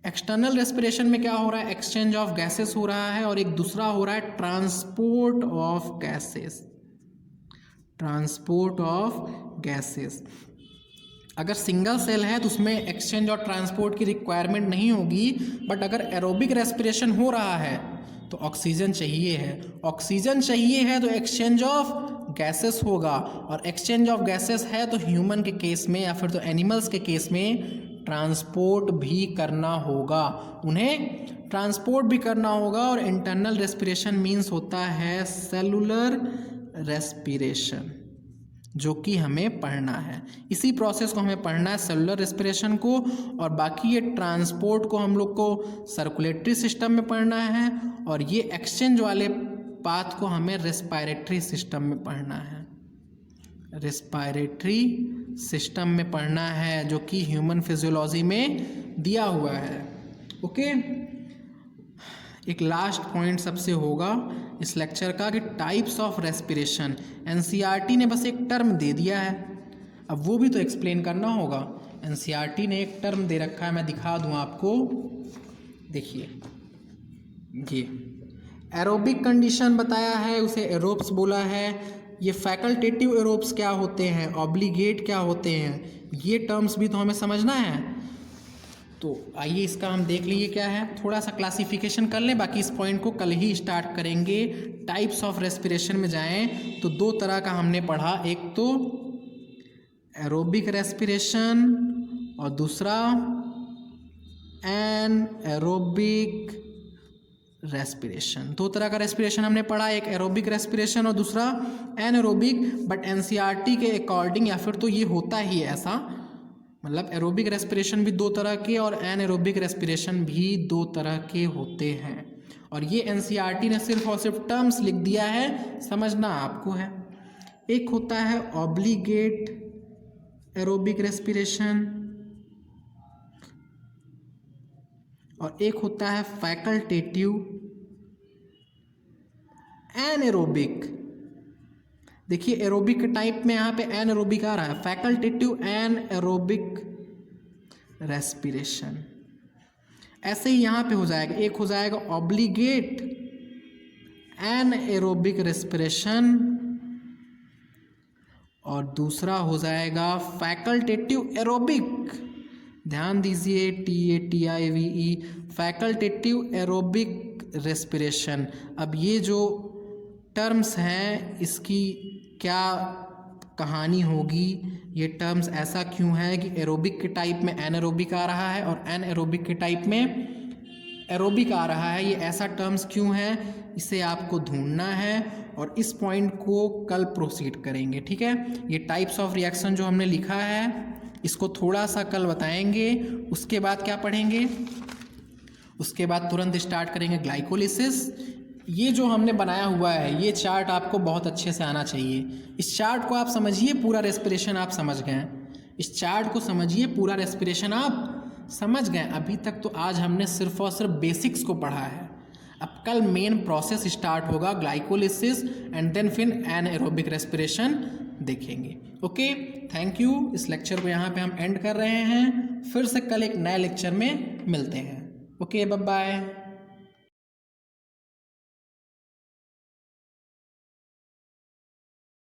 एक्सटर्नल रेस्पिरेशन में क्या हो रहा है, एक्सचेंज ऑफ गैसेस हो रहा है, और एक दूसरा हो रहा है transport of gases, transport of gases. अगर सिंगल सेल है तो उसमें एक्सचेंज और ट्रांसपोर्ट की रिक्वायरमेंट नहीं होगी, बट अगर एरोबिक रेस्पिरेशन हो रहा है तो ऑक्सीजन चाहिए है, ऑक्सीजन चाहिए है तो एक्सचेंज ऑफ गैसेस होगा, और एक्सचेंज ऑफ गैसेस है तो ह्यूमन के केस में या फिर तो एनिमल्स के केस में ट्रांसपोर्ट भी करना होगा, उन्हें ट्रांसपोर्ट भी करना होगा। और इंटरनल रेस्पिरेशन मीन्स होता है सेलुलर रेस्पिरेशन, जो कि हमें पढ़ना है, इसी प्रोसेस को हमें पढ़ना है, सेलुलर रेस्पिरेशन को। और बाकी ये ट्रांसपोर्ट को हम लोग को सर्कुलेटरी सिस्टम में पढ़ना है, और ये एक्सचेंज वाले पाथ को हमें रेस्पायरेटरी सिस्टम में पढ़ना है, रेस्पायरेटरी सिस्टम में पढ़ना है, जो कि ह्यूमन फिजियोलॉजी में दिया हुआ है। ओके, एक लास्ट पॉइंट सबसे होगा इस लेक्चर का कि टाइप्स ऑफ रेस्पिरेशन। एनसीईआरटी ने बस एक टर्म दे दिया है, अब वो भी तो एक्सप्लेन करना होगा। एनसीईआरटी ने एक टर्म दे रखा है, मैं दिखा दूं आपको, देखिए ये एरोबिक कंडीशन बताया है, उसे एरोब्स बोला है। ये फैकल्टेटिव एरोब्स क्या होते हैं, ऑब्लिगेट क्या होते हैं, ये टर्म्स भी तो हमें समझना है। तो आइए इसका हम देख लीजिए क्या है, थोड़ा सा क्लासिफिकेशन कर लें, बाकी इस पॉइंट को कल ही स्टार्ट करेंगे। टाइप्स ऑफ रेस्पिरेशन में जाएं तो 2 तरह का हमने पढ़ा, एक तो एरोबिक रेस्पिरेशन और दूसरा एनएरोबिक रेस्पिरेशन। 2 तरह का रेस्पिरेशन हमने पढ़ा, एक एरोबिक रेस्पिरेशन और दूसरा एनएरोबिक। बट एनसीईआरटी के अकॉर्डिंग या फिर तो ये होता ही ऐसा, मतलब एरोबिक रेस्पिरेशन भी 2 तरह के और एनएरोबिक रेस्पिरेशन भी 2 तरह के होते हैं। और ये एनसीईआरटी ने सिर्फ और सिर्फ टर्म्स लिख दिया है, समझना आपको है। एक होता है ऑब्लिगेट एरोबिक रेस्पिरेशन और एक होता है फैकल्टेटिव एनएरोबिक। देखिए एरोबिक टाइप में यहाँ पे एनएरोबिक आ रहा है, फैकल्टेटिव एनएरोबिक रेस्पिरेशन। ऐसे ही यहाँ पे हो जाएगा, एक हो जाएगा ऑब्लिगेट एनएरोबिक रेस्पिरेशन और दूसरा हो जाएगा फैकल्टेटिव एरोबिक। ध्यान दीजिए TATIVE, फैकल्टेटिव एरोबिक रेस्पिरेशन। अब ये जो टर्म्स हैं इसकी क्या कहानी होगी, ये टर्म्स ऐसा क्यों है कि एरोबिक के टाइप में एनएरोबिक आ रहा है और एनएरोबिक के टाइप में एरोबिक आ रहा है, ये ऐसा टर्म्स क्यों है, इसे आपको ढूंढना है और इस पॉइंट को कल प्रोसीड करेंगे, ठीक है। ये टाइप्स ऑफ रिएक्शन जो हमने लिखा है इसको थोड़ा सा कल बताएंगे। उसके बाद क्या पढ़ेंगे, उसके बाद तुरंत स्टार्ट करेंगे ग्लाइकोलिसिस। ये जो हमने बनाया हुआ है ये चार्ट आपको बहुत अच्छे से आना चाहिए। इस चार्ट को आप समझिए, पूरा रेस्पिरेशन आप समझ गए। इस चार्ट को समझिए, पूरा रेस्पिरेशन आप समझ गए। अभी तक तो आज हमने सिर्फ और सिर्फ बेसिक्स को पढ़ा है। अब कल मेन प्रोसेस स्टार्ट होगा, ग्लाइकोलिसिस, एंड देन फिर एनाएरोबिक रेस्पिरेशन देखेंगे। Okay, thank you. इस लेक्चर को यहाँ पे हम एंड कर रहे हैं। फिर से कल एक नए लेक्चर में मिलते हैं। Okay, bye bye.